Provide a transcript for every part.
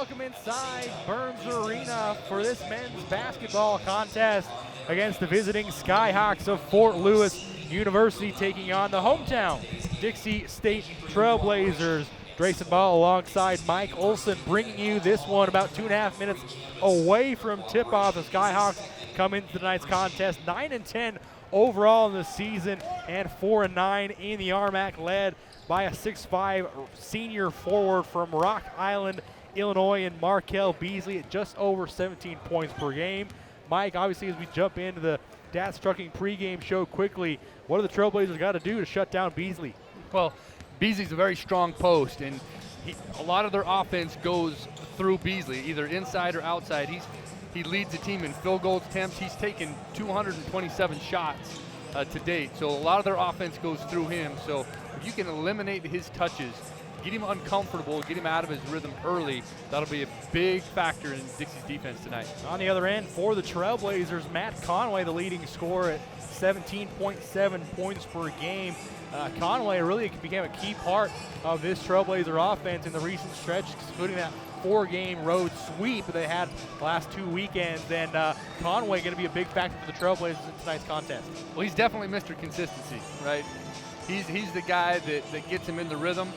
welcome inside Burns Arena for this men's basketball contest against the visiting Skyhawks of Fort Lewis University, taking on the hometown Dixie State Trailblazers. Grayson Ball alongside Mike Olson, bringing you this one about 2.5 minutes away from tip-off. The Skyhawks come into tonight's contest 9-10 overall in the season and 4-9 in the RMAC, led by a 6'5" senior forward from Rock Island, Illinois, and Markel Beasley at just over 17 points per game. Mike, obviously, as we jump into the Dats Trucking pregame show quickly, what do the Trailblazers got to do to shut down Beasley? Well, Beasley's a very strong post, and a lot of their offense goes through Beasley, either inside or outside. He leads the team in field goal attempts. He's taken 227 shots to date, so a lot of their offense goes through him. So if you can eliminate his touches, get him uncomfortable, get him out of his rhythm early, that'll be a big factor in Dixie's defense tonight. On the other end, for the Trailblazers, Matt Conway, the leading scorer at 17.7 points per game. Conway really became a key part of this Trailblazer offense in the recent stretch, including that 4-game road sweep they had the last 2 weekends. And Conway going to be a big factor for the Trailblazers in tonight's contest. Well, he's definitely Mr. Consistency, right? He's the guy that gets him in the rhythm.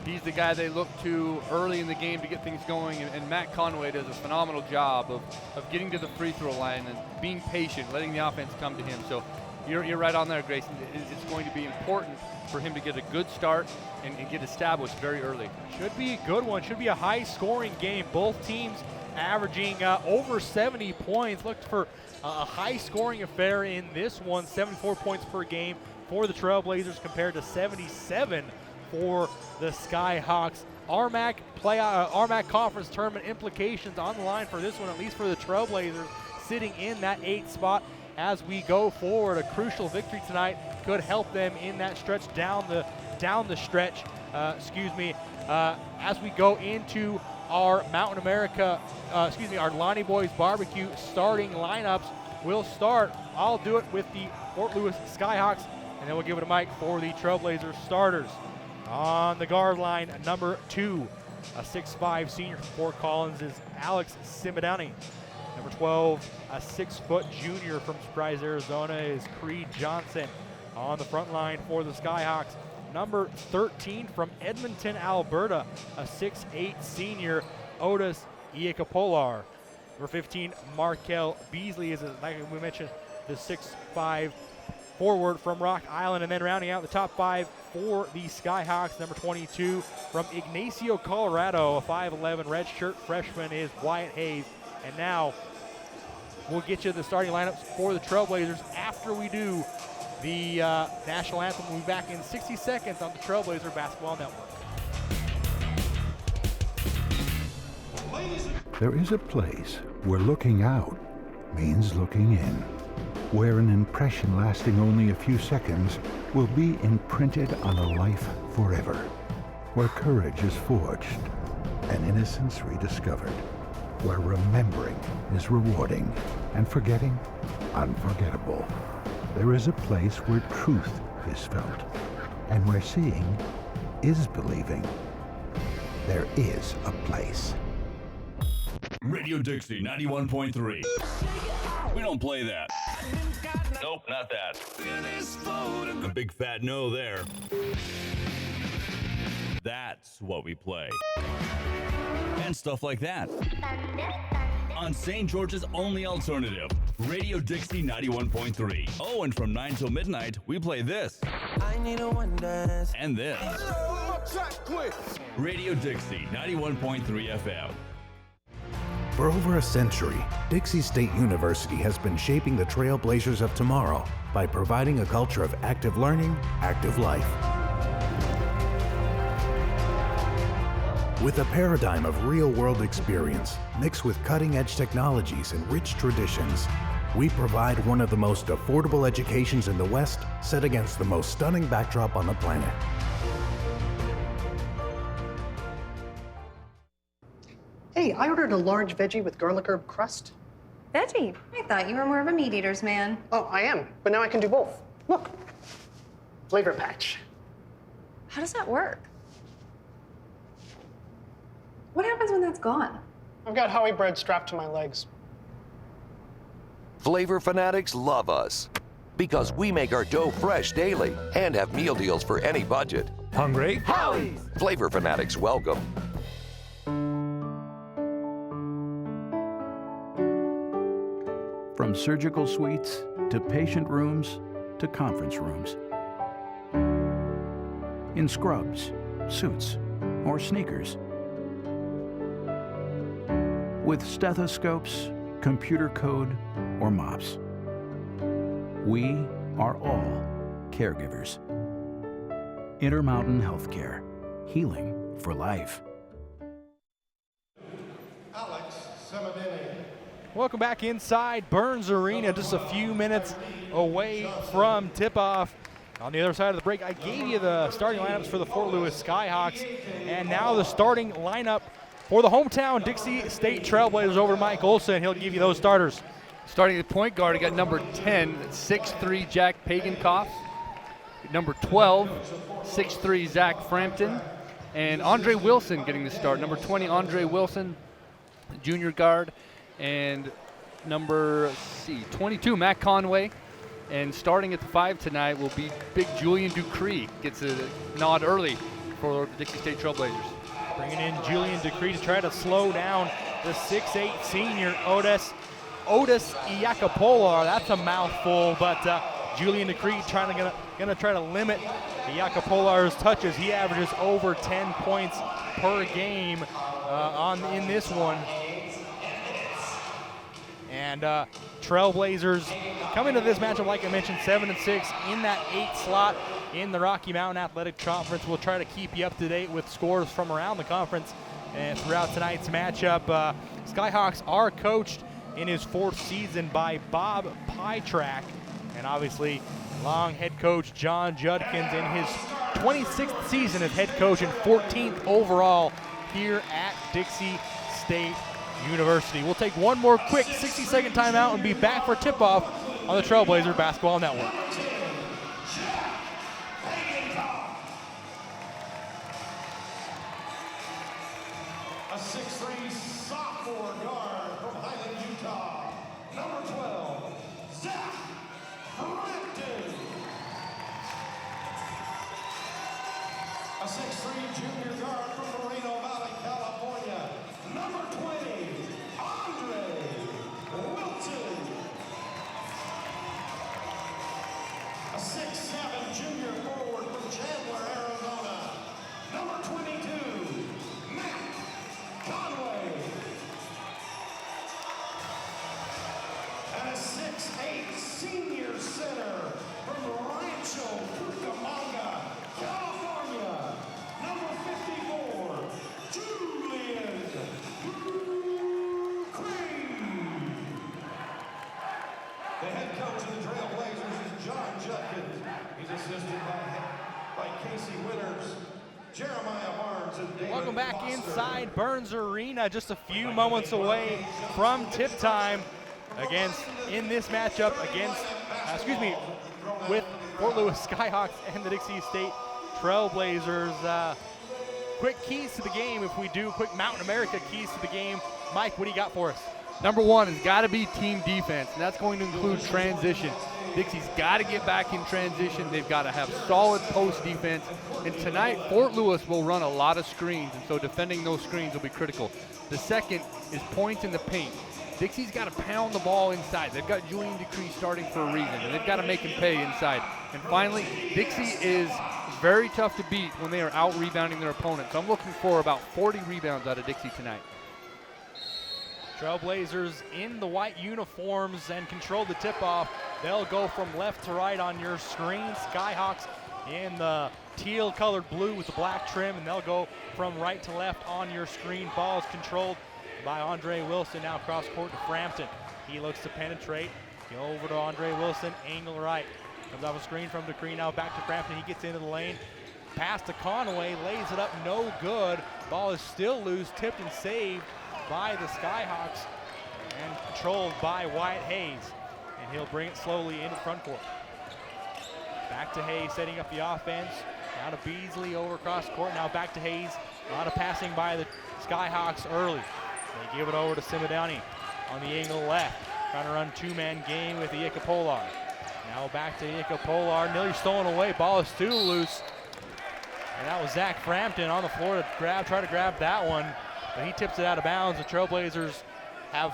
He's the guy they look to early in the game to get things going, and Matt Conway does a phenomenal job of getting to the free throw line and being patient, letting the offense come to him. So you're right on there, Grayson. It's going to be important for him to get a good start and get established very early. Should be a good one. Should be a high-scoring game. Both teams averaging over 70 points. Looked for a high-scoring affair in this one. 74 points per game for the Trailblazers compared to 77 for the Skyhawks. RMAC Conference Tournament implications on the line for this one, at least for the Trailblazers, sitting in that 8th spot as we go forward. A crucial victory tonight could help them in that stretch down the stretch. As we go into our Mountain America, our Lonnie Boys Barbecue starting lineups. We'll start. I'll do it with the Fort Lewis Skyhawks, and then we'll give it to Mike for the Trailblazers starters. On the guard line, number 2, a 6'5" senior from Fort Collins is Alex Simadani. Number 12, a 6-foot junior from Surprise, Arizona is Creed Johnson. On the front line for the Skyhawks, number 13 from Edmonton, Alberta, a 6'8" senior, Otis Iakapolar. Number 15, Markel Beasley is, like we mentioned, the 6'5" forward from Rock Island. And then rounding out the top 5 for the Skyhawks, number 22 from Ignacio, Colorado, a 5'11" redshirt freshman is Wyatt Hayes. And now we'll get you the starting lineups for the Trailblazers after we do the national anthem. We'll be back in 60 seconds on the Trailblazer Basketball Network. There is a place where looking out means looking in, where an impression lasting only a few seconds will be imprinted on a life forever, where courage is forged and innocence rediscovered, where remembering is rewarding and forgetting unforgettable. There is a place where truth is felt and where seeing is believing. There is a place. Radio Dixie 91.3. We don't play that. Nope, not that. A big fat no there. That's what we play. And stuff like that. On St. George's only alternative, Radio Dixie 91.3. Oh, and from 9 till midnight, we play this. I need a one dance. And this. Radio Dixie 91.3 FM. For over a century, Dixie State University has been shaping the trailblazers of tomorrow by providing a culture of active learning, active life. With a paradigm of real-world experience mixed with cutting-edge technologies and rich traditions, we provide one of the most affordable educations in the West, set against the most stunning backdrop on the planet. Hey, I ordered a large veggie with garlic herb crust. Veggie? I thought you were more of a meat-eaters man. Oh, I am, but now I can do both. Look, flavor patch. How does that work? What happens when that's gone? I've got Howie bread strapped to my legs. Flavor fanatics love us because we make our dough fresh daily and have meal deals for any budget. Hungry? Howie's! Flavor fanatics welcome. From surgical suites to patient rooms to conference rooms. In scrubs, suits, or sneakers. With stethoscopes, computer code, or mops. We are all caregivers. Intermountain Healthcare. Healing for life. Welcome back inside Burns Arena, just a few minutes away from tip-off. On the other side of the break, I gave you the starting lineups for the Fort Lewis Skyhawks, and now the starting lineup for the hometown Dixie State Trailblazers. Over to Mike Olson. He'll give you those starters. Starting at point guard, I got number 10, 6'3", Jack Pagankoff. Number 12, 6'3", Zach Frampton. And Andre Wilson getting the start. Number 20, Andre Wilson, junior guard. And number 22, Matt Conway. And starting at the 5 tonight will be big Julian Ducree. Gets a nod early for the Dixie State Trailblazers. Bringing in Julian Ducree to try to slow down the 6'8" senior Otis Iacopola. That's a mouthful, but Julian Ducree gonna try to limit Iacopola's touches. He averages over 10 points per game in this one. And Trailblazers coming to this matchup, like I mentioned, 7-6 in that 8th slot in the Rocky Mountain Athletic Conference. We'll try to keep you up to date with scores from around the conference and throughout tonight's matchup. Skyhawks are coached in his 4th season by Bob Pytrak, and obviously long head coach John Judkins in his 26th season as head coach and 14th overall here at Dixie State University. We'll take one more quick 60-second timeout and be back for tip-off on the Trailblazer Basketball Network. A 6'3" sophomore guard from Highland, Utah. Number 12, Zach Frampton. A 6'3" junior guard from Moreno Valley, California. Number 20, Andre Wilson. A 6'7" junior forward from Chandler, Arizona. Number 22, Matt Conway. And a 6'8" senior center from Rancho Cucamonga, California. Number 54, Julian Ducree. The head coach of the Trailblazers is John Judkins. He's assisted by Casey Winters, Jeremiah Barnes, and David Welcome back Foster. inside Burns Arena, just a few moments away from tip time in this matchup with Fort Lewis Skyhawks and the Dixie State Trailblazers. Quick keys to the game, quick Mountain America keys to the game. Mike, what do you got for us? Number 1 has got to be team defense, and that's going to include transition. Dixie's got to get back in transition. They've got to have solid post defense. And tonight, Fort Lewis will run a lot of screens, and so defending those screens will be critical. The second is points in the paint. Dixie's got to pound the ball inside. They've got Julian Ducree starting for a reason, and they've got to make him pay inside. And finally, Dixie is very tough to beat when they are out-rebounding their opponents. So I'm looking for about 40 rebounds out of Dixie tonight. Trailblazers in the white uniforms and control the tip-off. They'll go from left to right on your screen. Skyhawks in the teal-colored blue with the black trim, and they'll go from right to left on your screen. Ball is controlled by Andre Wilson, now cross court to Frampton. He looks to penetrate. Over to Andre Wilson, angle right. Comes off a screen from Ducree, now back to Frampton. He gets into the lane. Pass to Conway, lays it up, no good. Ball is still loose, tipped and saved by the Skyhawks and controlled by Wyatt Hayes. And he'll bring it slowly into front court. Back to Hayes, setting up the offense. Now to Beasley over cross court, now back to Hayes. A lot of passing by the Skyhawks early. They give it over to Simidani on the angle left. Trying to run two-man game with Iaka Polar. Now back to Iaka Polar. Nearly stolen away. Ball is still loose. And that was Zach Frampton on the floor to try to grab that one. But he tips it out of bounds. The Trailblazers have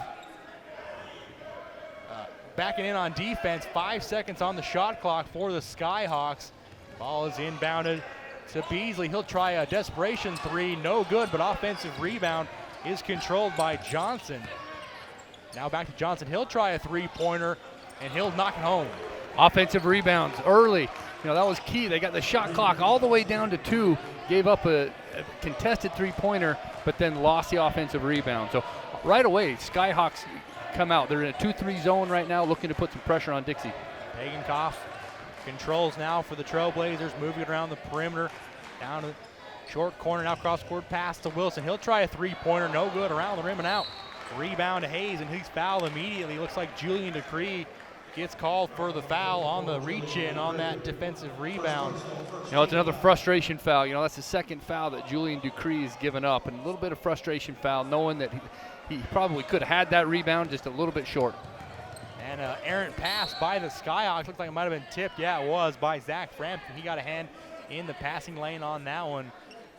backing in on defense. 5 seconds on the shot clock for the Skyhawks. Ball is inbounded to Beasley. He'll try a desperation three. No good, but offensive rebound is controlled by Johnson. Now back to Johnson. He'll try a three-pointer, and he'll knock it home. Offensive rebounds early. That was key. They got the shot clock all the way down to 2, gave up a contested three-pointer, but then lost the offensive rebound. So right away, Skyhawks come out. They're in a 2-3 zone right now, looking to put some pressure on Dixie. Pagankoff controls now for the Trailblazers, moving it around the perimeter, down to the short corner, now cross-court pass to Wilson. He'll try a three-pointer, no good, around the rim and out. Rebound to Hayes, and he's fouled immediately. Looks like Julian Decree gets called for the foul on the reach-in on that defensive rebound. It's another frustration foul. That's the second foul that Julian Decree has given up, and a little bit of frustration foul, knowing that he probably could have had that rebound just a little bit short. And an errant pass by the Skyhawks. Looks like it might have been tipped. Yeah, it was by Zach Frampton. He got a hand in the passing lane on that one.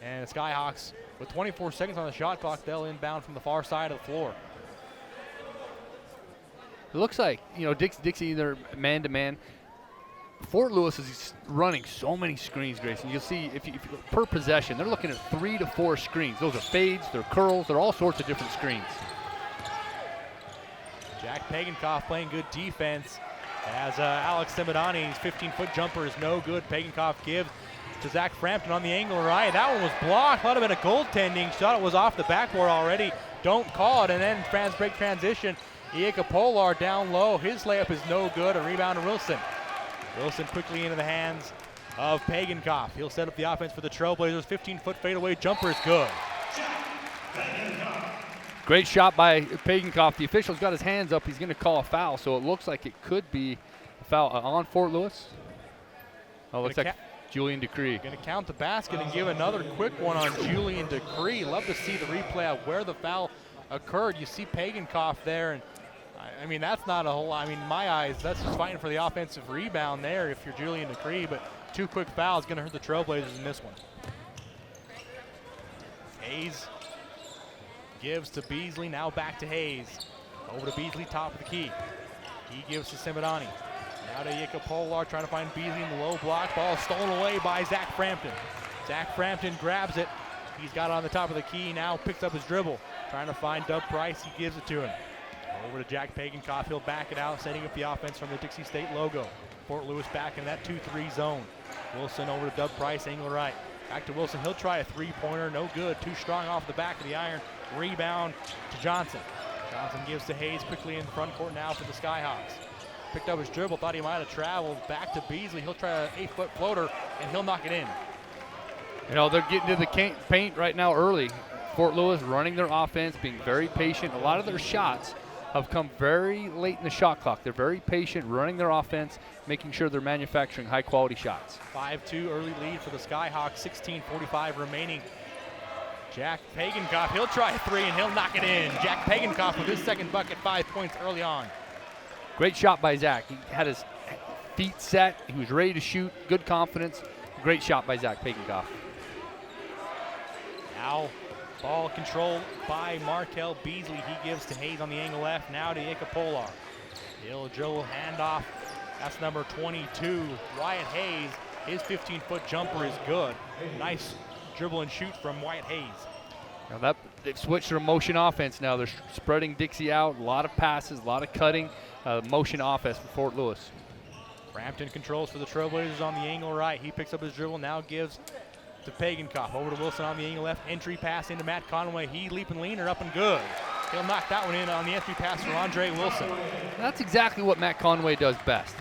And the Skyhawks, with 24 seconds on the shot clock, they'll inbound from the far side of the floor. It looks like, Dixie either man-to-man. Fort Lewis is running so many screens, Grayson. You'll see, if you per possession, they're looking at 3 to 4 screens. Those are fades, they're curls, they're all sorts of different screens. Jack Pagankoff playing good defense as Alex Simidani's 15-foot jumper is no good. Pagankoff gives to Zach Frampton on the angle right. That one was blocked. Might have been a goaltending shot. It was off the backboard already. Don't call it. And then break transition. Iaka Polar down low. His layup is no good. A rebound to Wilson. Wilson quickly into the hands of Pagankoff. He'll set up the offense for the Trailblazers. 15-foot fadeaway jumper is good. Great shot by Pagankoff. The official's got his hands up. He's going to call a foul, so it looks like it could be a foul on Fort Lewis. Oh, looks like Julian Decree. Going to count the basket and give another quick one on Julian Decree. Love to see the replay of where the foul occurred. You see Pagankoff there, and I mean, that's not a whole lot. I mean, in my eyes, that's just fighting for the offensive rebound there if you're Julian Decree, but 2 quick fouls going to hurt the Trailblazers in this one. Hayes gives to Beasley, now back to Hayes. Over to Beasley, top of the key. He gives to Simidani. Now to Iaka Polar, trying to find Beasley in the low block. Ball stolen away by Zach Frampton. Zach Frampton grabs it. He's got it on the top of the key, now picks up his dribble. Trying to find Doug Price, he gives it to him. Over to Jack Pagankoff, he'll back it out, setting up the offense from the Dixie State logo. Fort Lewis back in that 2-3 zone. Wilson over to Doug Price, angle right. Back to Wilson, he'll try a three-pointer, no good. Too strong off the back of the iron. Rebound to Johnson. Johnson gives to Hayes quickly in front court now for the Skyhawks. Picked up his dribble, thought he might have traveled. Back to Beasley, he'll try an 8-foot floater, and he'll knock it in. They're getting to the paint right now early. Fort Lewis running their offense, being very patient. A lot of their shots have come very late in the shot clock. They're very patient, running their offense, making sure they're manufacturing high-quality shots. 5-2 early lead for the Skyhawks, 16:45 remaining. Jack Pagankoff, he'll try a three, and he'll knock it in. Jack Pagankoff with his second bucket, 5 points early on. Great shot by Zach. He had his feet set. He was ready to shoot, good confidence. Great shot by Zach Pagankoff. Now ball controlled by Markel Beasley. He gives to Hayes on the angle left. Now to Iaka Polar. He'll dribble handoff. That's number 22, Wyatt Hayes. His 15-foot jumper is good. Nice dribble and shoot from Wyatt Hayes. Now they've switched to a motion offense now. They're spreading Dixie out. A lot of passes, a lot of cutting. Motion offense for Fort Lewis. Frampton controls for the Trailblazers on the angle right. He picks up his dribble, now gives to Pagankoff. Over to Wilson on the angle left. Entry pass into Matt Conway. He leap and leaner up and good. He'll knock that one in on the entry pass for Andre Wilson. That's exactly what Matt Conway does best.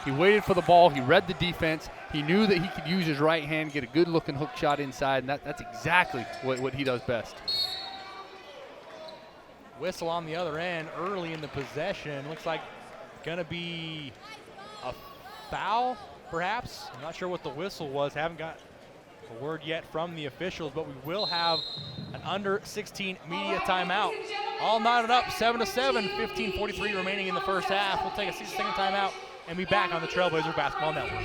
He waited for the ball. He read the defense. He knew that he could use his right hand, get a good-looking hook shot inside, and that's exactly what he does best. Whistle on the other end early in the possession. Looks like going to be a foul, perhaps. I'm not sure what the whistle was. Haven't got a word yet from the officials, but we will have an under 16 media timeout. All knotted up, 7-7, 15:43 remaining in the first half. We'll take a 60-second timeout and be back on the Trailblazer Basketball Network.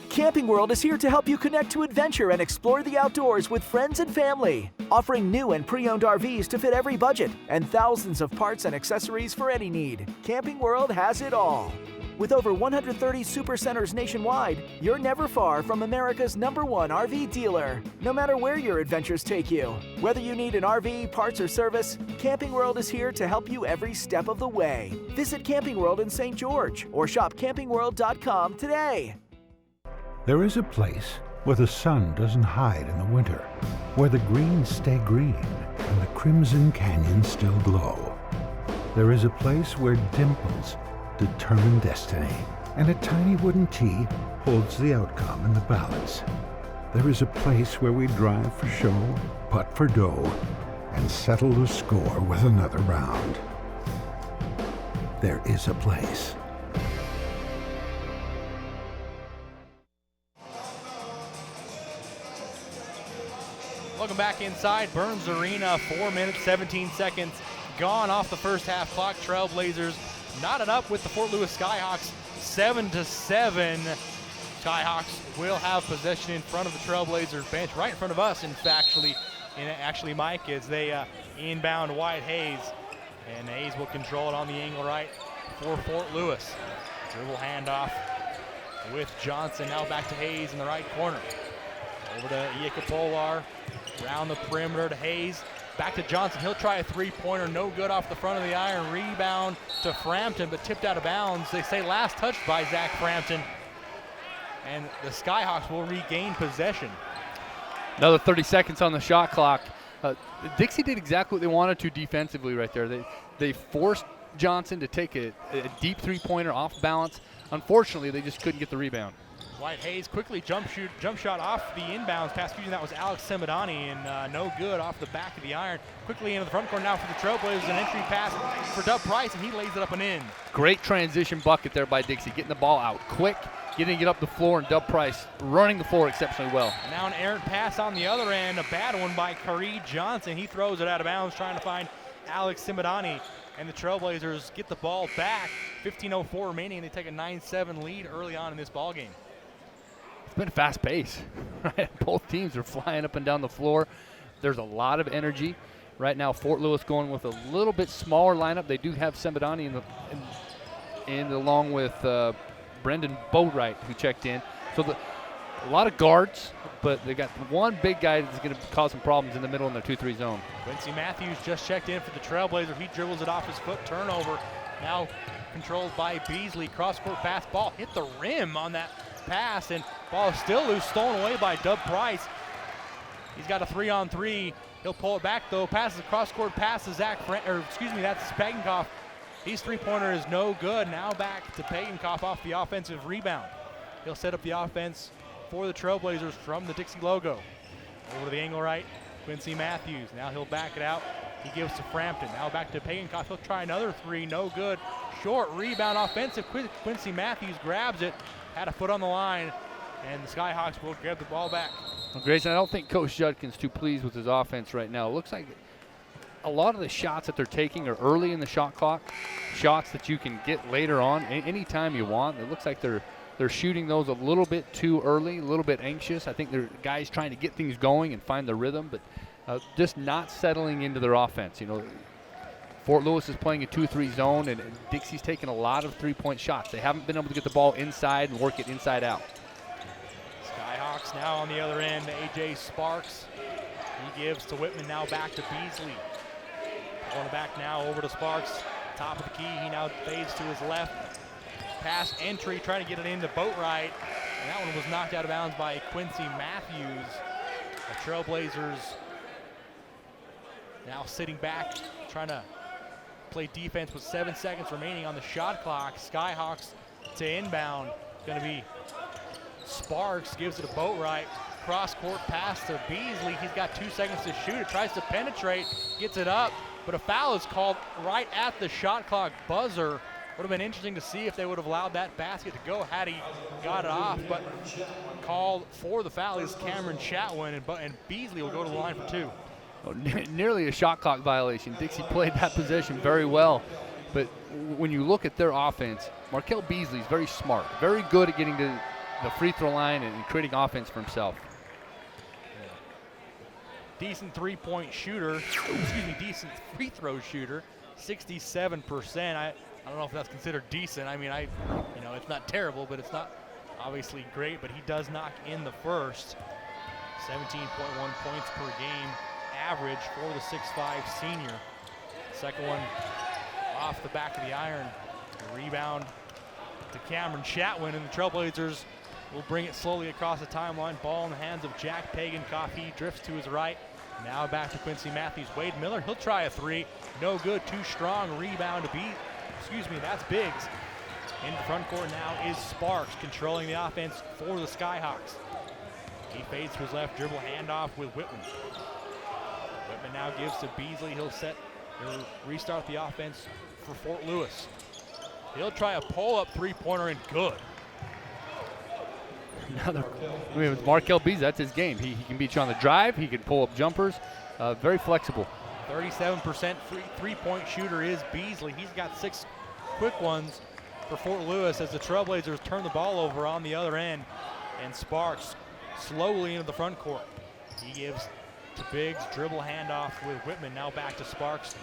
Camping World is here to help you connect to adventure and explore the outdoors with friends and family, offering new and pre-owned RVs to fit every budget and thousands of parts and accessories for any need. Camping World has it all. With over 130 supercenters nationwide, you're never far from America's #1 RV dealer, no matter where your adventures take you. Whether you need an RV, parts, or service, Camping World is here to help you every step of the way. Visit Camping World in St. George or shop campingworld.com today. There is a place where the sun doesn't hide in the winter, where the greens stay green and the crimson canyons still glow. There is a place where dimples determine destiny, and a tiny wooden tee holds the outcome in the balance. There is a place where we drive for show, putt for dough, and settle the score with another round. There is a place. Welcome back inside Burns Arena. 4 minutes, 17 seconds gone off the first half clock. Trailblazers knotted up with the Fort Lewis Skyhawks, 7-7. Skyhawks will have possession in front of the Trailblazers bench, right in front of us, actually, Mike, as they inbound Wyatt Hayes. And Hayes will control it on the angle right for Fort Lewis. Dribble handoff with Johnson. Now back to Hayes in the right corner. Over to Iakapolar. Around the perimeter to Hayes. Back to Johnson. He'll try a three-pointer. No good off the front of the iron. Rebound to Frampton, but tipped out of bounds. They say last touched by Zach Frampton. And the Skyhawks will regain possession. Another 30 seconds on the shot clock. Dixie did exactly what they wanted to defensively right there. They forced Johnson to take a deep three-pointer off balance. Unfortunately, they just couldn't get the rebound. Wyatt Hayes quickly jump shot off the inbounds pass. That was Alex Semidani, and no good off the back of the iron. Quickly into the front court now for the Trailblazers. An entry pass for Dub Price, and he lays it up and in. Great transition bucket there by Dixie, getting the ball out quick, getting it up the floor, and Dub Price running the floor exceptionally well. Now an errant pass on the other end, a bad one by Khalid Johnson. He throws it out of bounds, trying to find Alex Semidani. And the Trailblazers get the ball back. 15:04 remaining, and they take a 9-7 lead early on in this ball game. It's been a fast pace, right? Both teams are flying up and down the floor. There's a lot of energy. Right now, Fort Lewis going with a little bit smaller lineup. They do have Semidani in along with Brendan Boatwright, who checked in. So a lot of guards, but they got one big guy that's going to cause some problems in the middle in their 2-3 zone. Quincy Matthews just checked in for the Trailblazers. He dribbles it off his foot, turnover. Now controlled by Beasley. Cross-court pass, ball hit the rim on that pass, and ball is still loose, stolen away by Dub Price. He's got a 3-on-3. He'll pull it back though. Passes a cross-court pass to that's Pagankoff. His three-pointer is no good. Now back to Pagankoff off the offensive rebound. He'll set up the offense for the Trailblazers from the Dixie logo. Over to the angle right, Quincy Matthews. Now he'll back it out. He gives to Frampton. Now back to Pagankoff. He'll try another three, no good. Short rebound offensive. Quincy Matthews grabs it. Had a foot on the line, and the Skyhawks will grab the ball back. Well, Grayson, I don't think Coach Judkin's too pleased with his offense right now. It looks like a lot of the shots that they're taking are early in the shot clock, shots that you can get later on anytime you want. It looks like they're shooting those a little bit too early, a little bit anxious. I think they're guys trying to get things going and find the rhythm, but just not settling into their offense. You know, Fort Lewis is playing a 2-3 zone, and Dixie's taking a lot of three-point shots. They haven't been able to get the ball inside and work it inside out. Skyhawks now on the other end, A.J. Sparks. He gives to Whitman, now back to Beasley. Going back now over to Sparks. Top of the key, he now fades to his left. Pass entry, trying to get it into Boatwright. And that one was knocked out of bounds by Quincy Matthews. The Trailblazers now sitting back, trying to play defense with 7 seconds remaining on the shot clock. Skyhawks to inbound. Going to be Sparks, gives it to Boatwright. Cross-court pass to Beasley. He's got 2 seconds to shoot it. Tries to penetrate, gets it up, but a foul is called right at the shot clock buzzer Would have been interesting to see if they would have allowed that basket to go had he got it off, but called for the foul is Cameron Chatwin, and Beasley will go to the line for 2. Oh, nearly a shot clock violation. Dixie played that possession very well, but when you look at their offense, Markel Beasley is very smart, very good at getting to the free throw line and creating offense for himself. Decent three-point shooter, decent free throw shooter, 67%. I don't know if that's considered decent. I mean, it's not terrible, but it's not obviously great, but he does knock in the first. 17.1 points per game average for the 6'5 senior. Second one off the back of the iron. The rebound to Cameron Chatwin, and the Trailblazers will bring it slowly across the timeline. Ball in the hands of Jack Pagan-Koff. He drifts to his right. Now back to Quincy Matthews. Wade Miller, he'll try a 3. No good, too strong. Rebound to beat. That's Biggs. In the front court now is Sparks controlling the offense for the Skyhawks. He fades to his left, dribble handoff with Whitman. Whitman now gives to Beasley. He'll restart the offense for Fort Lewis. He'll try a pull-up three-pointer and good. With Markel Beasley, that's his game. He can beat you on the drive. He can pull up jumpers. Very flexible. 37% three-point shooter is Beasley. He's got 6 quick ones for Fort Lewis as the Trailblazers turn the ball over on the other end. And Sparks slowly into the front court. He gives to Biggs, dribble handoff with Whitman. Now back to Sparks.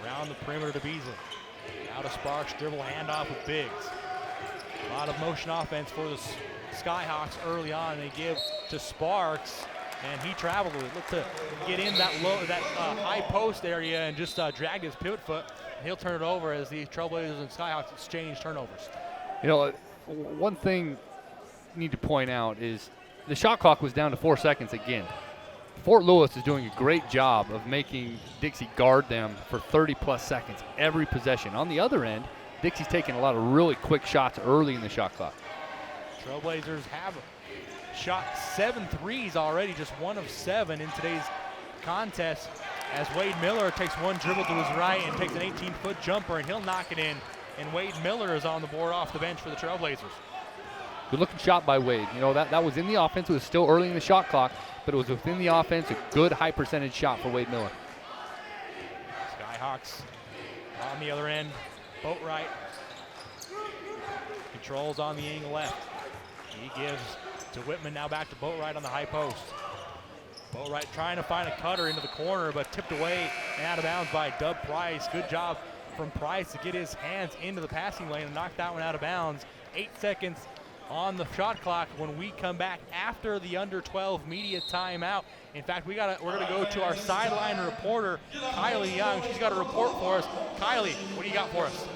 Around the perimeter to Beasley. Now to Sparks, dribble handoff with Biggs. A lot of motion offense for the Skyhawks early on. They give to Sparks, and he traveled with it. Looked to get in that high post area and just dragged his pivot foot. He'll turn it over as the Trailblazers and Skyhawks exchange turnovers. One thing you need to point out is the shot clock was down to 4 seconds again. Fort Lewis is doing a great job of making Dixie guard them for 30-plus seconds every possession. On the other end, Dixie's taking a lot of really quick shots early in the shot clock. Trailblazers have shot 7 threes already, just 1 of 7 in today's contest, as Wade Miller takes one dribble to his right and takes an 18-foot jumper, and he'll knock it in. And Wade Miller is on the board off the bench for the Trailblazers. Good looking shot by Wade. That was in the offense. It was still early in the shot clock, but it was within the offense. A good high percentage shot for Wade Miller. Skyhawks on the other end. Boatwright controls on the angle left. He gives to Whitman, now back to Boatwright on the high post. Boatwright trying to find a cutter into the corner, but tipped away and out of bounds by Dub Price. Good job from Price to get his hands into the passing lane and knock that one out of bounds. 8 seconds on the shot clock when we come back after the under 12 media timeout. In fact, we're going to go to our sideline reporter, Kylie Young. She's got a report for us. Kylie, what do you got for us?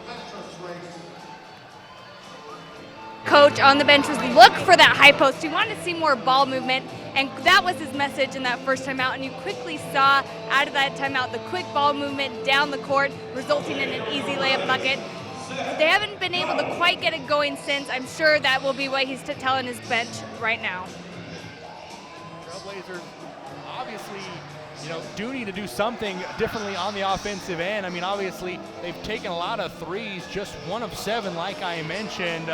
Coach on the bench was look for that high post. He wanted to see more ball movement, and that was his message in that first timeout. And you quickly saw out of that timeout the quick ball movement down the court, resulting in an easy layup bucket. They haven't been able to quite get it going since. I'm sure that will be what he's telling his bench right now. Trailblazers obviously, do need to do something differently on the offensive end. I mean, obviously, they've taken a lot of threes, just 1 of 7, like I mentioned.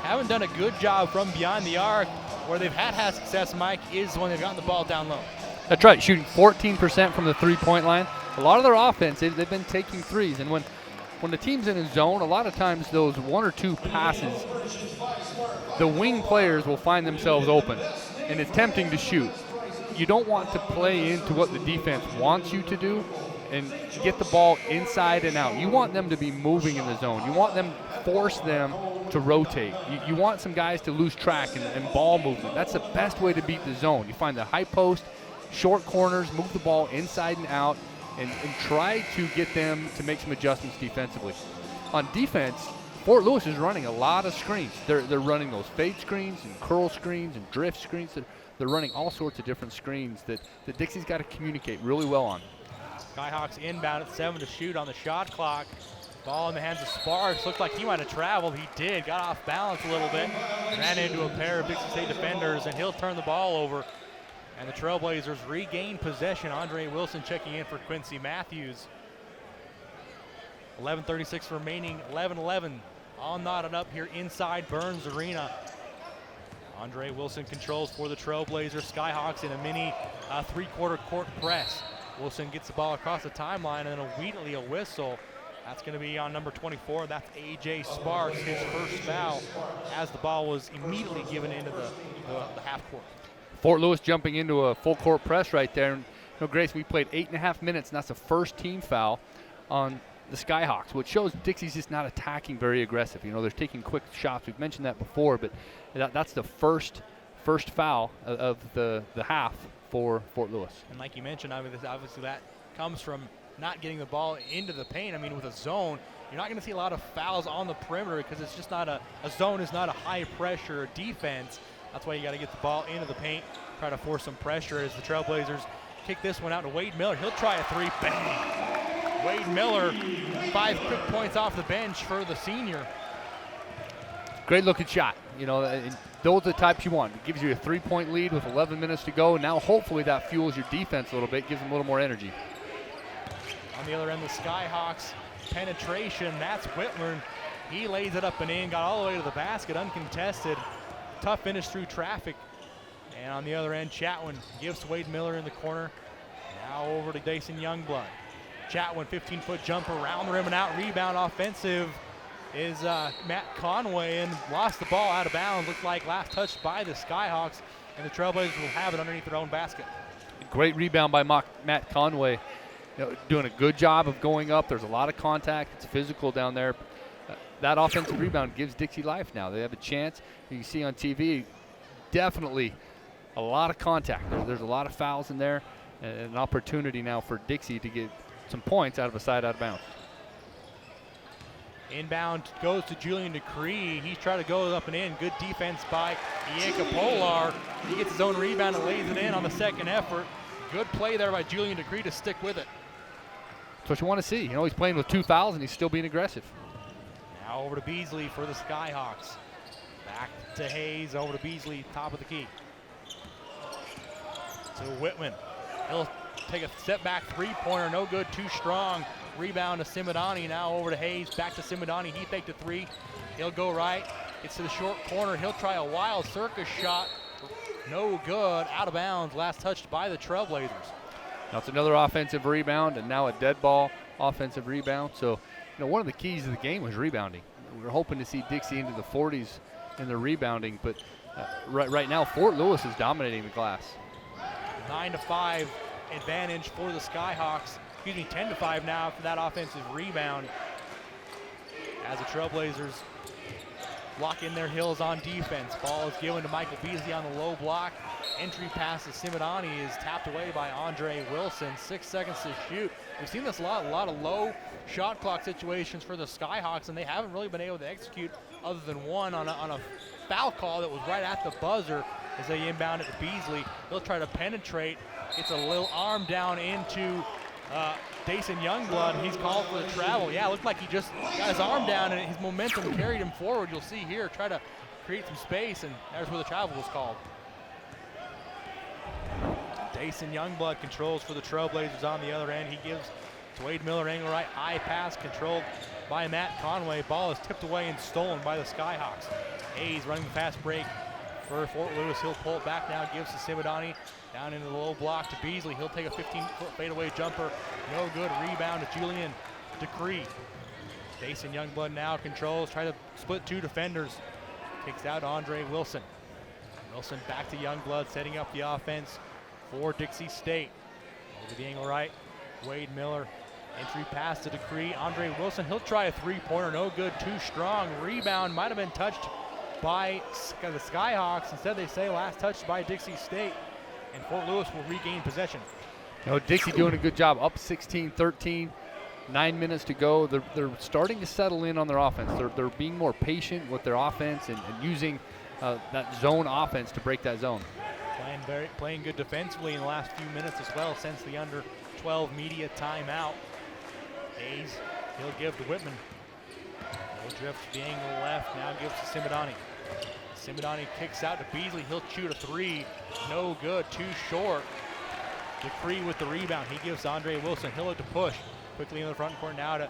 Haven't done a good job from beyond the arc. Where they've had success, Mike, is when they've gotten the ball down low. That's right, shooting 14% from the three-point line. A lot of their offense, they've been taking threes. And when the team's in a zone, a lot of times those 1 or 2 passes, the wing players will find themselves open, and it's tempting to shoot. You don't want to play into what the defense wants you to do and get the ball inside and out. You want them to be moving in the zone. You want them, force them to rotate. You want some guys to lose track and ball movement. That's the best way to beat the zone. You find the high post, short corners, move the ball inside and out, and try to get them to make some adjustments defensively. On defense, Fort Lewis is running a lot of screens. They're running those fade screens and curl screens and drift screens. They're running all sorts of different screens that Dixie's got to communicate really well on. Skyhawks inbound at 7 to shoot on the shot clock. Ball in the hands of Sparks. Looked like he might have traveled. He did. Got off balance a little bit. Ran into a pair of Dixie State defenders, and he'll turn the ball over. And the Trailblazers regain possession. Andre Wilson checking in for Quincy Matthews. 11:36 remaining, 11-11. All knotted up here inside Burns Arena. Andre Wilson controls for the Trailblazers. Skyhawks in a mini three-quarter court press. Wilson gets the ball across the timeline, and then immediately a whistle. That's going to be on number 24. That's A.J. Sparks, his first foul, as the ball was immediately given into the half court. Fort Lewis jumping into a full court press right there. And, Grace, we played 8.5 minutes, and that's the first team foul on the Skyhawks, which shows Dixie's just not attacking very aggressive. They're taking quick shots. We've mentioned that before, but that's the first foul of the half for Fort Lewis. And like you mentioned, obviously that comes from not getting the ball into the paint. With a zone, you're not going to see a lot of fouls on the perimeter because it's just not a zone is not a high pressure defense. That's why you got to get the ball into the paint, try to force some pressure as the Trailblazers kick this one out to Wade Miller. He'll try a three, bang. Wade Miller, 5 quick points off the bench for the senior. Great looking shot. Those are the types you want. It gives you a 3-point lead with 11 minutes to go. Now hopefully that fuels your defense a little bit, gives them a little more energy. On the other end, the Skyhawks penetration. That's Whitmer. He lays it up and in, got all the way to the basket, uncontested. Tough finish through traffic. And on the other end, Chatwin gives to Wade Miller in the corner. Now over to Dason Youngblood. Chatwin, 15-foot jumper around the rim and out. Rebound offensive is Matt Conway, and lost the ball out of bounds. Looked like last touched by the Skyhawks, and the Trailblazers will have it underneath their own basket. Great rebound by Matt Conway. Doing a good job of going up. There's a lot of contact. It's physical down there. That offensive rebound gives Dixie life now. They have a chance. You can see on TV, definitely a lot of contact. There's a lot of fouls in there, and an opportunity now for Dixie to get some points out of a side out of bounds. Inbound goes to Julian Decree. He's trying to go up and in. Good defense by Ieka Polar. He gets his own rebound and lays it in on the second effort. Good play there by Julian Decree to stick with it. That's what you want to see. He's playing with 2 fouls and he's still being aggressive. Now over to Beasley for the Skyhawks. Back to Hayes, over to Beasley, top of the key. To Whitman. He'll take a step back three-pointer, no good, too strong. Rebound to Simadani, now over to Hayes, back to Simadani. He faked a three. He'll go right, gets to the short corner. He'll try a wild circus shot. No good, out of bounds, last touched by the Trailblazers. Now it's another offensive rebound, and now a dead ball offensive rebound. So, one of the keys of the game was rebounding. We were hoping to see Dixie into the 40s in the rebounding, but right now Fort Lewis is dominating the glass. 9-5 advantage for the Skyhawks. 10-5 now for that offensive rebound. As the Trailblazers lock in their heels on defense. Ball is given to Michael Beasley on the low block. Entry pass to Simadani is tapped away by Andre Wilson. 6 seconds to shoot. We've seen this a lot of low shot clock situations for the Skyhawks, and they haven't really been able to execute other than one on a foul call that was right at the buzzer as they inbound it to Beasley. He'll try to penetrate. Gets a little arm down into Dason Youngblood. He's called for the travel. Yeah, it looked like he just got his arm down and his momentum carried him forward. You'll see here, try to create some space, and there's where the travel was called. Dason Youngblood controls for the Trailblazers on the other end. He gives to Wade Miller, angle right, high pass controlled by Matt Conway. Ball is tipped away and stolen by the Skyhawks. Hayes running the fast break for Fort Lewis. He'll pull it back now, gives to Simadani. Down into the low block to Beasley. He'll take a 15-foot fadeaway jumper. No good. Rebound to Julian Decree. Dason Youngblood now controls. Try to split 2 defenders. Kicks out Andre Wilson. Wilson back to Youngblood, setting up the offense for Dixie State. Over the angle right. Wade Miller. Entry pass to Decree. Andre Wilson. He'll try a three-pointer. No good. Too strong. Rebound might have been touched by the Skyhawks. Instead, they say last touched by Dixie State. And Fort Lewis will regain possession. Dixie doing a good job, up 16-13, 9 minutes to go. They're starting to settle in on their offense. They're being more patient with their offense and using that zone offense to break that zone. Playing good defensively in the last few minutes as well since the under 12 media timeout. Hayes, he'll give to Whitman. He'll drift to the angle left, now gives to Simadani. Simadani kicks out to Beasley. He'll shoot a three. No good. Too short. Decree with the rebound. He gives Andre Wilson. He'll look to push. Quickly in the front court now to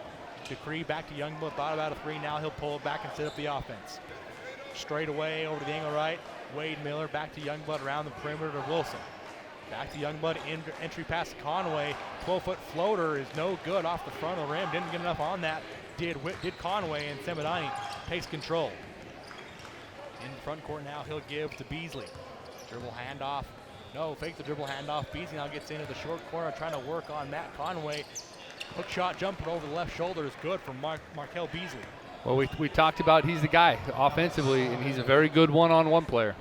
Decree back to Youngblood, thought about a three. Now he'll pull it back and set up the offense. Straight away over to the angle right. Wade Miller back to Youngblood around the perimeter to Wilson. Back to Youngblood, entry pass to Conway. 12-foot floater is no good off the front of the rim. Didn't get enough on that. Did Conway, and Semidani takes control. In the front court now, he'll give to Beasley. Dribble handoff. No, fake the dribble handoff. Beasley now gets into the short corner, trying to work on Matt Conway. Hook shot jumper over the left shoulder is good from Markel Beasley. Well, we talked about he's the guy offensively, and he's a very good one-on-one player.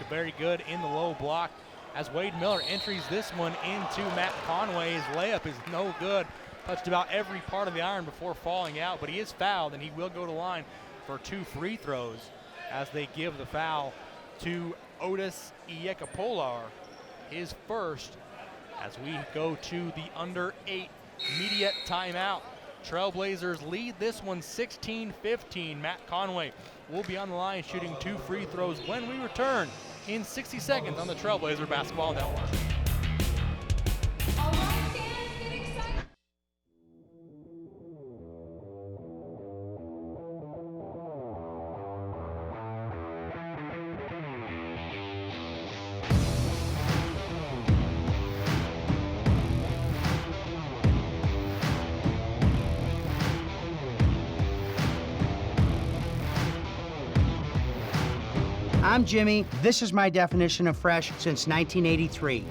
Very good in the low block as Wade Miller entries this one into Matt Conway. His layup is no good. Touched about every part of the iron before falling out, but he is fouled, and he will go to line for 2 free throws as they give the foul to Otis Iekapolar, his first, as we go to the under 8 immediate timeout. Trailblazers lead this one 16-15. Matt Conway will be on the line shooting 2 free throws when we return in 60 seconds on the Trailblazer Basketball Network. I'm Jimmy. This is my definition of fresh since 1983.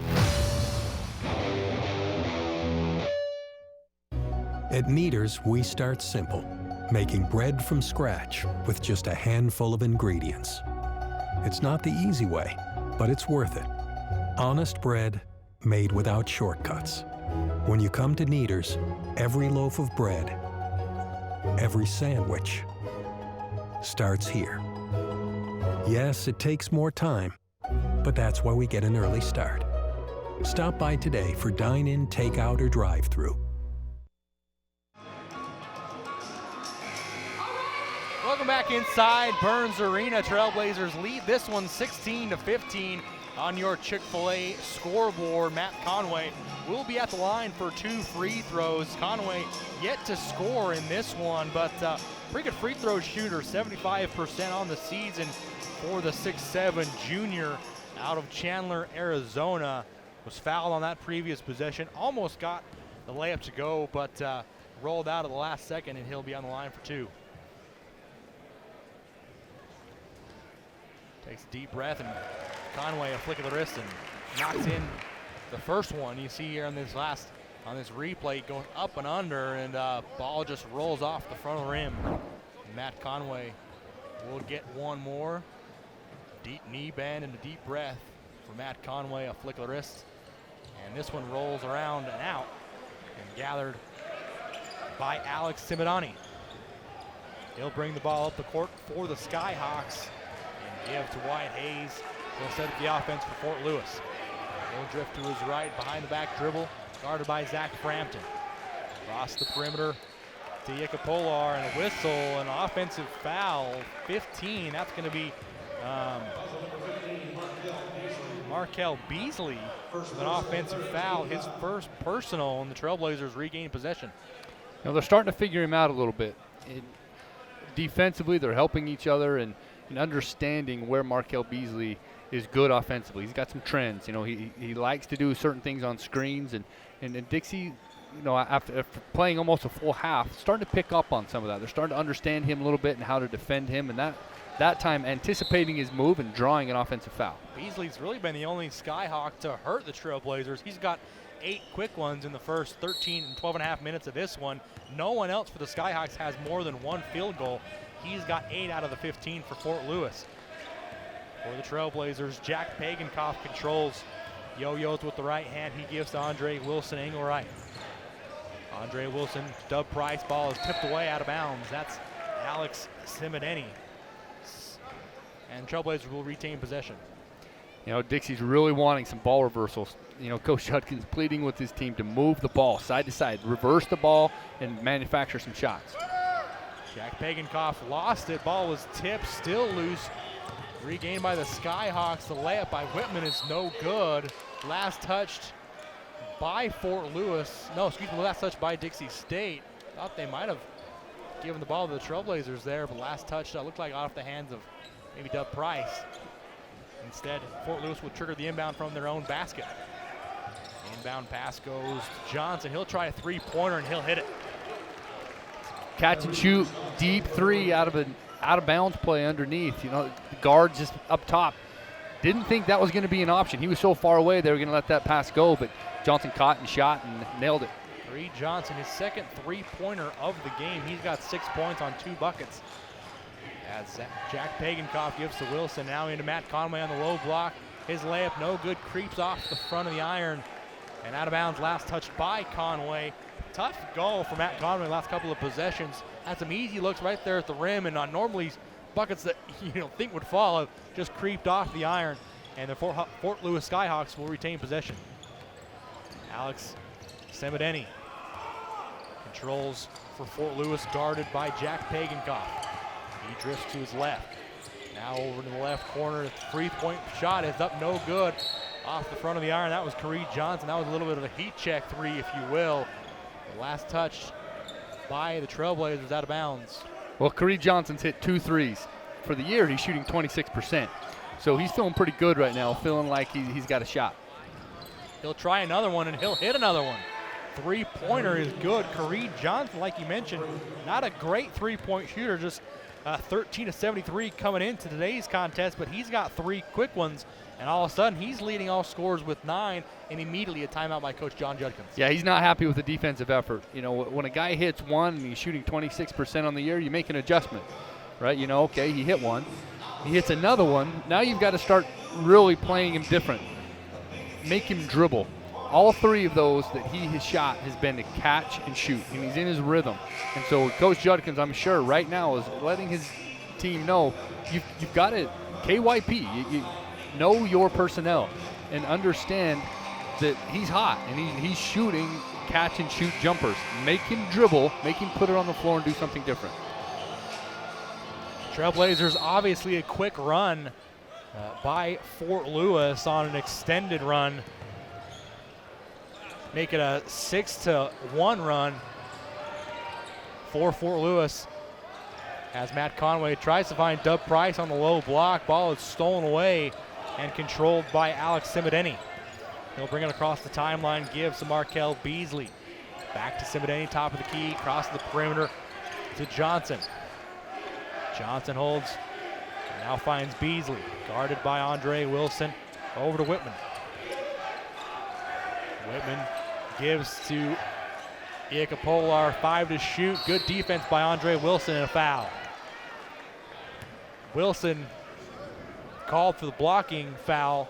At KNEADERS, we start simple, making bread from scratch with just a handful of ingredients. It's not the easy way, but it's worth it. Honest bread made without shortcuts. When you come to KNEADERS, every loaf of bread, every sandwich starts here. Yes, it takes more time, but that's why we get an early start. Stop by today for dine-in, takeout, or drive-through. Welcome back inside Burns Arena. Trailblazers lead this one 16-15 on your Chick-fil-A scoreboard. Matt Conway will be at the line for 2 free throws. Conway yet to score in this one, but pretty good free throw shooter, 75% on the season for the 6'7" junior out of Chandler, Arizona. Was fouled on that previous possession. Almost got the layup to go, but rolled out at the last second, and he'll be on the line for 2. Takes a deep breath, and Conway a flick of the wrist and knocks in the first one. You see here on this replay going up and under, and ball just rolls off the front of the rim. Matt Conway will get one more. Deep knee bend and a deep breath for Matt Conway, a flick of the wrist. And this one rolls around and out and gathered by Alex Semidani. He'll bring the ball up the court for the Skyhawks and give to Wyatt Hayes. He'll set up the offense for Fort Lewis. He'll drift to his right, behind the back dribble, guarded by Zach Frampton. Across the perimeter to Iekapolar, and a whistle, an offensive foul, 15. That's going to be Markel Beasley with an offensive foul, his first personal, and the Trailblazers regain possession. You know, they're starting to figure him out a little bit. Defensively, they're helping each other and understanding where Markel Beasley is good offensively. He's got some trends. You know, he likes to do certain things on screens, and Dixie, you know, after playing almost a full half, starting to pick up on some of that. They're starting to understand him a little bit and how to defend him, and that time anticipating his move and drawing an offensive foul. Beasley's really been the only Skyhawk to hurt the Trailblazers. He's got 8 quick ones in the first 13 and 12 and a half minutes of this one. No one else for the Skyhawks has more than 1 field goal. He's got 8 out of the 15 for Fort Lewis. For the Trailblazers, Jack Pagankoff controls. Yo-yos with the right hand. He gives to Andre Wilson, angle right. Andre Wilson, Dub Price, ball is tipped away out of bounds. That's Alex Semidani. And Trailblazers will retain possession. You know, Dixie's really wanting some ball reversals. You know, Coach Judkins pleading with his team to move the ball side to side, reverse the ball, and manufacture some shots. Jack Pagankoff lost it. Ball was tipped, still loose. Regained by the Skyhawks. The layup by Whitman is no good. Last touched by Fort Lewis. No, excuse me, last touched by Dixie State. Thought they might have given the ball to the Trailblazers there, but last touch looked like off the hands of maybe Dub Price. Instead, Fort Lewis would trigger the inbound from their own basket. Inbound pass goes to Johnson. He'll try a three-pointer and he'll hit it. Catch and shoot, deep three out of bounds play underneath. You know, the guard just up top. Didn't think that was going to be an option. He was so far away they were going to let that pass go, but Johnson caught and shot and nailed it. Creed Johnson, his second three-pointer of the game. He's got 6 points on 2 buckets. As Jack Pagankoff gives to Wilson, now into Matt Conway on the low block. His layup no good, creeps off the front of the iron. And out of bounds, last touched by Conway. Tough goal for Matt Conway last couple of possessions. Had some easy looks right there at the rim, and on normally buckets that you don't think would fall have just creeped off the iron. And the Fort Lewis Skyhawks will retain possession. Alex Semideni controls for Fort Lewis, guarded by Jack Pagankoff. He drifts to his left. Now over to the left corner. Three-point shot is up, no good. Off the front of the iron, that was Creed Johnson. That was a little bit of a heat check three, if you will. The last touch by the Trailblazers out of bounds. Well, Creed Johnson's hit 2 threes. For the year, he's shooting 26%. So he's feeling pretty good right now, feeling like he's got a shot. He'll try another one, and he'll hit another one. Three-pointer is good. Creed Johnson, like you mentioned, not a great three-point shooter, just 13 of 73 coming into today's contest, but he's got 3 quick ones, and all of a sudden he's leading all scorers with 9, and immediately a timeout by Coach John Judkins. Yeah, he's not happy with the defensive effort. You know, when a guy hits 1 and he's shooting 26% on the year, you make an adjustment, right? You know, okay, he hit 1. He hits another one. Now you've got to start really playing him different. Make him dribble. All 3 of those that he has shot has been to catch and shoot, and he's in his rhythm. And so Coach Judkins, I'm sure, right now is letting his team know you've got to KYP. You know your personnel and understand that he's hot and he's shooting catch and shoot jumpers. Make him dribble, make him put it on the floor and do something different. Trailblazers obviously a quick run by Fort Lewis on an extended run. Make it a 6-1 run for Fort Lewis as Matt Conway tries to find Dub Price on the low block. Ball is stolen away and controlled by Alex Semideni. He'll bring it across the timeline, gives to Markel Beasley. Back to Semideni, top of the key, across the perimeter to Johnson. Johnson holds, and now finds Beasley, guarded by Andre Wilson. Over to Whitman. Whitman gives to Iakapolar, 5 to shoot. Good defense by Andre Wilson and a foul. Wilson called for the blocking foul.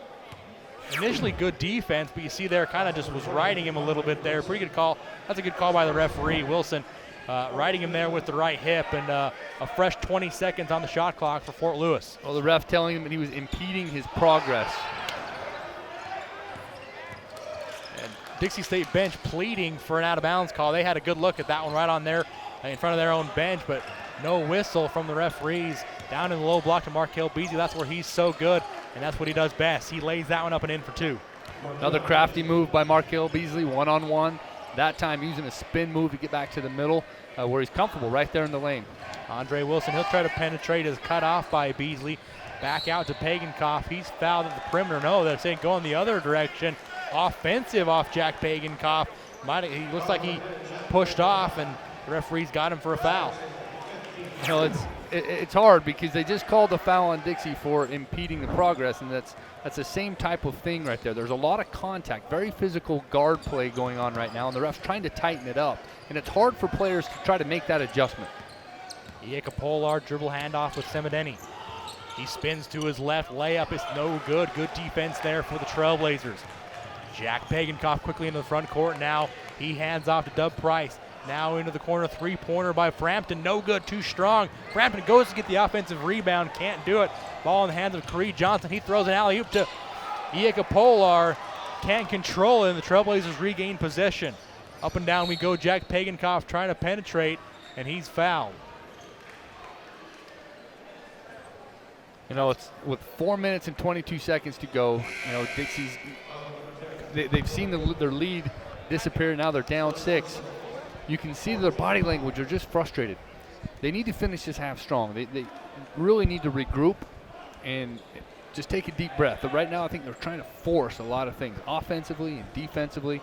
Initially good defense, but you see there kind of just was riding him a little bit there. Pretty good call. That's a good call by the referee. Wilson riding him there with the right hip, and a fresh 20 seconds on the shot clock for Fort Lewis. Well, the ref telling him that he was impeding his progress. And Dixie State bench pleading for an out-of-bounds call. They had a good look at that one right on there in front of their own bench, but no whistle from the referees. Down in the low block to Markel Beasley. That's where he's so good, and that's what he does best. He lays that one up and in for 2. Another crafty move by Markel Beasley, one-on-one. That time using a spin move to get back to the middle where he's comfortable right there in the lane. Andre Wilson, he'll try to penetrate, is cut off by Beasley. Back out to Pagankoff. He's fouled at the perimeter. No, they're saying go in the other direction. Offensive off Jack Pagankoff. He looks like he pushed off, and the referee's got him for a foul. You know, it's hard because they just called the foul on Dixie for impeding the progress, and that's the same type of thing right there. There's a lot of contact, very physical guard play going on right now, and the ref's trying to tighten it up, and it's hard for players to try to make that adjustment. Iakapolar dribble handoff with Semideni. He spins to his left, layup is no good. Good defense there for the Trailblazers. Jack Pagankoff quickly into the front court now. He hands off to Dub Price. Now into the corner, three-pointer by Frampton. No good, too strong. Frampton goes to get the offensive rebound, can't do it. Ball in the hands of Creed Johnson. He throws an alley-oop to Iakapolar. Can't control it, and the Trailblazers regain possession. Up and down we go. Jack Pagankoff trying to penetrate, and he's fouled. You know, it's with 4 minutes and 22 seconds to go. You know, Dixie's they've seen their lead disappear. Now they're down 6. you can see their body language are just frustrated. They need to finish this half strong. They really need to regroup and just take a deep breath. But right now I think they're trying to force a lot of things offensively and defensively.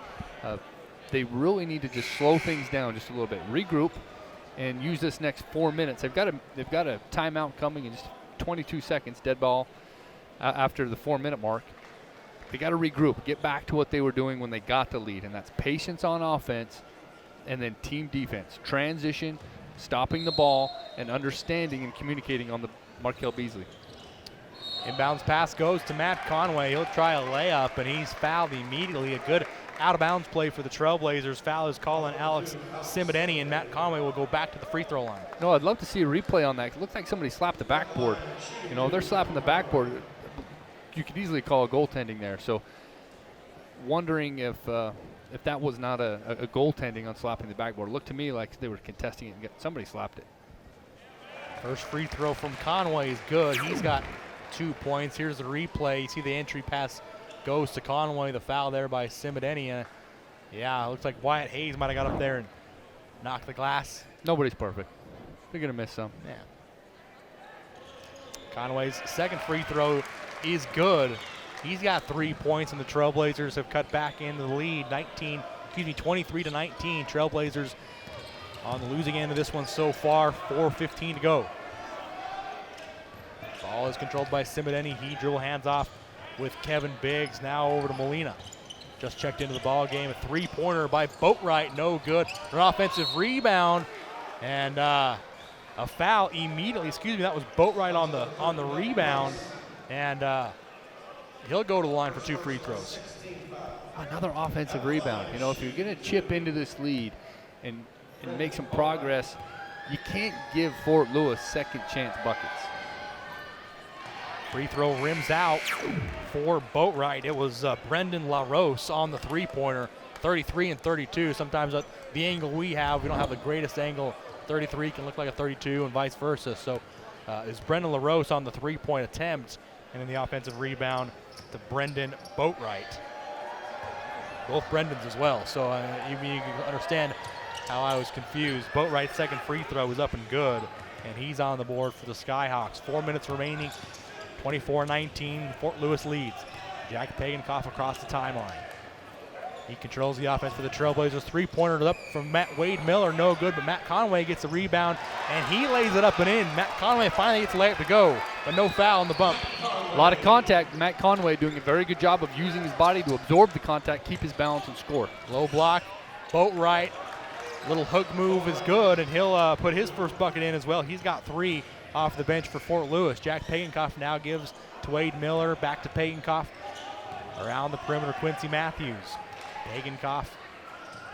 They really need to just slow things down just a little bit, regroup, and use this next 4 minutes. They've got a timeout coming in just 22 seconds, dead ball after the 4-minute mark. They got to regroup, get back to what they were doing when they got the lead, and that's patience on offense and then team defense, transition, stopping the ball, and understanding and communicating on the Markel Beasley. Inbounds pass goes to Matt Conway. He'll try a layup, and he's fouled immediately. A good out-of-bounds play for the Trailblazers. Foul is calling Alex Simideni, and Matt Conway will go back to the free throw line. No, I'd love to see a replay on that. It looks like somebody slapped the backboard. You know, if they're slapping the backboard, you could easily call a goaltending there. So wondering if that was not a goaltending on slapping the backboard. It looked to me like they were contesting it and somebody slapped it. First free throw from Conway is good. He's got 2 points. Here's the replay. You see the entry pass goes to Conway. The foul there by Simideni. Yeah, it looks like Wyatt Hayes might have got up there and knocked the glass. Nobody's perfect. They're going to miss some. Yeah. Conway's second free throw is good. He's got 3 points, and the Trailblazers have cut back into the lead. 23-19. Trailblazers on the losing end of this one so far. 4:15 to go. Ball is controlled by Simideni. He dribble hands off with Kevin Biggs. Now over to Molina. Just checked into the ball game. A three-pointer by Boatwright. No good. An offensive rebound and a foul immediately. Excuse me, that was Boatwright on the rebound, and he'll go to the line for 2 free throws. Another offensive rebound. You know, if you're going to chip into this lead and make some progress, you can't give Fort Lewis second chance buckets. Free throw rims out for Boatwright. It was Brendan LaRose on the three-pointer, 33 and 32. Sometimes at the angle we have, we don't have the greatest angle. 33 can look like a 32 and vice versa. So it's Brendan LaRose on the three-point attempt, and then the offensive rebound to Brendan Boatwright. Both Brendans as well. So you can understand how I was confused. Boatwright's second free throw was up and good, and he's on the board for the Skyhawks. 4 minutes remaining. 24-19, Fort Lewis leads. Jack Pagankoff across the timeline. He controls the offense for the Trailblazers. Three-pointer up from Wade Miller, no good, but Matt Conway gets the rebound, and he lays it up and in. Matt Conway finally gets a layup to go, but no foul on the bump. A lot of contact. Matt Conway doing a very good job of using his body to absorb the contact, keep his balance, and score. Low block, Boatwright. Little hook move is good, and he'll put his first bucket in as well. He's got 3 off the bench for Fort Lewis. Jack Pagankoff now gives to Wade Miller. Back to Pagankoff. Around the perimeter, Quincy Matthews. Pagankoff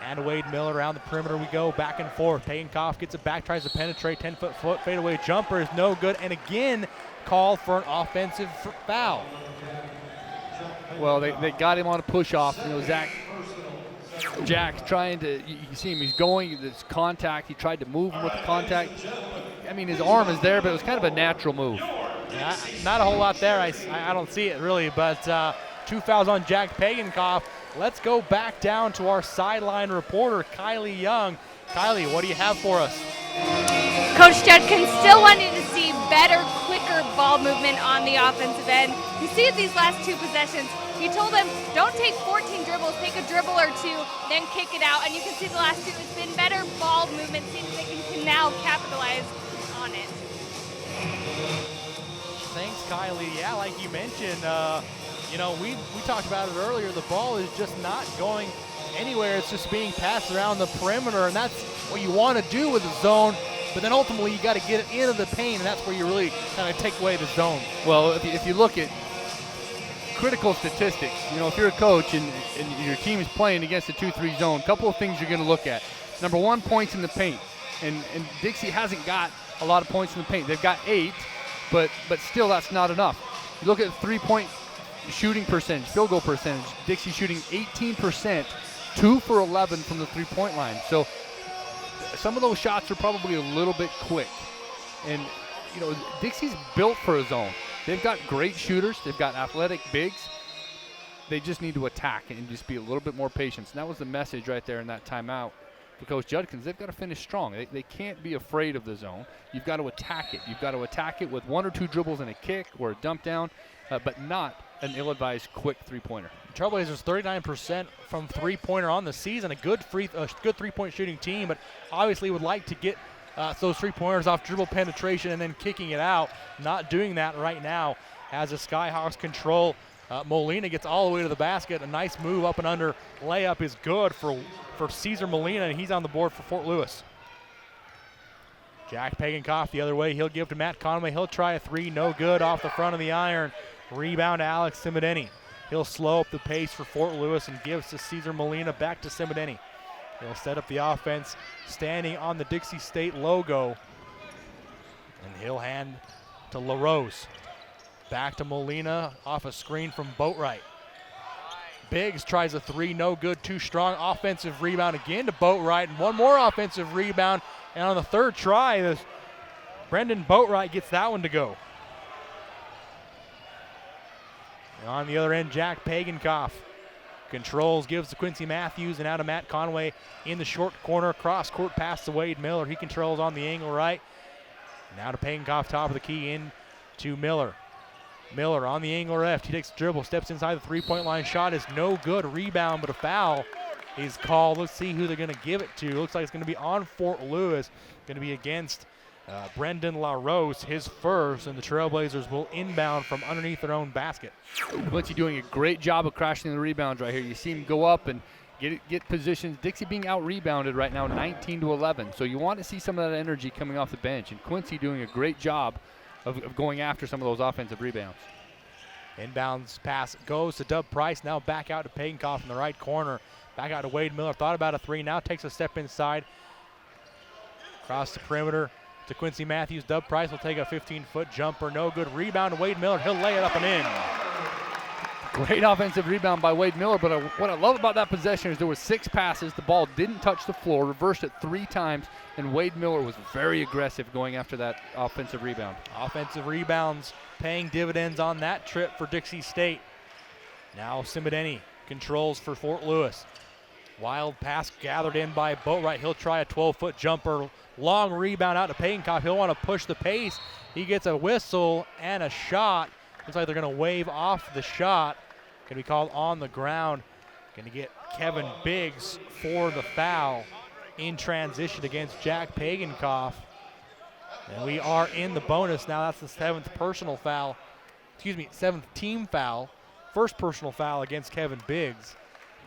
and Wade Miller around the perimeter we go, back and forth. Pagankoff gets it back, tries to penetrate, 10-foot fadeaway jumper is no good, and again called for an offensive foul. Well, they got him on a push-off. You know, Jack trying to, you see him, he's going, this contact, he tried to move him with the contact. I mean, his arm is there, but it was kind of a natural move. Yeah, not a whole lot there. I don't see it really, but 2 fouls on Jack Pagankoff. Let's go back down to our sideline reporter, Kylie Young. Kylie, what do you have for us? Coach Judkins still wanted to see better, quicker ball movement on the offensive end. You see it these last 2 possessions. He told them, don't take 14 dribbles, take a dribble or 2, then kick it out. And you can see the last 2, it's been better ball movement. Seems like you can now capitalize on it. Thanks, Kylie. Yeah, like you mentioned, you know, we talked about it earlier. The ball is just not going anywhere. It's just being passed around the perimeter, and that's what you want to do with the zone. But then ultimately, you got to get it into the paint, and that's where you really kind of take away the zone. Well, if you look at critical statistics, you know, if you're a coach and your team is playing against a 2-3 zone, a couple of things you're going to look at. Number 1, points in the paint. And Dixie hasn't got a lot of points in the paint. They've got 8, but still that's not enough. You look at 3-point shooting percentage, field goal percentage. Dixie shooting 18%, 2 for 11 from the 3-point line. So some of those shots are probably a little bit quick. And, you know, Dixie's built for a zone. They've got great shooters. They've got athletic bigs. They just need to attack and just be a little bit more patient. And that was the message right there in that timeout. for Coach Judkins, they've got to finish strong. They can't be afraid of the zone. You've got to attack it. You've got to attack it with 1 or 2 dribbles and a kick or a dump down, but not an ill-advised quick three-pointer. Trailblazers 39% from three-pointer on the season. A good three-point shooting team, but obviously would like to get those three-pointers off dribble penetration and then kicking it out. Not doing that right now as the Skyhawks control. Molina gets all the way to the basket. A nice move up and under layup is good for Cesar Molina, and he's on the board for Fort Lewis. Jack Pagankoff the other way. He'll give to Matt Conway. He'll try a three. No good off the front of the iron. Rebound to Alex Simideni. He'll slow up the pace for Fort Lewis and gives to Cesar Molina. Back to Simideni. He'll set up the offense standing on the Dixie State logo. And he'll hand to LaRose. Back to Molina off a screen from Boatwright. Biggs tries a three, no good, too strong. Offensive rebound again to Boatwright, and one more offensive rebound. And on the third try, Brendan Boatwright gets that one to go. And on the other end, Jack Pagankoff controls, gives to Quincy Matthews, and out to Matt Conway in the short corner. Cross court pass to Wade Miller. He controls on the angle right. Now to Pagankoff, top of the key, in to Miller. Miller on the angle left. He takes the dribble, steps inside the three-point line. Shot is no good. Rebound, but a foul is called. Let's see who they're going to give it to. Looks like it's going to be on Fort Lewis. Going to be against Brendan LaRose, his first, and the Trailblazers will inbound from underneath their own basket. Quincy doing a great job of crashing the rebounds right here. You see him go up and get positions. Dixie being out-rebounded right now, 19-11. So you want to see some of that energy coming off the bench, and Quincy doing a great job of going after some of those offensive rebounds. Inbounds pass goes to Dub Price. Now back out to Pagankoff in the right corner. Back out to Wade Miller. Thought about a three. Now takes a step inside. Across the perimeter to Quincy Matthews. Dub Price will take a 15-foot jumper. No good. Rebound to Wade Miller. He'll lay it up and in. Great offensive rebound by Wade Miller, but what I love about that possession is there were 6 passes. The ball didn't touch the floor, reversed it 3 times, and Wade Miller was very aggressive going after that offensive rebound. Offensive rebounds paying dividends on that trip for Dixie State. Now Simideni controls for Fort Lewis. Wild pass gathered in by Boatwright. He'll try a 12-foot jumper. Long rebound out to Pagankoff. He'll want to push the pace. He gets a whistle and a shot. Looks like they're going to wave off the shot. Going to be called on the ground. Going to get Kevin Biggs for the foul in transition against Jack Pagankoff. And we are in the bonus now. That's the 7th personal foul. 7th team foul. First personal foul against Kevin Biggs.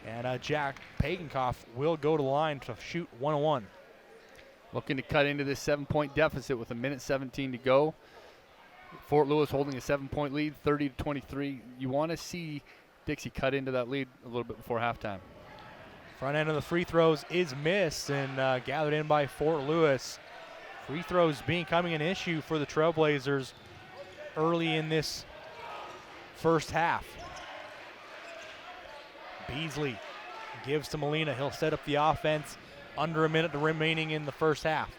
And Jack Pagankoff will go to the line to shoot 1-1. Looking to cut into this 7-point deficit with 1:17 to go. Fort Lewis holding a 7-point lead, 30-23. You want to see Dixie cut into that lead a little bit before halftime. Front end of the free throws is missed and gathered in by Fort Lewis. Free throws becoming an issue for the Trailblazers early in this first half. Beasley gives to Molina. He'll set up the offense. Under a minute remaining in the first half.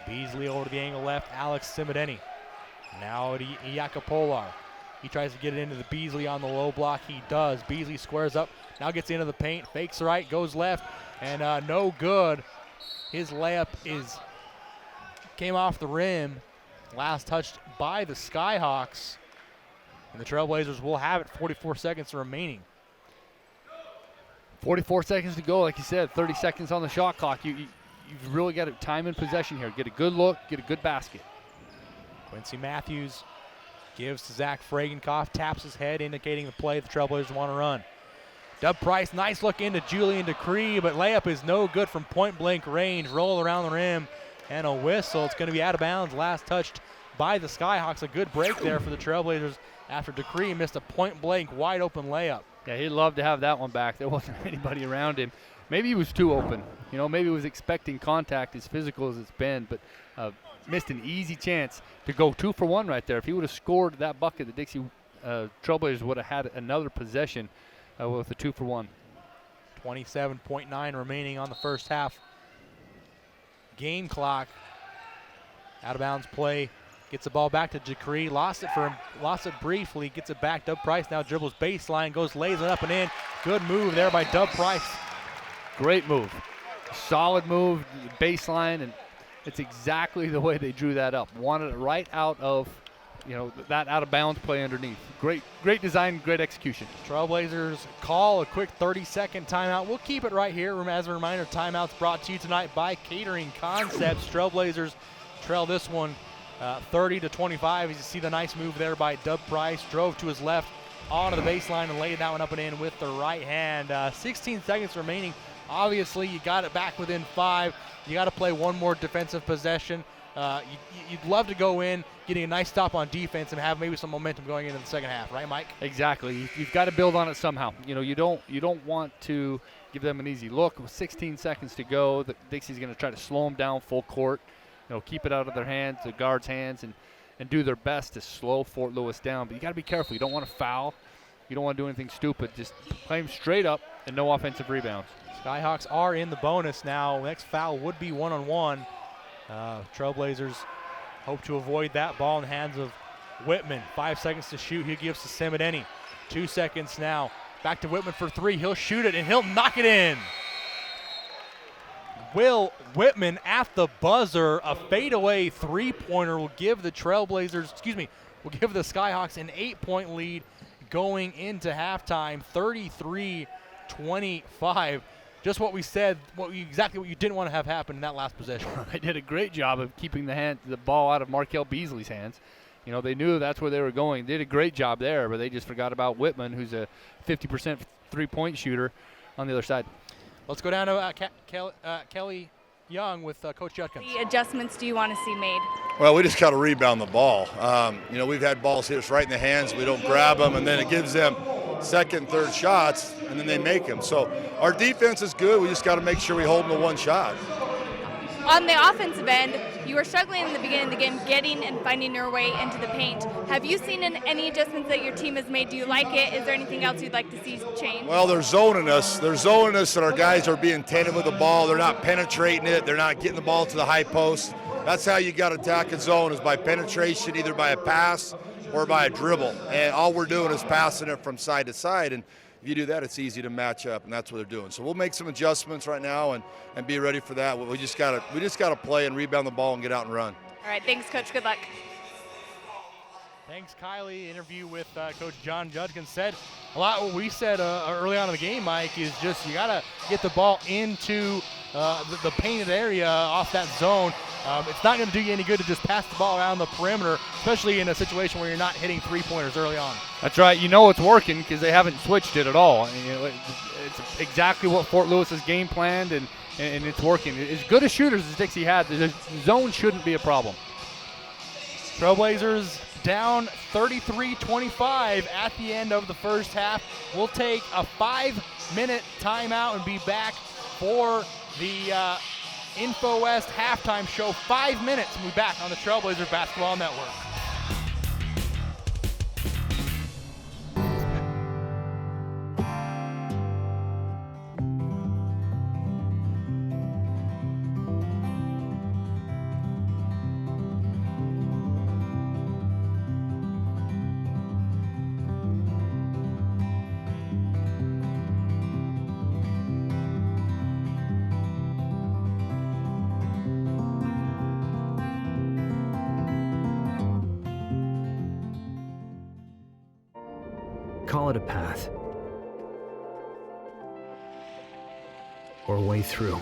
Beasley over to the angle left. Alex Simideni. Now to Iacopolar. He tries to get it into the Beasley on the low block. He does. Beasley squares up. Now gets into the paint. Fakes right. Goes left. And no good. His layup came off the rim. Last touched by the Skyhawks. And the Trailblazers will have it. 44 seconds remaining. 44 seconds to go, like you said, 30 seconds on the shot clock. You've really got a time and possession here. Get a good look, get a good basket. Quincy Matthews gives to Zach Fragenkoff, taps his head, indicating the play the Trailblazers want to run. Dub Price, nice look into Julian Decree, but layup is no good from point-blank range. Roll around the rim, and a whistle. It's going to be out of bounds. Last touched by the Skyhawks. A good break there for the Trailblazers after Decree missed a point-blank, wide-open layup. Yeah, he'd love to have that one back. There wasn't anybody around him. Maybe he was too open. Maybe he was expecting contact, as physical as it's been, but missed an easy chance to go 2 for 1 right there. If he would have scored that bucket, the Dixie Trailblazers would have had another possession with a 2 for 1. 27.9 remaining on the first half. Game clock. Out of bounds play. Gets the ball back to Decree. Lost it briefly. Gets it back. Dub Price now dribbles baseline. Lays it up and in. Good move there by Dub Price. Great move. solid move, baseline, and it's exactly the way they drew that up. Wanted it right out of, that out of bounds play underneath. Great design, great execution. Trailblazers call a quick 30-second timeout. We'll keep it right here. As a reminder, timeouts brought to you tonight by Catering Concepts. Trailblazers trail this one 30-25. As you see the nice move there by Dub Price. Drove to his left onto the baseline and laid that one up and in with the right hand. 16 seconds remaining. Obviously, you got it back within 5. You got to play one more defensive possession. You'd love to go in, getting a nice stop on defense and have maybe some momentum going into the second half, right, Mike? Exactly. You've got to build on it somehow. You don't want to give them an easy look. With 16 seconds to go, Dixie's going to try to slow them down full court. Keep it out of their hands, the guards' hands, and do their best to slow Fort Lewis down. But you got to be careful. You don't want to foul. You don't want to do anything stupid. Just play them straight up and no offensive rebounds. Skyhawks are in the bonus now. Next foul would be one-on-one. Trailblazers hope to avoid that ball in the hands of Whitman. 5 seconds to shoot. He gives to Semideni. 2 seconds now. Back to Whitman for 3. He'll shoot it and he'll knock it in. Will Whitman at the buzzer. A fadeaway three-pointer will give the Skyhawks an 8-point lead going into halftime. 33-25. Just what we said, exactly what you didn't want to have happen in that last possession. They did a great job of keeping the ball out of Markel Beasley's hands. They knew that's where they were going. They did a great job there, but they just forgot about Whitman, who's a 50% three-point shooter on the other side. Let's go down to Kelly Young with Coach Judkins. The adjustments do you want to see made? Well, we just got to rebound the ball. We've had balls hit us right in the hands. We don't grab them, and then it gives them second, third shots, and then they make them. So our defense is good. We just got to make sure we hold them to one shot. On the offensive end, you were struggling in the beginning of the game, getting and finding your way into the paint. Have you seen any adjustments that your team has made? Do you like it? Is there anything else you'd like to see change? Well, they're zoning us. And our guys are being tentative with the ball. They're not penetrating it. They're not getting the ball to the high post. That's how you got to attack a zone, is by penetration, either by a pass or by a dribble. And all we're doing is passing it from side to side. And if you do that, it's easy to match up, and that's what they're doing. So we'll make some adjustments right now and be ready for that. We just gotta play and rebound the ball and get out and run. All right, thanks, Coach. Good luck. Thanks, Kylie. Interview with Coach John Judkins. Said a lot what we said early on in the game, Mike, is just you got to get the ball into the painted area off that zone. It's not going to do you any good to just pass the ball around the perimeter, especially in a situation where you're not hitting three-pointers early on. That's right. It's working because they haven't switched it at all. It's exactly what Fort Lewis has game planned, and it's working. As good as shooters as Dixie had, the zone shouldn't be a problem. Trailblazers down 33-25 at the end of the first half. We'll take a 5-minute timeout and be back for the Info West halftime show. 5 minutes and we'll be back on the Trailblazer Basketball Network. Call it a path, or a way through.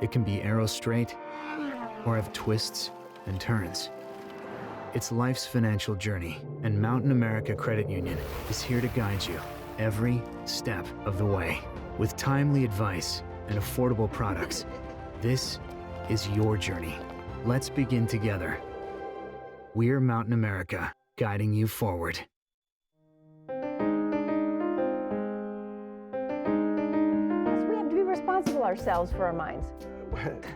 It can be arrow straight, or have twists and turns. It's life's financial journey, and Mountain America Credit Union is here to guide you every step of the way. With timely advice and affordable products, this is your journey. Let's begin together. We're Mountain America, guiding you forward. Responsible ourselves for our minds.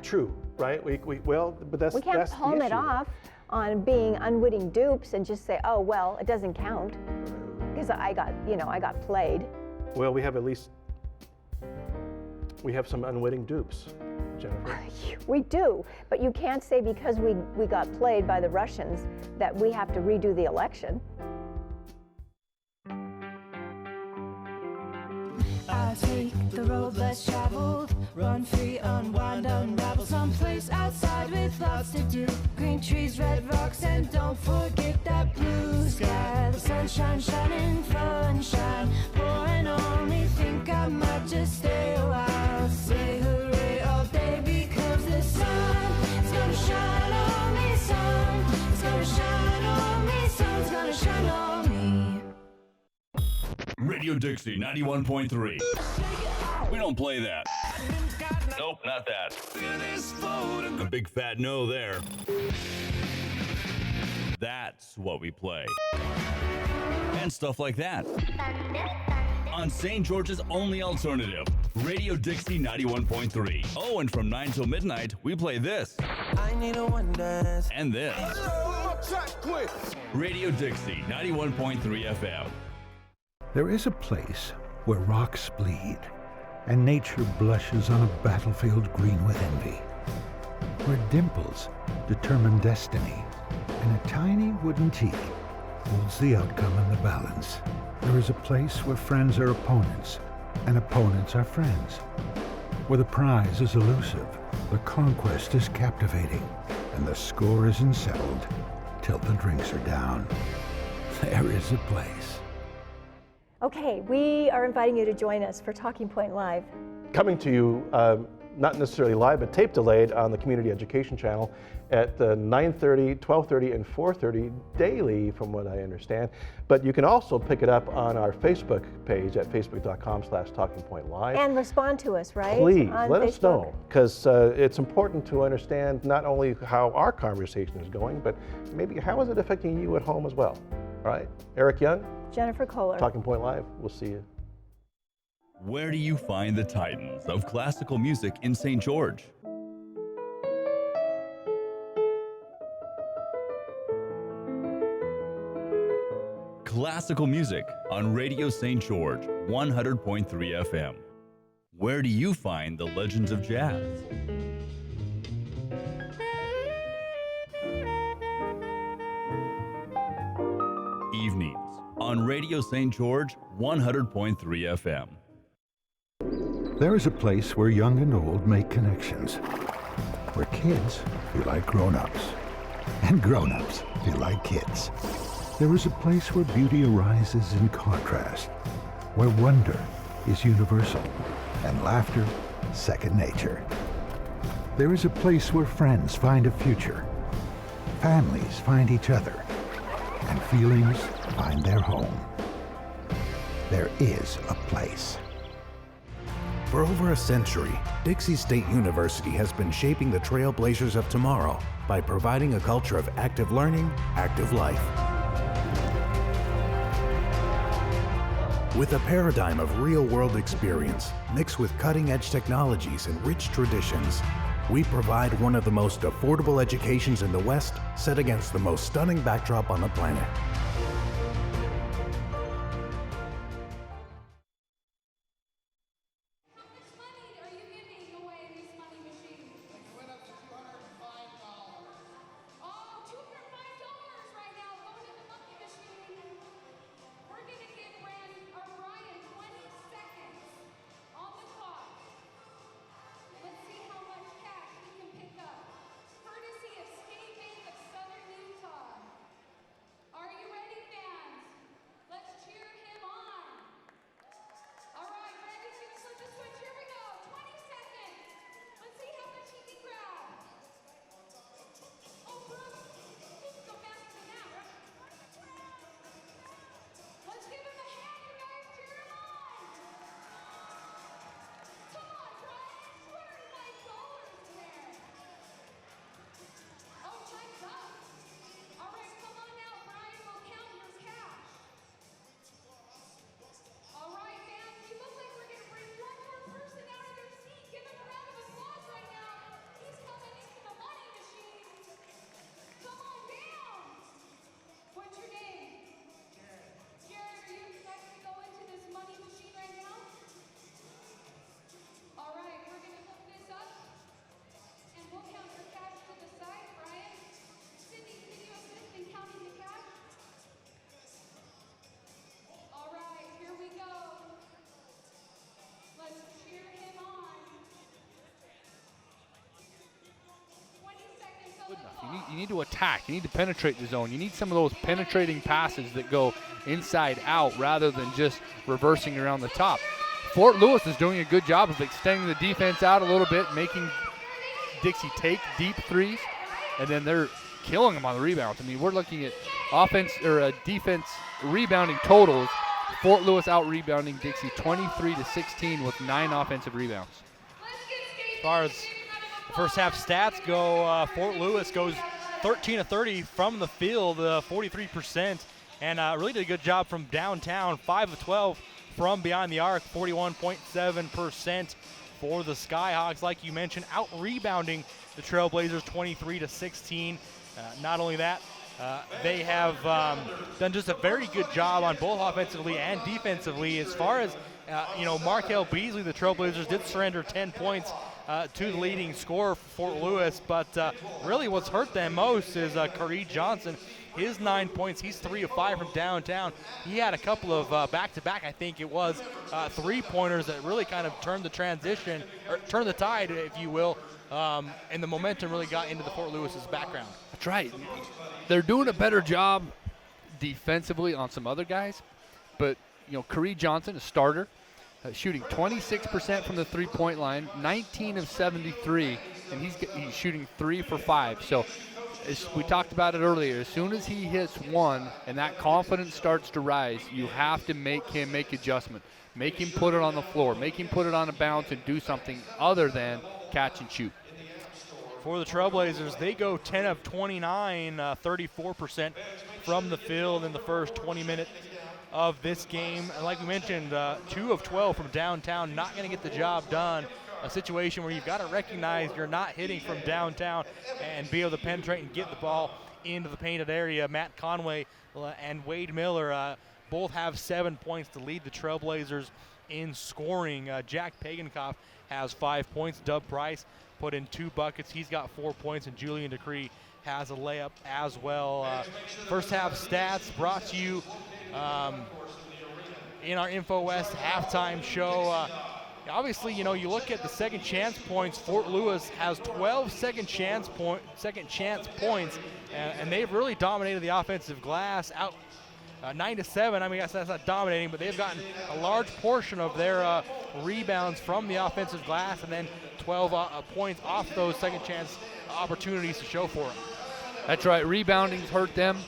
True, right? But that's we can't palm it off on being unwitting dupes and just say, oh well, it doesn't count because I got played. Well, we have some unwitting dupes, Jennifer. We do, but you can't say because we got played by the Russians that we have to redo the election. I'll take the road less traveled, run free, unwind, unravel, someplace outside with lots to do. Green trees, red rocks, and don't forget that blue sky. The sunshine shining, sunshine pouring on me. Think I might just stay a while. Say hooray all day because the sun is gonna shine on me. Sun is gonna shine on me. Sun's gonna shine on me. Radio Dixie 91.3. We don't play that. Nope, not that. A big fat no there. That's what we play. And stuff like that. On St. George's only alternative, Radio Dixie 91.3. Oh, and from 9 till midnight, we play this. I need a one dance. And this. Radio Dixie 91.3 FM. There is a place where rocks bleed and nature blushes on a battlefield green with envy, where dimples determine destiny and a tiny wooden T holds the outcome in the balance. There is a place where friends are opponents and opponents are friends, where the prize is elusive, the conquest is captivating, and the score isn't settled till the drinks are down. There is a place. Okay, we are inviting you to join us for Talking Point Live. Coming to you, not necessarily live, but tape delayed on the Community Education Channel at 9:30, 12:30, and 4:30 daily, from what I understand. But you can also pick it up on our Facebook page at facebook.com/talkingpointlive. And respond to us, right? Please, on let Facebook. us know, because it's important to understand not only how our conversation is going, but maybe how is it affecting you at home as well, all right? Eric Young, Jennifer Kohler. Talking Point Live, we'll see you. Where do you find the titans of classical music in St. George? Classical music on Radio St. George 100.3 FM. Where do you find the legends of jazz? Evenings on Radio St. George 100.3 FM. There is a place where young and old make connections, where kids feel like grown-ups, and grown-ups feel like kids. There is a place where beauty arises in contrast, where wonder is universal, and laughter second nature. There is a place where friends find a future, families find each other, and feelings find their home. There is a place. For over a century, Dixie State University has been shaping the trailblazers of tomorrow by providing a culture of active learning, active life. With a paradigm of real-world experience mixed with cutting-edge technologies and rich traditions, we provide one of the most affordable educations in the West, set against the most stunning backdrop on the planet. Are you You need to attack. You need to penetrate the zone. You need some of those penetrating passes that go inside out rather than just reversing around the top. Fort Lewis is doing a good job of extending the defense out a little bit, making Dixie take deep threes, and then they're killing them on the rebounds. I mean, we're looking at offense or defense rebounding totals. Fort Lewis out rebounding Dixie 23-16 with 9 offensive rebounds. As far as the first half stats go, Fort Lewis goes 13 of 30 from the field, 43%, and really did a good job from downtown, 5 of 12 from behind the arc, 41.7% for the Skyhawks. Like you mentioned, out rebounding the Trailblazers 23-16. Not only that, they have done just a very good job on both offensively and defensively. As far as Markel Beasley, the Trailblazers did surrender 10 points to the leading scorer for Fort Lewis, but really what's hurt them most is Kareed Johnson. His 9 points, he's 3 of 5 from downtown. He had a couple of back-to-back, I think it was, three-pointers that really kind of turned the transition, or turned the tide, if you will, and the momentum really got into the Fort Lewis's background. That's right. They're doing a better job defensively on some other guys, but Kareed Johnson, a starter, shooting 26% from the three-point line, 19 of 73, and he's shooting 3 for 5. So as we talked about it earlier, as soon as he hits one and that confidence starts to rise, you have to make him make adjustment. Make him put it on the floor. Make him put it on a bounce and do something other than catch and shoot. For the Trailblazers, they go 10 of 29, 34% from the field in the first 20 minutes of this game. And like we mentioned, 2 of 12 from downtown, not going to get the job done. A situation where you've got to recognize you're not hitting from downtown and be able to penetrate and get the ball into the painted area. Matt Conway and Wade Miller both have 7 points to lead the Trailblazers in scoring. Jack Pagankoff has 5 points. Dub Price put in 2 buckets. He's got 4 points, and Julian Decree has a layup as well. First half stats brought to you in our InfoWest halftime show. Obviously, you look at the second chance points. Fort Lewis has 12 second chance points, and they've really dominated the offensive glass out 9-7. I mean, that's not dominating, but they've gotten a large portion of their rebounds from the offensive glass, and then 12 points off those second chance opportunities to show for them. That's right. Rebounding's hurt them.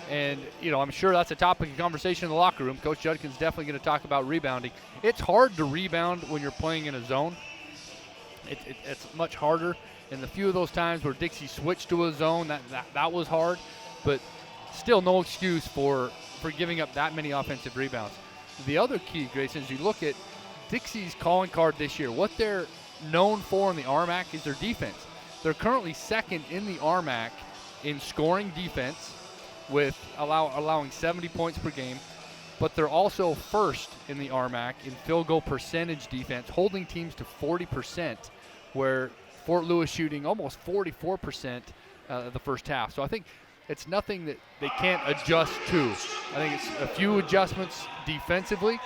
And, I'm sure that's a topic of conversation in the locker room. Coach Judkin's definitely going to talk about rebounding. It's hard to rebound when you're playing in a zone. It's much harder. And the few of those times where Dixie switched to a zone, that was hard. But still no excuse for giving up that many offensive rebounds. The other key, Grayson, is you look at Dixie's calling card this year. What they're known for in the RMAC is their defense. They're currently second in the RMAC in scoring defense, with allowing 70 points per game, but they're also first in the RMAC in field goal percentage defense, holding teams to 40%, where Fort Lewis shooting almost 44% the first half. So I think it's nothing that they can't adjust to. I think it's a few adjustments defensively,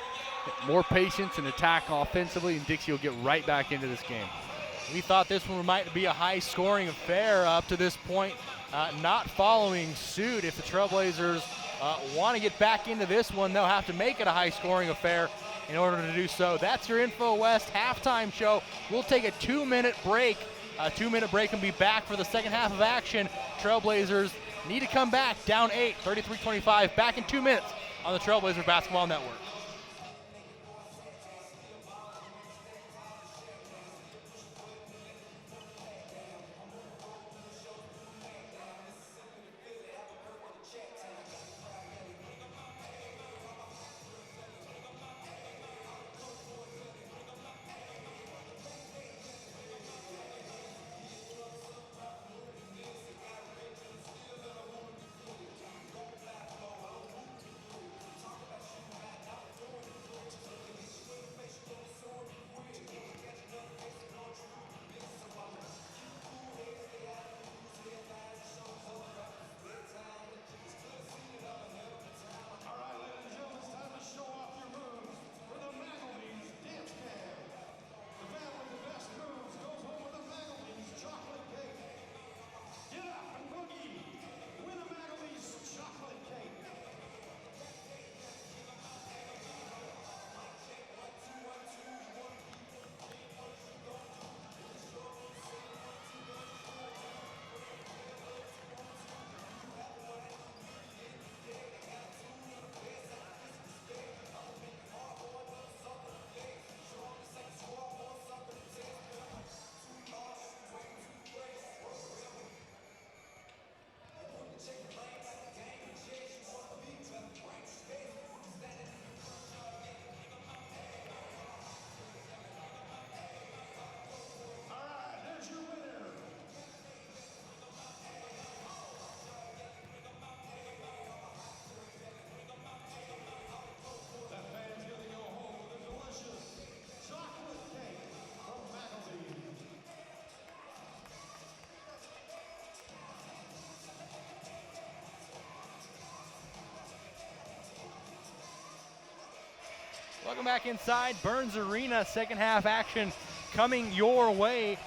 more patience and attack offensively, and Dixie will get right back into this game. We thought this one might be a high-scoring affair up to this point. Not following suit. If the Trailblazers want to get back into this one, they'll have to make it a high-scoring affair in order to do so. That's your InfoWest halftime show. We'll take a 2-minute break. A 2-minute break and be back for the second half of action. Trailblazers need to come back down 8, 33-25. Back in 2 minutes on the Trailblazer Basketball Network. Welcome back inside Burns Arena. Second half action coming your way.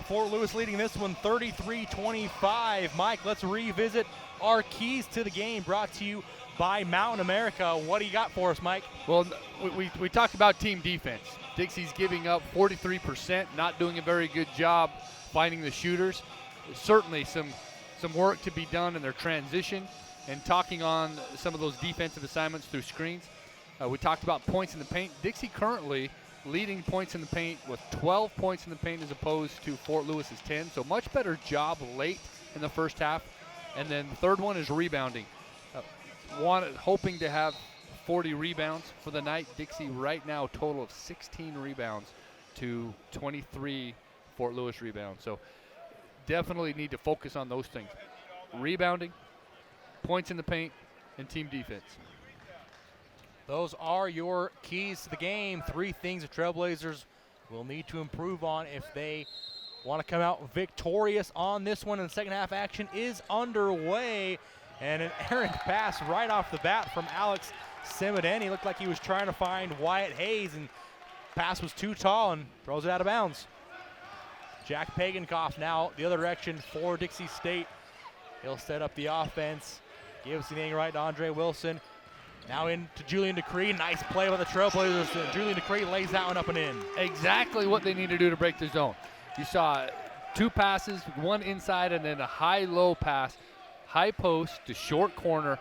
Fort Lewis leading this one 33-25. Mike, let's revisit our keys to the game, brought to you by Mountain America. What do you got for us, Mike? Well, we talked about team defense. Dixie's giving up 43%, not doing a very good job finding the shooters. Certainly some work to be done in their transition and talking on some of those defensive assignments through screens. We talked about points in the paint. Dixie currently leading points in the paint with 12 points in the paint as opposed to Fort Lewis's 10. So much better job late in the first half. And then the third one is rebounding. Hoping to have 40 rebounds for the night. Dixie right now a total of 16 rebounds to 23 Fort Lewis rebounds. So definitely need to focus on those things. Rebounding, points in the paint, and team defense. Those are your keys to the game. 3 things the Trailblazers will need to improve on if they want to come out victorious on this one. And the second half action is underway. And an errant pass right off the bat from Alex Simideni. Looked like he was trying to find Wyatt Hayes, and pass was too tall and throws it out of bounds. Jack Pagankoff now the other direction for Dixie State. He'll set up the offense. Gives the angle right to Andre Wilson. Now into Julian Decree. Nice play by the Trailblazers. Julian Decree lays that one up and in. Exactly what they need to do to break the zone. You saw 2 passes, one inside and then a high-low pass. High post to short corner.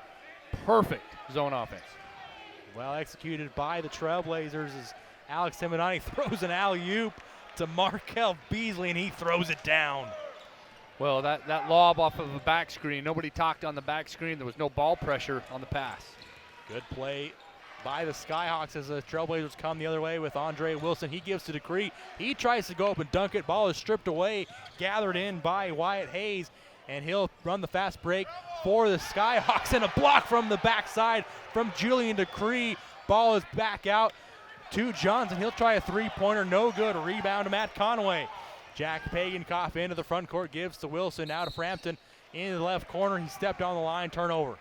Perfect zone offense. Well executed by the Trailblazers as Alex Simideni throws an alley-oop to Markel Beasley, and he throws it down. Well, that lob off of a back screen. Nobody talked on the back screen. There was no ball pressure on the pass. Good play by the Skyhawks as the Trailblazers come the other way with Andre Wilson. He gives to Decree. He tries to go up and dunk it. Ball is stripped away, gathered in by Wyatt Hayes, and he'll run the fast break for the Skyhawks, and a block from the backside from Julian Decree. Ball is back out to Johnson. He'll try a 3-pointer, no good. A rebound to Matt Conway. Jack Pagankoff into the front court, gives to Wilson, now to Frampton into the left corner. He stepped on the line, turnover.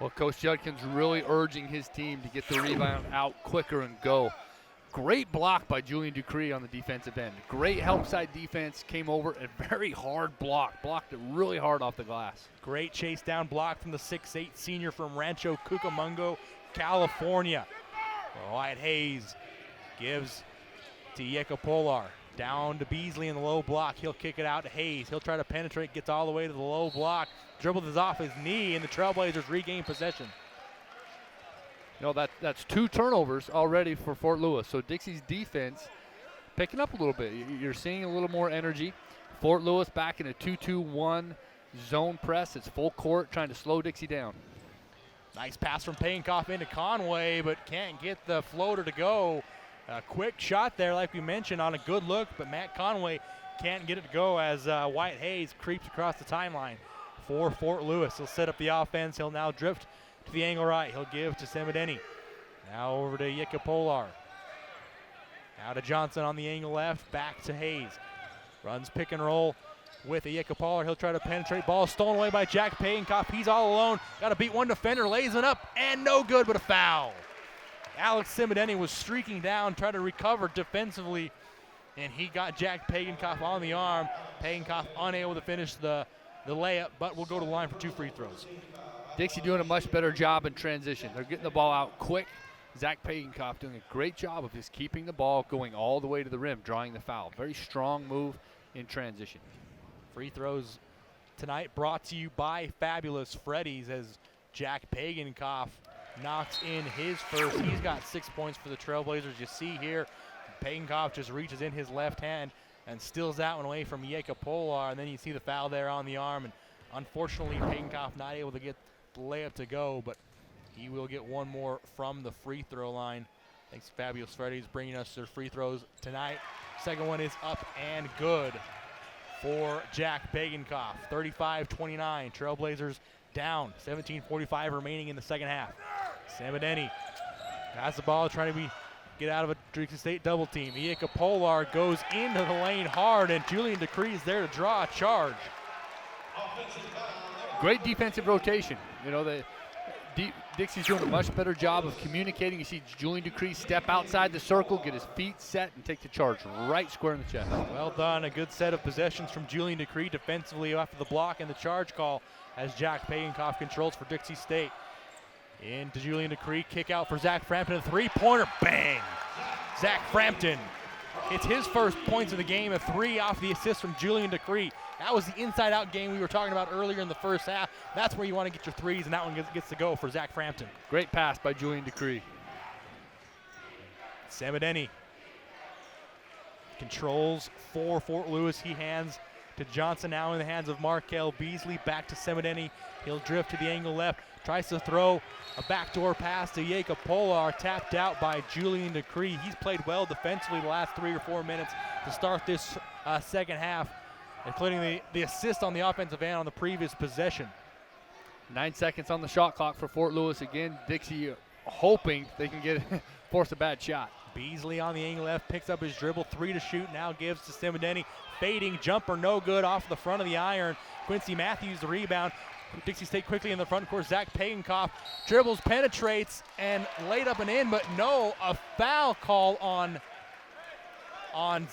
Well, Coach Judkins really urging his team to get the rebound out quicker and go. Great block by Julian Decree on the defensive end. Great help side defense, came over, a very hard block. Blocked it really hard off the glass. Great chase down block from the 6'8 senior from Rancho Cucamonga, California. Wyatt Hayes gives to Yeka Polar. Down to Beasley in the low block. He'll kick it out to Hayes. He'll try to penetrate, gets all the way to the low block. Dribbles off his knee, and the Trailblazers regain possession. No, that's 2 turnovers already for Fort Lewis. So Dixie's defense picking up a little bit. You're seeing a little more energy. Fort Lewis back in a 2-2-1 zone press. It's full court, trying to slow Dixie down. Nice pass from Pagankoff into Conway, but can't get the floater to go. A quick shot there, like we mentioned, on a good look, but Matt Conway can't get it to go as Wyatt Hayes creeps across the timeline for Fort Lewis. He'll set up the offense. He'll now drift to the angle right. He'll give to Simideni. Now over to Yeka Polar. Now to Johnson on the angle left. Back to Hayes. Runs pick and roll with Yeka Polar. He'll try to penetrate. Ball stolen away by Jack Pagankoff. He's all alone. Got to beat one defender. Lays it up and no good, but a foul. Alex Simideni was streaking down, trying to recover defensively, and he got Jack Pagankoff on the arm. Pagankoff unable to finish the layup, but will go to the line for 2 free throws. Dixie doing a much better job in transition. They're getting the ball out quick. Zach Pagankoff doing a great job of just keeping the ball going all the way to the rim, drawing the foul. Very strong move in transition. Free throws tonight brought to you by Fabulous Freddy's as Jack Pagankoff knocks in his first. He's got 6 points for the Trailblazers. You see here, Pagankoff just reaches in his left hand and steals that one away from Yeka Polar, and then you see the foul there on the arm, and unfortunately Pagankoff not able to get the layup to go, but he will get one more from the free throw line. Thanks to Fabulous Freddy's bringing us their free throws tonight. Second one is up and good for Jack Pagankoff. 35-29, Trailblazers down. 17:45 remaining in the second half. Simideni has the ball, trying to get out of a Dixie State double team. Yeka Polar goes into the lane hard, and Julian Decree is there to draw a charge. Great defensive rotation. You know, Dixie's doing a much better job of communicating. You see Julian Decree step outside the circle, get his feet set, and take the charge right square in the chest. Well done. A good set of possessions from Julian Decree defensively after the block and the charge call as Jack Pagenkoff controls for Dixie State. Into Julian Decree, kick out for Zach Frampton, a three-pointer, bang! Zach Frampton hits his first points of the game, a three off the assist from Julian Decree. That was the inside-out game we were talking about earlier in the first half. That's where you want to get your threes, and that one gets to go for Zach Frampton. Great pass by Julian Decree. Semideni controls for Fort Lewis. He hands to Johnson, now in the hands of Markel Beasley. Back to Semideni. He'll drift to the angle left. Tries to throw a backdoor pass to Jacob Polar, tapped out by Julian Decree. He's played well defensively the last 3 or 4 minutes to start this second half, including the assist on the offensive end on the previous possession. 9 seconds on the shot clock for Fort Lewis. Again, Dixie hoping they can force a bad shot. Beasley on the angle left, picks up his dribble, 3 to shoot, now gives to Semideni. Fading jumper, no good, off the front of the iron. Quincy Matthews the rebound. Dixie State quickly in the front court. Zach Pagenkoff dribbles, penetrates, and laid up and in, but no, a foul call on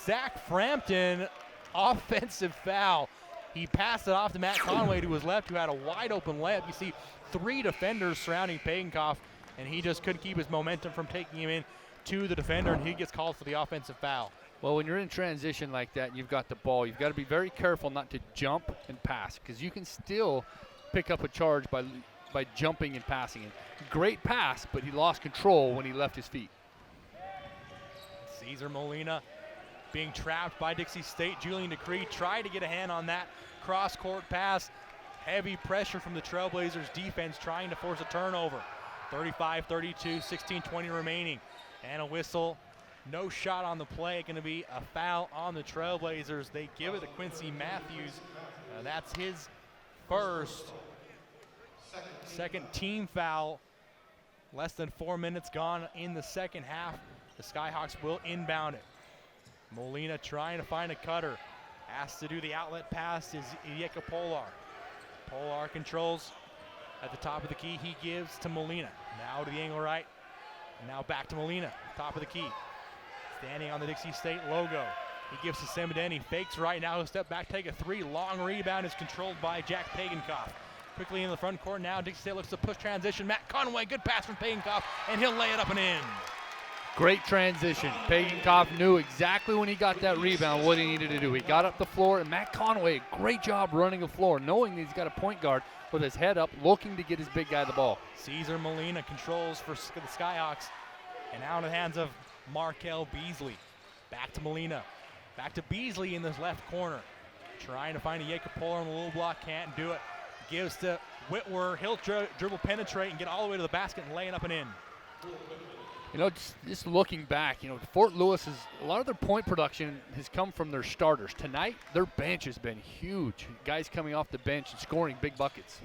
Zach Frampton. Offensive foul. He passed it off to Matt Conway, who was left, who had a wide open layup. You see 3 defenders surrounding Pagenkoff, and he just couldn't keep his momentum from taking him in to the defender, and he gets called for the offensive foul. Well, when you're in transition like that and you've got the ball, you've got to be very careful not to jump and pass, because you can still pick up a charge by jumping and passing it. Great pass, but he lost control when he left his feet. Cesar Molina being trapped by Dixie State. Julian Decree tried to get a hand on that cross-court pass. Heavy pressure from the Trailblazers defense trying to force a turnover. 35-32, 16-20 remaining. And a whistle. No shot on the play. Going to be a foul on the Trailblazers. They give it to Quincy Matthews. That's his first. Second team foul. Less than 4 minutes gone in the second half. The Skyhawks will inbound it. Molina trying to find a cutter. Asked to do the outlet pass is Jacob Polar. Polar controls at the top of the key. He gives to Molina. Now to the angle right. Now back to Molina. Top of the key. Standing on the Dixie State logo. He gives to Semideni. Fakes right now. He'll step back, take a 3. Long rebound is controlled by Jack Pagenkoff. Quickly in the front court now. Dixie State looks to push transition. Matt Conway, good pass from Pagenkoff, and he'll lay it up and in. Great transition. Pagenkoff knew exactly when he got that rebound what he needed to do. He got up the floor, and Matt Conway, great job running the floor, knowing that he's got a point guard with his head up, looking to get his big guy the ball. Cesar Molina controls for the Skyhawks, and now in the hands of Markel Beasley. Back to Molina. Back to Beasley in this left corner. Trying to find a Jacob Polar on the little block, can't do it. Gives to Whitwer. He'll dribble, penetrate, and get all the way to the basket and lay it up and in. You know, just looking back, you know, Fort Lewis a lot of their point production has come from their starters. Tonight, their bench has been huge. Guys coming off the bench and scoring big buckets.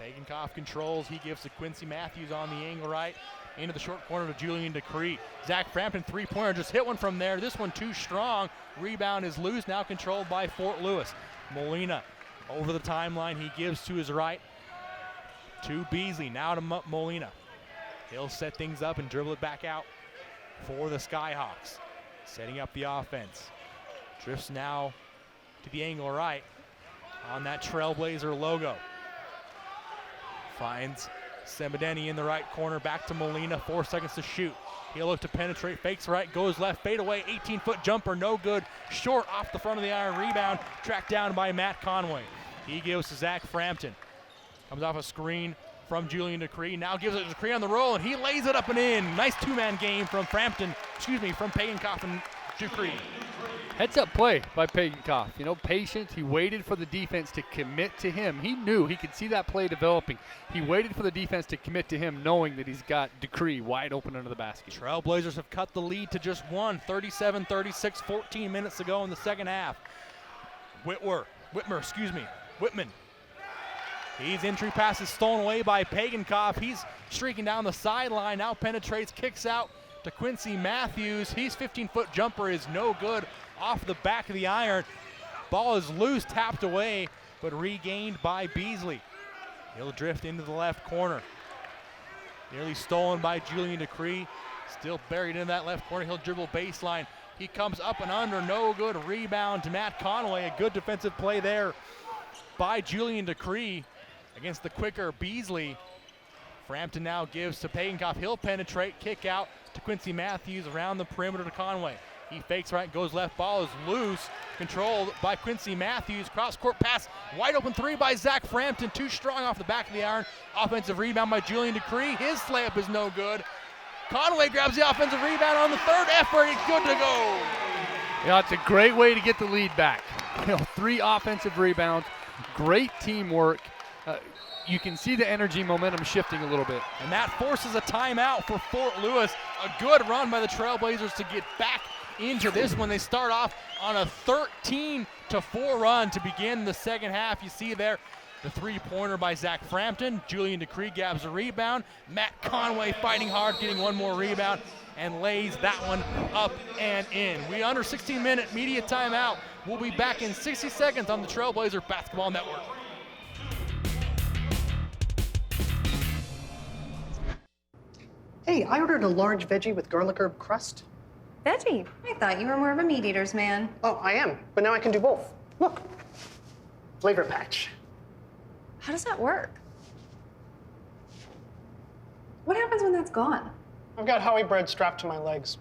Pagenkoff controls. He gives to Quincy Matthews on the angle right. Into the short corner to Julian Decree. Zach Frampton, three-pointer, just hit one from there. This one too strong. Rebound is loose, now controlled by Fort Lewis. Molina over the timeline. He gives to his right to Beasley. Now to Molina. He'll set things up and dribble it back out for the Skyhawks. Setting up the offense. Drifts now to the angle right on that Trailblazer logo. Finds Semideni in the right corner, back to Molina, 4 seconds to shoot. He'll look to penetrate, fakes right, goes left, fade away, 18-foot jumper, no good. Short off the front of the iron, rebound, tracked down by Matt Conway. He gives to Zach Frampton. Comes off a screen from Julian Decree, now gives it to Decree on the roll, and he lays it up and in. Nice two-man game from from Pagenkoff and Decree. Heads-up play by Pagenkoff. You know, patient. He waited for the defense to commit to him. He knew he could see that play developing. He waited for the defense to commit to him, knowing that he's got Decree wide open under the basket. Trailblazers have cut the lead to just one, 37-36, 14 minutes to go in the second half. Whitman. His entry pass is stolen away by Pagenkoff. He's streaking down the sideline, now penetrates, kicks out to Quincy Matthews. His 15-foot jumper is no good off the back of the iron. Ball is loose, tapped away, but regained by Beasley. He'll drift into the left corner. Nearly stolen by Julian Decree. Still buried in that left corner. He'll dribble baseline. He comes up and under. No good. Rebound to Matt Conway. A good defensive play there by Julian Decree against the quicker Beasley. Frampton now gives to Pagenkopf. He'll penetrate. Kick out to Quincy Matthews around the perimeter to Conway. He fakes right, goes left. Ball is loose. Controlled by Quincy Matthews. Cross-court pass. Wide open three by Zach Frampton. Too strong off the back of the iron. Offensive rebound by Julian Decree. His layup is no good. Conway grabs the offensive rebound on the third effort. It's good to go. Yeah, it's a great way to get the lead back. 3 offensive rebounds. Great teamwork. You can see the energy momentum shifting a little bit. And that forces a timeout for Fort Lewis. A good run by the Trailblazers to get back into this when they start off on a 13-4 run to begin the second half. You see there the three-pointer by Zach Frampton. Julian Decree grabs a rebound. Matt Conway fighting hard, getting one more rebound, and lays that one up and in. We under 16-minute media timeout. We'll be back in 60 seconds on the Trailblazer Basketball Network. Hey, I ordered a large veggie with garlic herb crust. Veggie? I thought you were more of a meat eater's man. Oh, I am, but now I can do both. Look, flavor patch. How does that work? What happens when that's gone? I've got Howie bread strapped to my legs.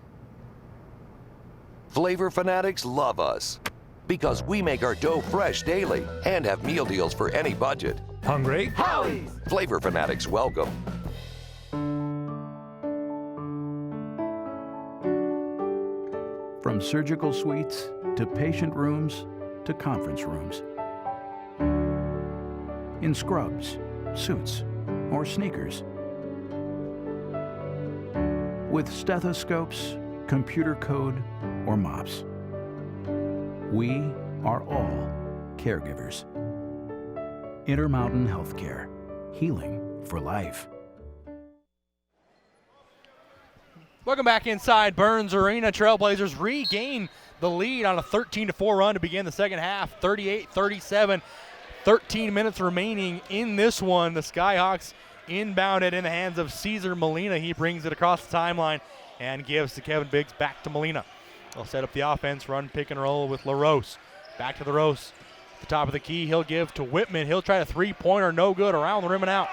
Flavor fanatics love us because we make our dough fresh daily and have meal deals for any budget. Hungry? Howie's! Flavor fanatics welcome. From surgical suites to patient rooms to conference rooms. In scrubs, suits, or sneakers. With stethoscopes, computer code, or mops. We are all caregivers. Intermountain Healthcare. Healing for life. Welcome back inside Burns Arena. Trailblazers regain the lead on a 13-4 run to begin the second half. 38-37. 13 minutes remaining in this one. The Skyhawks inbounded in the hands of Cesar Molina. He brings it across the timeline and gives to Kevin Biggs. Back to Molina. They'll set up the offense, run pick and roll with LaRose. Back to the Rose. At the top of the key, he'll give to Whitman. He'll try a three-pointer, no good, around the rim and out.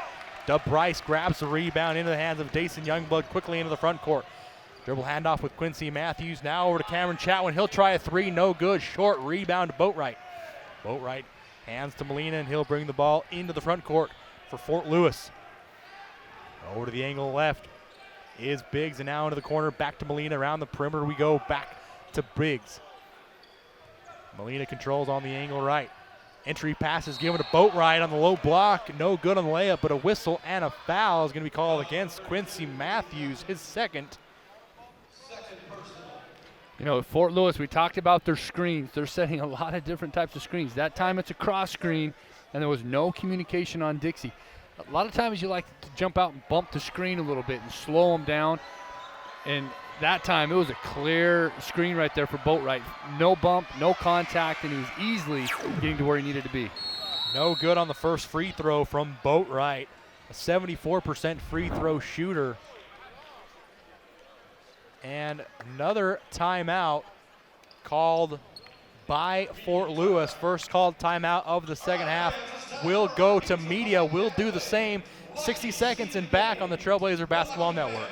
Dub Bryce grabs the rebound into the hands of Dason Youngblood quickly into the front court. Dribble handoff with Quincy Matthews. Now over to Cameron Chatwin. He'll try a three, no good. Short rebound to Boatwright. Boatwright hands to Molina, and he'll bring the ball into the front court for Fort Lewis. Over to the angle left is Biggs, and now into the corner. Back to Molina. Around the perimeter we go. Back to Biggs. Molina controls on the angle right. Entry pass is given to Boatwright on the low block. No good on the layup, but a whistle and a foul is going to be called against Quincy Matthews, his second. You know, at Fort Lewis, we talked about their screens. They're setting a lot of different types of screens. That time it's a cross screen, and there was no communication on Dixie. A lot of times you like to jump out and bump the screen a little bit and slow them down. And that time it was a clear screen right there for Boatwright. No bump, no contact, and he was easily getting to where he needed to be. No good on the first free throw from Boatwright. A 74% free throw shooter. And another timeout called by Fort Lewis. First called timeout of the second half will go to media. We'll do the same. 60 seconds and back on the Trailblazer Basketball Network.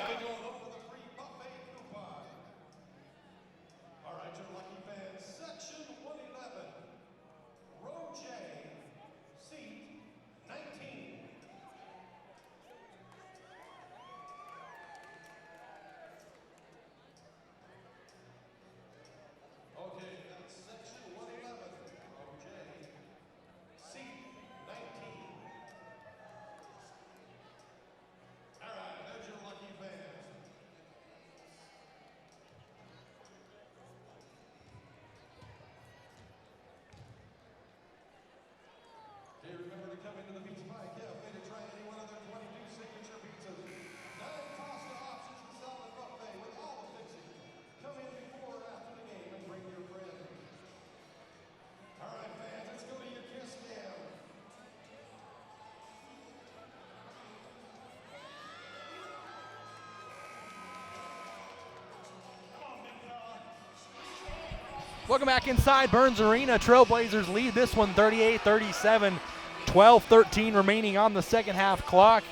Welcome back inside Burns Arena. Trailblazers lead this one 38-37. 12-13 remaining on the second half clock.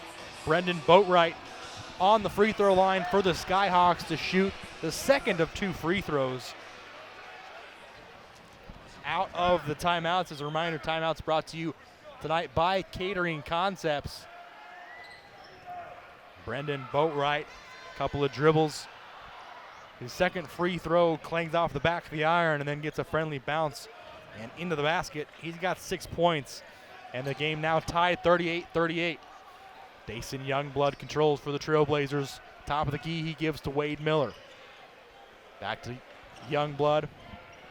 Brendan Boatwright on the free throw line for the Skyhawks to shoot the second of 2 free throws. Out of the timeouts. As a reminder, timeouts brought to you tonight by Catering Concepts. Brendan Boatwright, couple of dribbles. His second free throw clangs off the back of the iron and then gets a friendly bounce and into the basket. He's got 6 points, and the game now tied 38-38. Dason Youngblood controls for the Trailblazers. Top of the key he gives to Wade Miller. Back to Youngblood.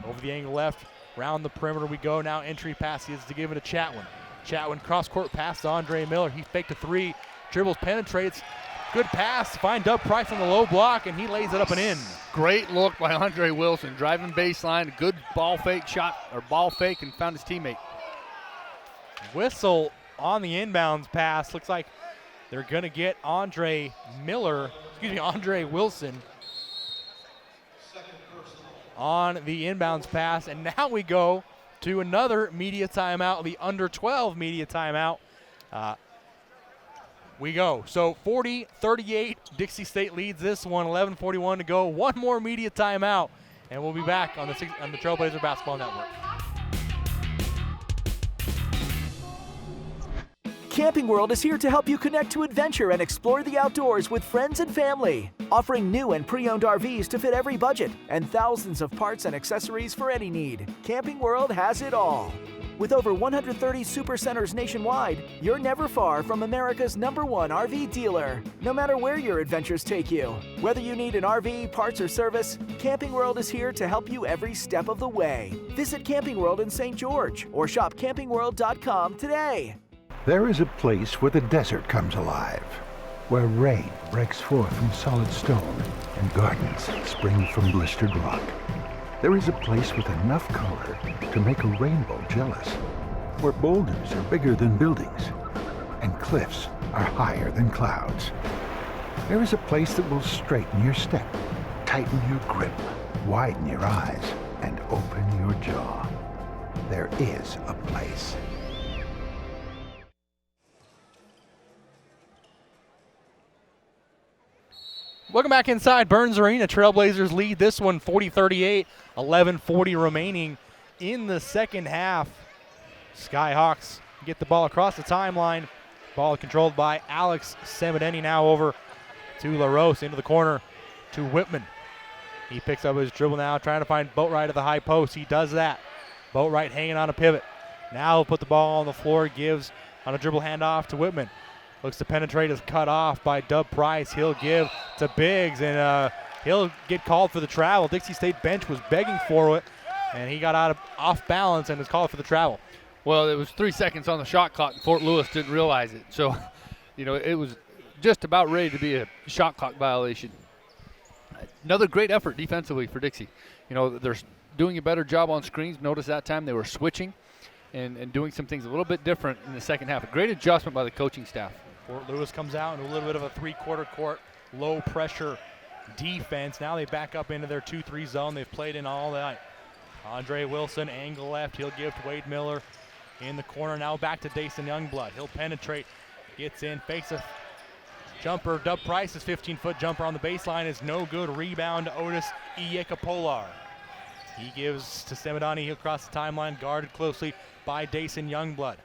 Over the angle left. Round the perimeter we go. Now entry pass he is to give it to Chatwin. Chatwin cross-court pass to Andre Miller. He faked a 3. Dribbles, penetrates. Good pass to find Dub Price on the low block, and he lays it up and in. Great look by Andre Wilson. Driving baseline. Good ball fake shot, or ball fake, and found his teammate. Whistle on the inbounds pass. Looks like they're going to get Andre Wilson on the inbounds pass. And now we go to another media timeout, the under 12 media timeout. We go. So 40-38, Dixie State leads this one, 11:41 to go. One more media timeout, and we'll be back on the Trailblazer Basketball Network. Camping World is here to help you connect to adventure and explore the outdoors with friends and family. Offering new and pre-owned RVs to fit every budget and thousands of parts and accessories for any need. Camping World has it all. With over 130 supercenters nationwide, you're never far from America's #1 RV dealer. No matter where your adventures take you, whether you need an RV, parts, or service, Camping World is here to help you every step of the way. Visit Camping World in St. George or shop campingworld.com today. There is a place where the desert comes alive, where rain breaks forth from solid stone and gardens spring from blistered rock. There is a place with enough color to make a rainbow jealous, where boulders are bigger than buildings and cliffs are higher than clouds. There is a place that will straighten your step, tighten your grip, widen your eyes, and open your jaw. There is a place. Welcome back inside Burns Arena. Trailblazers lead this one 40-38, 11:40 remaining in the second half. Skyhawks get the ball across the timeline. Ball controlled by Alex Semideni, now over to LaRose into the corner to Whitman. He picks up his dribble now, trying to find Boatwright at the high post. He does that. Boatwright hanging on a pivot. Now he'll put the ball on the floor, gives on a dribble handoff to Whitman. Looks to penetrate, is cut off by Dub Price. He'll give to Biggs, and he'll get called for the travel. Dixie State bench was begging for it, and he got off balance and is called for the travel. Well, it was 3 seconds on the shot clock, and Fort Lewis didn't realize it. So, it was just about ready to be a shot clock violation. Another great effort defensively for Dixie. They're doing a better job on screens. Notice that time they were switching and doing some things a little bit different in the second half. A great adjustment by the coaching staff. Fort Lewis comes out in a little bit of a three-quarter court, low-pressure defense. Now they back up into their 2-3 zone. They've played in all night. Andre Wilson, angle left. He'll give to Wade Miller in the corner. Now back to Dason Youngblood. He'll penetrate, gets in, fakes a jumper. Dub Price's 15-foot jumper on the baseline is no good. Rebound to Otis Iyekapolar. He gives to Semidani. He'll cross the timeline, guarded closely by Dason Youngblood.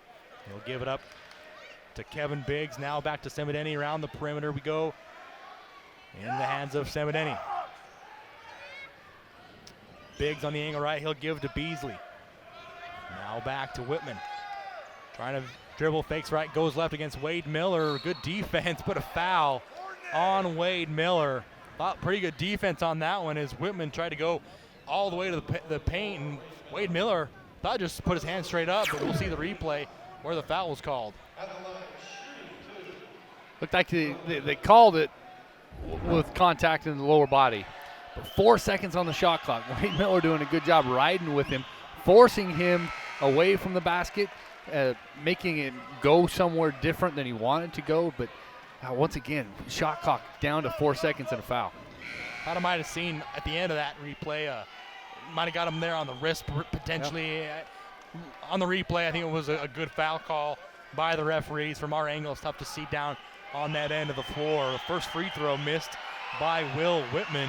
He'll give it up to Kevin Biggs. Now back to Semideni around the perimeter. We go in the hands of Semideni. Biggs on the angle right. He'll give to Beasley. Now back to Whitman. Trying to dribble, fakes right, goes left against Wade Miller. Good defense, but a foul on Wade Miller. Thought pretty good defense on that one as Whitman tried to go all the way to the paint, and Wade Miller thought just put his hand straight up, but we'll see the replay where the foul was called. Looked like they called it with contact in the lower body. But 4 seconds on the shot clock. Wade Miller doing a good job riding with him, forcing him away from the basket, making it go somewhere different than he wanted to go. But once again, shot clock down to 4 seconds and a foul. Thought I might have seen at the end of that replay might have got him there on the wrist potentially. Yep. On the replay, I think it was a good foul call by the referees. From our angle, it's tough to see down on that end of the floor. The first free throw missed by Will Whitman.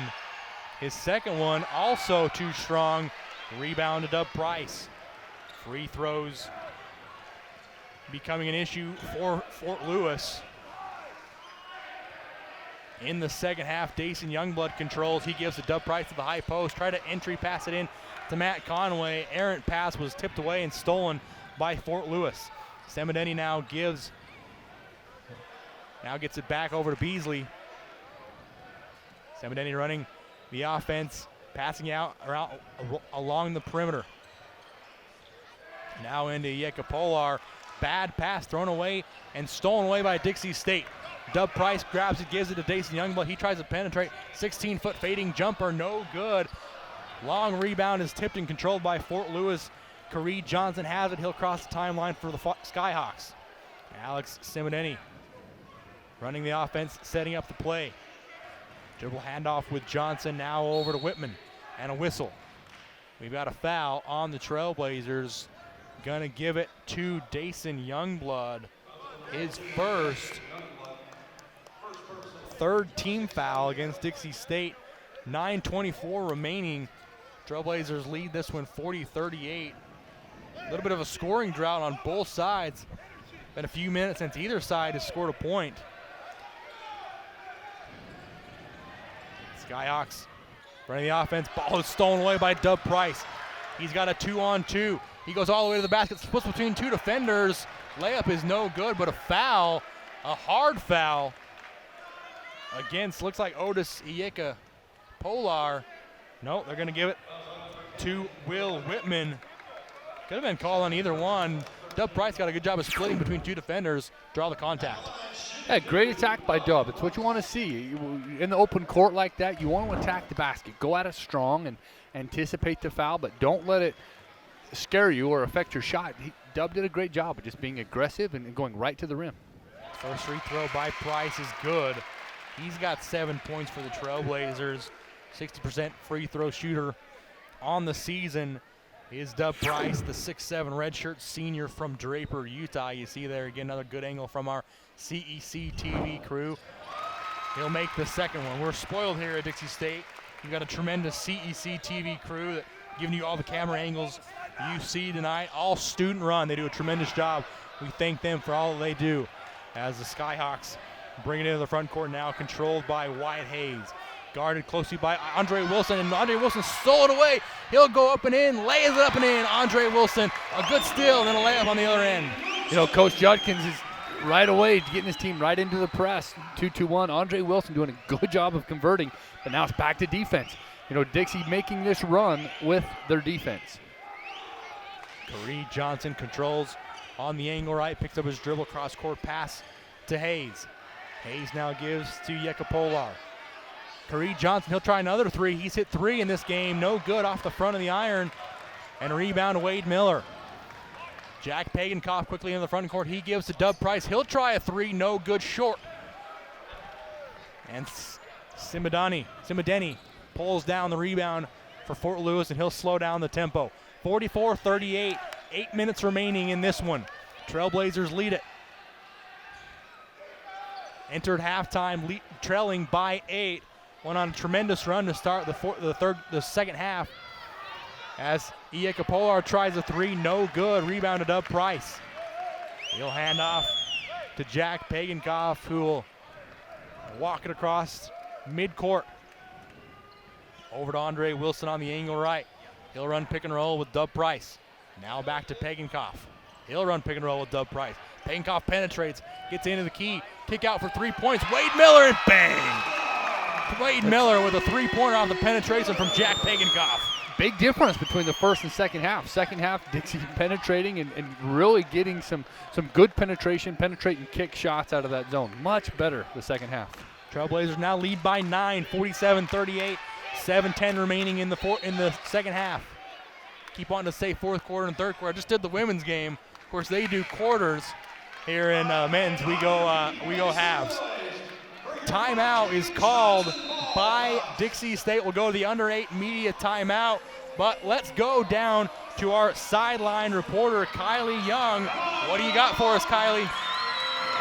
His second one also too strong. Rebound to Dub Price. Free throws becoming an issue for Fort Lewis. In the second half, Dason Youngblood controls. He gives the Dub Price to the high post. Try to entry pass it in to Matt Conway. Errant pass was tipped away and stolen by Fort Lewis. Semideni now gets it back over to Beasley. Semideni running the offense, passing out around along the perimeter. Now into Yeka Polar. Bad pass thrown away and stolen away by Dixie State. Dub Price grabs it, gives it to Dason Youngblood. He tries to penetrate. 16-foot fading jumper, no good. Long rebound is tipped and controlled by Fort Lewis. Kareed Johnson has it. He'll cross the timeline for the Skyhawks. Alex Semideni running the offense, setting up the play. Dribble handoff with Johnson, now over to Whitman, and a whistle. We've got a foul on the Trailblazers. Gonna give it to Dason Youngblood. His third team foul against Dixie State. 9:24 remaining. Trailblazers lead this one 40-38. A little bit of a scoring drought on both sides. Been a few minutes since either side has scored a point. Skyhawks running the offense. Ball is stolen away by Dub Price. He's got a 2-on-2. He goes all the way to the basket, splits between two defenders. Layup is no good, but a foul, a hard foul against, looks like Otis Iyeka Polar. No, they're going to give it to Will Whitman. Could have been called on either one. Dub Price got a good job of splitting between two defenders, draw the contact. Yeah, great attack by Dub. It's what you want to see. In the open court like that, you want to attack the basket. Go at it strong and anticipate the foul, but don't let it scare you or affect your shot. Dub did a great job of just being aggressive and going right to the rim. First free throw by Price is good. He's got 7 points for the Trailblazers. 60% free throw shooter on the season is Dub Price, the 6'7" redshirt senior from Draper, Utah. You see there again another good angle from our CEC TV crew. He'll make the second one. We're spoiled here at Dixie State. You've got a tremendous CEC TV crew that giving you all the camera angles you see tonight. All student run. They do a tremendous job. We thank them for all that they do. As the Skyhawks bring it into the front court now, controlled by Wyatt Hayes. Guarded closely by Andre Wilson, and Andre Wilson stole it away. He'll go up and in, lays it up and in. Andre Wilson, a good steal, and then a layup on the other end. You know, Coach Judkins is right away getting his team right into the press. 2-2-1. Andre Wilson doing a good job of converting, but now it's back to defense. You know, Dixie making this run with their defense. Kareed Johnson controls on the angle right, picks up his dribble, cross-court pass to Hayes. Hayes now gives to Yeka Polar. Kareed Johnson, he'll try another three. He's hit 3 in this game. No good off the front of the iron. And a rebound to Wade Miller. Jack Pagankoff quickly in the front court. He gives to Dub Price. He'll try a 3. No good, short. And Semideni pulls down the rebound for Fort Lewis, and he'll slow down the tempo. 44-38. 8 minutes remaining in this one. Trailblazers lead it. Entered halftime trailing by 8. Went on a tremendous run to start the second half. As Iyeka Polar tries a 3, no good. Rebound to Dub Price. He'll hand off to Jack Pagankoff, who will walk it across midcourt. Over to Andre Wilson on the angle right. He'll run pick and roll with Dub Price. Now back to Pagankoff. He'll run pick and roll with Dub Price. Pagankoff penetrates, gets into the key, kick out for 3 points. Wade Miller, and bang! Wade Miller with a 3-pointer off the penetration from Jack Pagankoff. Big difference between the first and second half. Second half, Dixie penetrating and really getting some good penetrating kick shots out of that zone. Much better the second half. Trailblazers now lead by 9, 47-38. 7:10 remaining in the second half. Keep wanting to say fourth quarter and third quarter. I just did the women's game. Of course, they do quarters. Here in men's, we go halves. Timeout is called by Dixie State. We'll go to the under 8 media timeout. But let's go down to our sideline reporter, Kylie Young. What do you got for us, Kylie?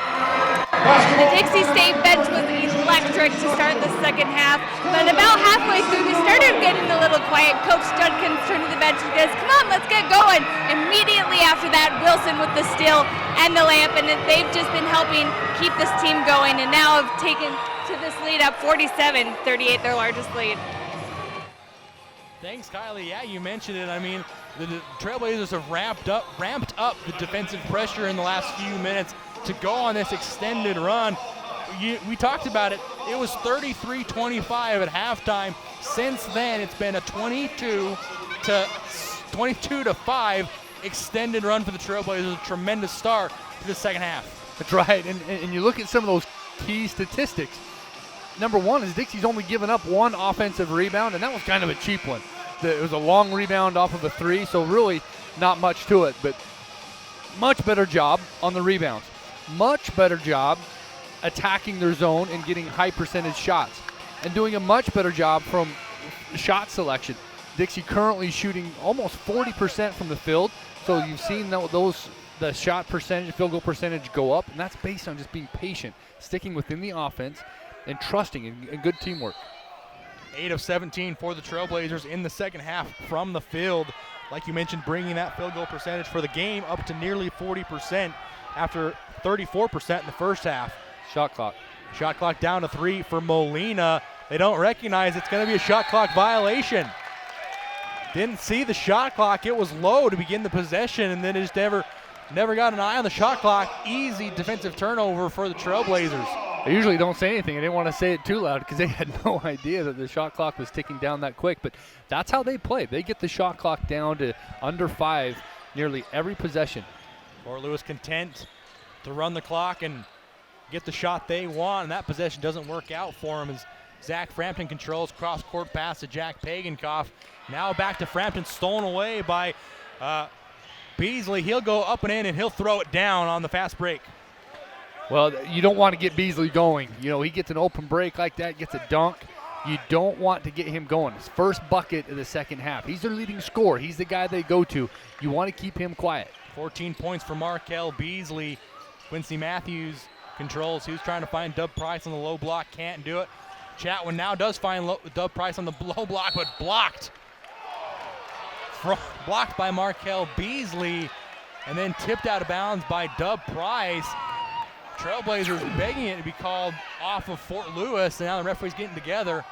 The Dixie State bench was electric to start the second half, but about halfway through, they started getting a little quiet. Coach Judkins turned to the bench and goes, "Come on, let's get going." Immediately after that, Wilson with the steal and the layup, and they've just been helping keep this team going, and now have taken to this lead up 47-38, their largest lead. Thanks, Kylie. Yeah, you mentioned it. I mean, the Trailblazers have ramped up the defensive pressure in the last few minutes to go on this extended run. We talked about it. It was 33-25 at halftime. Since then, it's been a 22-5 extended run for the Trailblazers. A tremendous start to the second half. That's right, and you look at some of those key statistics. Number one is Dixie's only given up one offensive rebound, and that was kind of a cheap one. It was a long rebound off of a three, so really not much to it, but much better job on the rebounds. Much better job attacking their zone and getting high percentage shots, and doing a much better job from shot selection. Dixie currently shooting almost 40% from the field, so you've seen the shot percentage, field goal percentage go up, and that's based on just being patient, sticking within the offense, and trusting and good teamwork. 8 of 17 for the Trailblazers in the second half from the field. Like you mentioned, bringing that field goal percentage for the game up to nearly 40% after 34% in the first half. Shot clock. Shot clock down to 3 for Molina. They don't recognize it's going to be a shot clock violation. Didn't see the shot clock. It was low to begin the possession, and then it just never got an eye on the shot clock. Easy defensive turnover for the Trailblazers. I usually don't say anything. I didn't want to say it too loud because they had no idea that the shot clock was ticking down that quick. But that's how they play. They get the shot clock down to under 5 nearly every possession. Fort Lewis content to run the clock and get the shot they want, and that possession doesn't work out for them as Zach Frampton controls cross-court pass to Jack Pagankoff. Now back to Frampton, stolen away by Beasley. He'll go up and in, and he'll throw it down on the fast break. Well, you don't want to get Beasley going. You know, he gets an open break like that, gets a dunk. You don't want to get him going. His first bucket of the second half. He's their leading scorer. He's the guy they go to. You want to keep him quiet. 14 points for Markel Beasley. Quincy Matthews controls. He was trying to find Dub Price on the low block. Can't do it. Chatwin now does find Dub Price on the low block, but blocked. Blocked by Markel Beasley, and then tipped out of bounds by Dub Price. Trailblazers begging it to be called off of Fort Lewis, and now the referee's getting together.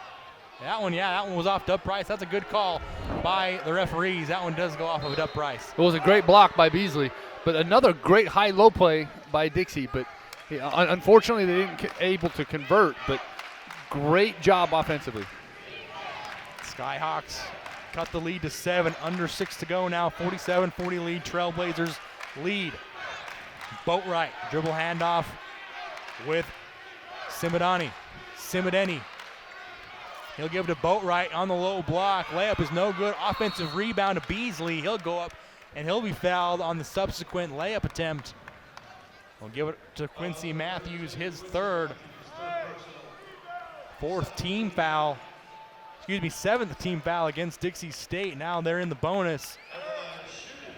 That one was off Dub Price. That's a good call by the referees. That one does go off of Dub Price. It was a great block by Beasley, but another great high-low play by Dixie. But unfortunately, they didn't able to convert, but great job offensively. Skyhawks cut the lead to 7, under 6 to go now. 47-40 lead. Trailblazers lead. Boatwright, dribble handoff with Simideni. He'll give it to Boatwright on the low block. Layup is no good. Offensive rebound to Beasley. He'll go up, and he'll be fouled on the subsequent layup attempt. We'll give it to Quincy Matthews, his third. Seventh team foul against Dixie State. Now they're in the bonus.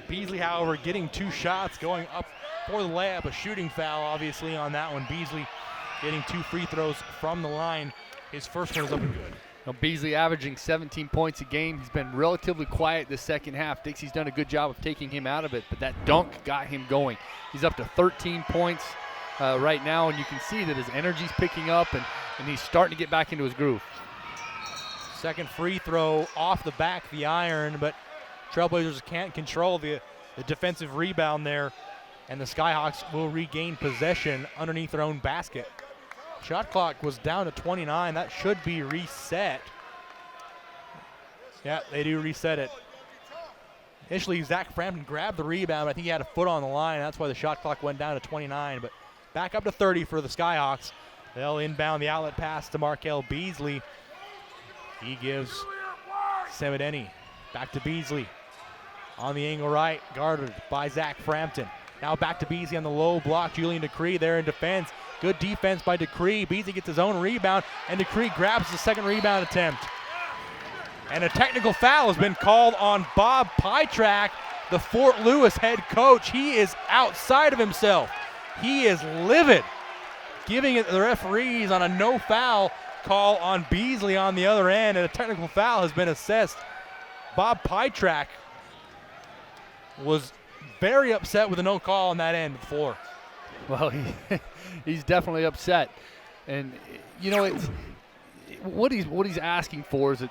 Beasley, however, getting 2 shots, going up for the layup. A shooting foul, obviously, on that one. Beasley getting 2 free throws from the line. His first one is up and good. Now Beasley averaging 17 points a game. He's been relatively quiet this second half. Dixie's done a good job of taking him out of it, but that dunk got him going. He's up to 13 points right now, and you can see that his energy's picking up, and he's starting to get back into his groove. Second free throw off the back of the iron, but Trailblazers can't control the defensive rebound there, and the Skyhawks will regain possession underneath their own basket. Shot clock was down to 29. That should be reset. Yeah, they do reset it. Initially, Zach Frampton grabbed the rebound, but I think he had a foot on the line. That's why the shot clock went down to 29. But back up to 30 for the Skyhawks. They'll inbound the outlet pass to Markel Beasley. He gives Simideni back to Beasley. On the angle right, guarded by Zach Frampton. Now back to Beasley on the low block. Julian Decree there in defense. Good defense by Decree. Beasley gets his own rebound, and Decree grabs the second rebound attempt. And a technical foul has been called on Bob Pytrak, the Fort Lewis head coach. He is outside of himself. He is livid, giving it to the referees on a no foul call on Beasley on the other end, and a technical foul has been assessed. Bob Pytrak was very upset with a no call on that end of the floor. Well, he's definitely upset. And, you know, it's what he's asking for is a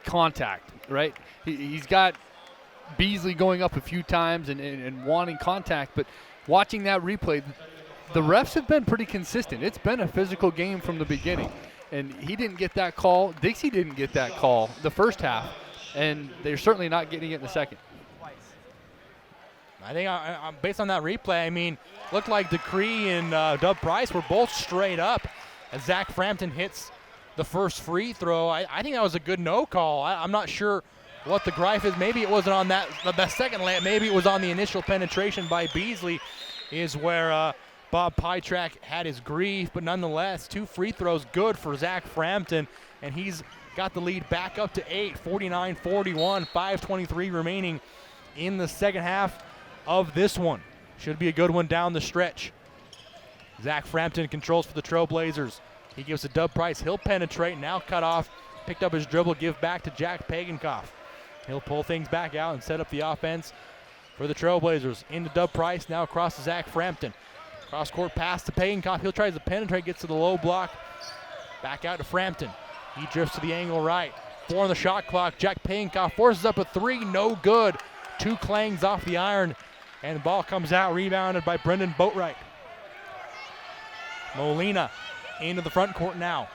contact, right? He's got Beasley going up a few times and wanting contact, but watching that replay, the refs have been pretty consistent. It's been a physical game from the beginning, and he didn't get that call. Dixie didn't get that call the first half, and they're certainly not getting it in the second. I think based on that replay, I mean, looked like Decree and Dub Price were both straight up as Zach Frampton hits the first free throw. I think that was a good no call. I'm not sure what the gripe is. Maybe it wasn't on that second layup. Maybe it was on the initial penetration by Beasley is where Bob Pytrak had his grief. But nonetheless, 2 free throws good for Zach Frampton, and he's got the lead back up to 8, 49-41, 5:23 remaining in the second half of this one. Should be a good one down the stretch. Zach Frampton controls for the Trailblazers. He gives to Dub Price. He'll penetrate, now cut off. Picked up his dribble, give back to Jack Pagankoff. He'll pull things back out and set up the offense for the Trailblazers. Into Dub Price, now across to Zach Frampton. Cross-court pass to Pagankoff. He'll try to penetrate, gets to the low block. Back out to Frampton. He drifts to the angle right. 4 on the shot clock. Jack Pagankoff forces up a 3, no good. 2 clangs off the iron, and the ball comes out, rebounded by Brendan Boatwright. Molina into the front court now.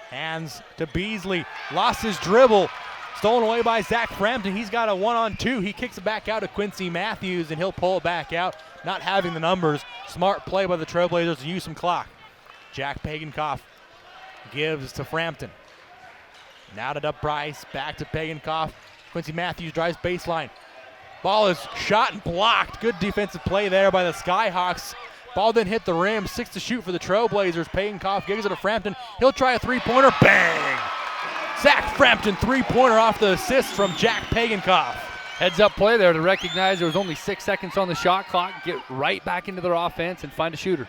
Hands to Beasley. Lost his dribble. Stolen away by Zach Frampton. He's got a 1-on-2. He kicks it back out to Quincy Matthews, and he'll pull it back out, not having the numbers. Smart play by the Trailblazers to use some clock. Jack Pagankoff gives to Frampton. Now to Dub Price. Back to Pagankoff. Quincy Matthews drives baseline. Ball is shot and blocked. Good defensive play there by the Skyhawks. Ball didn't hit the rim. 6 to shoot for the Trailblazers. Pagankoff gives it to Frampton. He'll try a 3-pointer. Bang! Zach Frampton 3-pointer off the assist from Jack Pagankoff. Heads-up play there to recognize there was only 6 seconds on the shot clock. Get right back into their offense and find a shooter.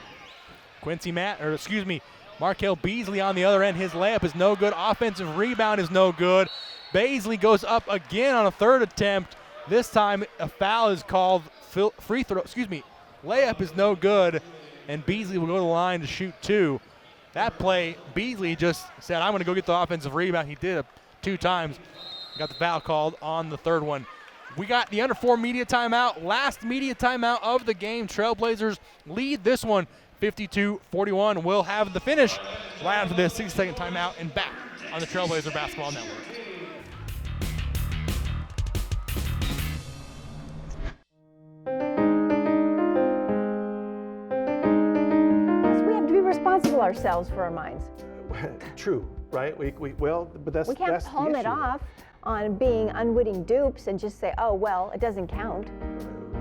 Markel Beasley on the other end. His layup is no good. Offensive rebound is no good. Beasley goes up again on a 3rd attempt. This time a foul is called. Layup is no good, and Beasley will go to the line to shoot 2. That play, Beasley just said, I'm going to go get the offensive rebound. He did it 2 times. Got the foul called on the 3rd one. We got the under 4 media timeout. Last media timeout of the game. Trailblazers lead this one 52-41. We'll have the finish right after this 60-second timeout and back on the Trailblazer Basketball Network. Responsible ourselves for our minds. True, right? But that's we can't that's palm the it issue. off on being unwitting dupes and just say, oh well, it doesn't count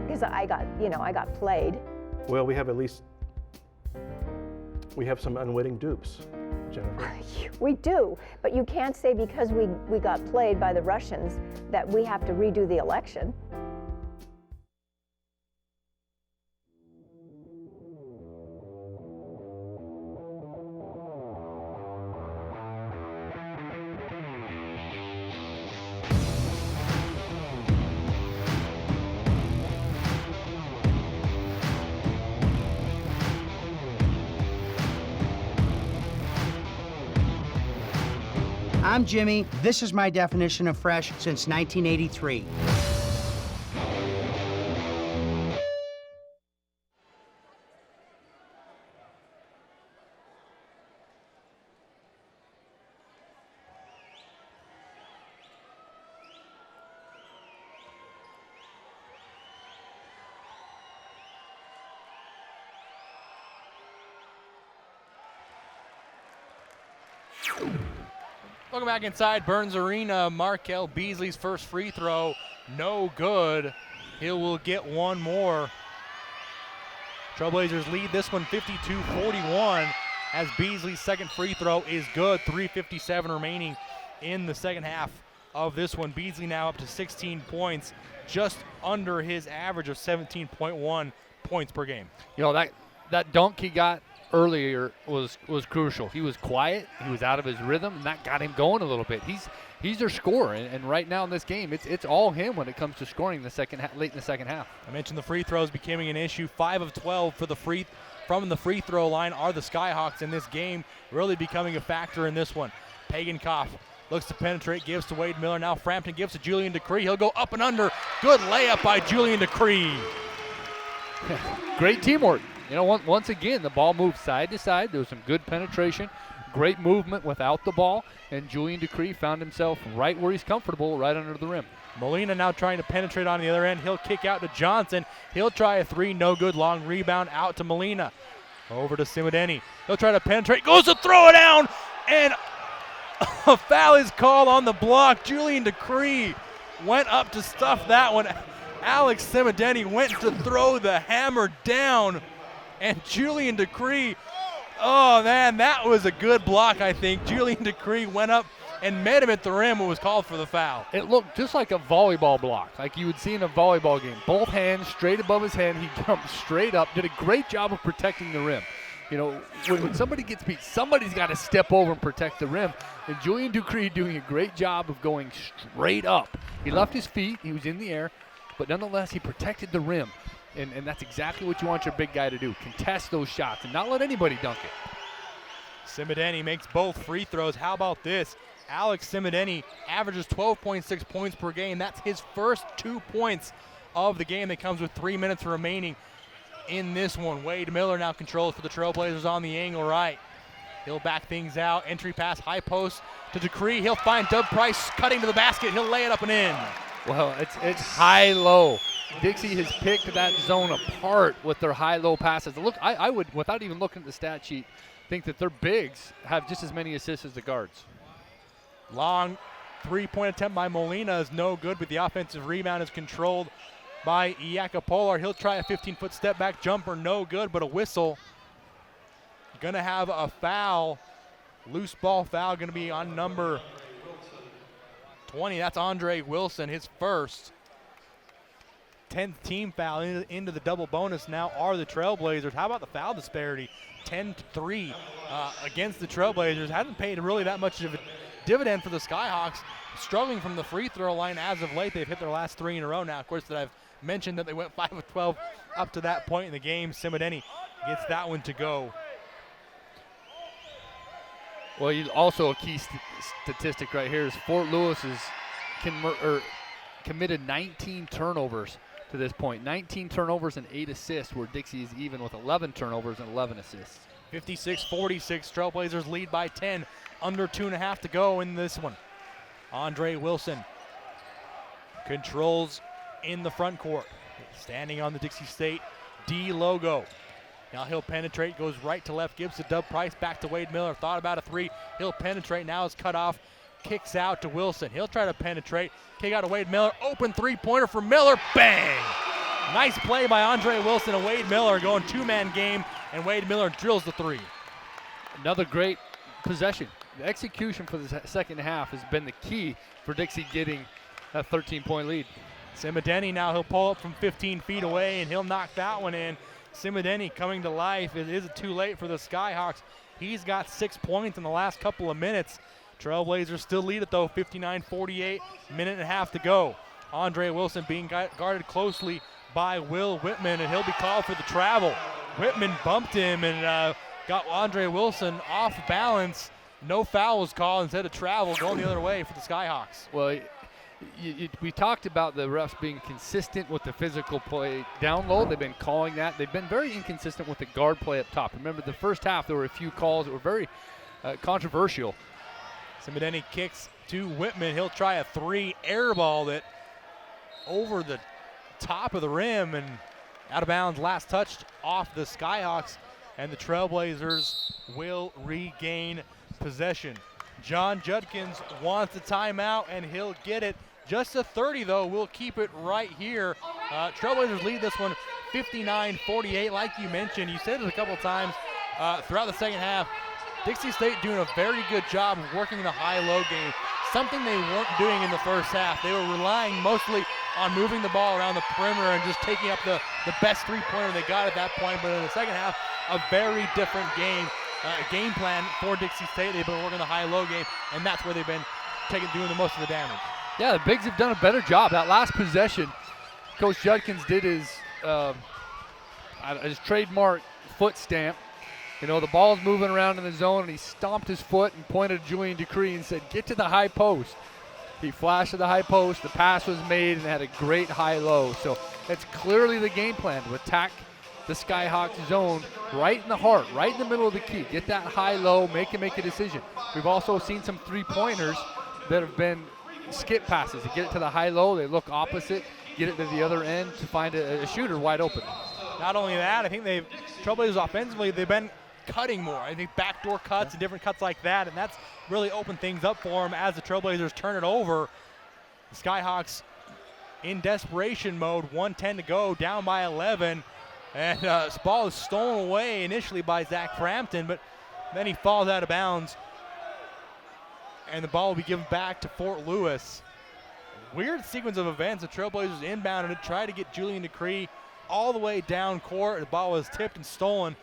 because I got played. Well, we have some unwitting dupes, Jennifer. We do, but you can't say because we got played by the Russians that we have to redo the election. I'm Jimmy. This is my definition of fresh since 1983. Welcome back inside Burns Arena. Markel Beasley's first free throw, no good. He will get one more. Trailblazers lead this one 52-41 as Beasley's second free throw is good. 3:57 remaining in the second half of this one. Beasley now up to 16 points, just under his average of 17.1 points per game. You know, that dunk he got earlier was crucial. He was quiet, he was out of his rhythm, and that got him going a little bit. He's their scorer, and right now in this game, it's all him when it comes to scoring late in the second half. I mentioned the free throws becoming an issue. 5 of 12 from the free throw line are the Skyhawks in this game, really becoming a factor in this one. Pagankoff looks to penetrate, gives to Wade Miller. Now Frampton gives to Julian Decree. He'll go up and under. Good layup by Julian Decree. Great teamwork. You know, once again, the ball moved side to side. There was some good penetration, great movement without the ball, and Julian Decree found himself right where he's comfortable, right under the rim. Molina now trying to penetrate on the other end. He'll kick out to Johnson. He'll try a 3, no good. Long rebound out to Molina. Over to Simideni. He'll try to penetrate, goes to throw it down, and a foul is called on the block. Julian Decree went up to stuff that one. Alex Simideni went to throw the hammer down, and Julian Decree, oh man, that was a good block, I think. Julian Decree went up and met him at the rim and was called for the foul. It looked just like a volleyball block, like you would see in a volleyball game. Both hands straight above his head. He jumped straight up, did a great job of protecting the rim. You know, when somebody gets beat, somebody's got to step over and protect the rim. And Julian Decree doing a great job of going straight up. He left his feet, he was in the air, but nonetheless, he protected the rim. And that's exactly what you want your big guy to do, contest those shots and not let anybody dunk it. Simideni makes both free throws. How about this? Alex Simideni averages 12.6 points per game. That's his first 2 points of the game. That comes with 3 minutes remaining in this one. Wade Miller now controls for the Trailblazers on the angle right. He'll back things out. Entry pass, high post to Decree. He'll find Dub Price cutting to the basket. He'll lay it up and in. Well, it's high-low. Dixie has picked that zone apart with their high-low passes. Look, I would, without even looking at the stat sheet, think that their bigs have just as many assists as the guards. Long three-point attempt by Molina is no good, but the offensive rebound is controlled by Iacopolar. He'll try a 15-foot step-back jumper, no good, but a whistle. Going to have a foul, loose ball foul, going to be on number 20. That's Andre Wilson, his first. 10th team foul into the double bonus now are the Trailblazers. How about the foul disparity? 10-3 against the Trailblazers. Hasn't paid really that much of a dividend for the Skyhawks. Struggling from the free throw line as of late. They've hit their last 3 in a row now. Of course, that I've mentioned that they went 5 of 12 up to that point in the game. Simideni gets that one to go. Well, also a key statistic right here is Fort Lewis has committed 19 turnovers to this point. 19 turnovers and 8 assists, where Dixie is even with 11 turnovers and 11 assists. 56-46, Trailblazers lead by 10. Under 2.5 to go in this one. Andre Wilson controls in the front court. Standing on the Dixie State D logo. Now he'll penetrate, goes right to left, gives to Dub Price, back to Wade Miller. Thought about a 3. He'll penetrate, now is cut off. Kicks out to Wilson. He'll try to penetrate. Kick out to Wade Miller. Open three-pointer for Miller. Bang! Nice play by Andre Wilson and Wade Miller going two-man game, and Wade Miller drills the 3. Another great possession. The execution for the second half has been the key for Dixie getting that 13-point lead. Simideni now, he'll pull up from 15 feet away, and he'll knock that one in. Simideni coming to life. It is too late for the Skyhawks. He's got 6 points in the last couple of minutes. Trailblazers still lead it, though, 59-48, minute and a half to go. Andre Wilson being guarded closely by Will Whitman, and he'll be called for the travel. Whitman bumped him and got Andre Wilson off balance. No foul was called instead of travel going the other way for the Skyhawks. Well, we talked about the refs being consistent with the physical play down low. They've been calling that. They've been very inconsistent with the guard play up top. Remember, the first half, there were a few calls that were very controversial. Simideni kicks to Whitman. He'll try a 3, airballed it over the top of the rim and out of bounds. Last touched off the Skyhawks, and the Trailblazers will regain possession. John Judkins wants a timeout, and he'll get it. Just a 30, though. We'll keep it right here. Trailblazers lead this one 59-48. Like you mentioned, you said it a couple times throughout the second half. Dixie State doing a very good job of working the high-low game. something they weren't doing in the first half. They were relying mostly on moving the ball around the perimeter and just taking up the best three-pointer they got at that point. But in the second half, a very different game plan for Dixie State. They've been working the high-low game, and that's where they've been doing the most of the damage. Yeah, the Bigs have done a better job. That last possession, Coach Judkins did his trademark foot stamp. You know, the ball's moving around in the zone, and he stomped his foot and pointed at Julian Decree and said, "Get to the high post." He flashed to the high post. The pass was made and had a great high-low. So that's clearly the game plan, to attack the Skyhawks zone right in the heart, right in the middle of the key. Get that high-low, make a decision. We've also seen some three-pointers that have been skip passes. They get it to the high-low, they look opposite, get it to the other end to find a shooter wide open. Not only that, I think Trailblazers offensively, they've been cutting more. I think backdoor cuts and different cuts like that, and that's really opened things up for them as the Trailblazers turn it over. The Skyhawks in desperation mode, 1:10 to go, down by 11, and this ball is stolen away initially by Zach Frampton, but then he falls out of bounds, and the ball will be given back to Fort Lewis. Weird sequence of events. The Trailblazers inbounded it, tried to get Julian Decree all the way down court. The ball was tipped and stolen,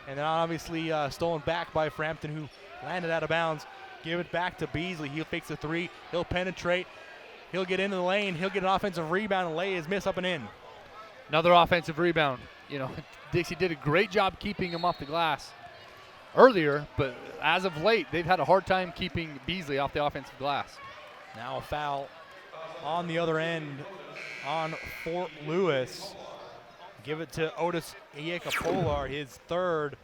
and then obviously stolen back by Frampton, who landed out of bounds. Give it back to Beasley. He'll fix the three. He'll penetrate. He'll get into the lane. He'll get an offensive rebound and lay his miss up and in. Another offensive rebound. You know, Dixie did a great job keeping him off the glass earlier, but as of late, they've had a hard time keeping Beasley off the offensive glass. Now a foul on the other end on Fort Lewis. Give it to Otis Iekapolar, his third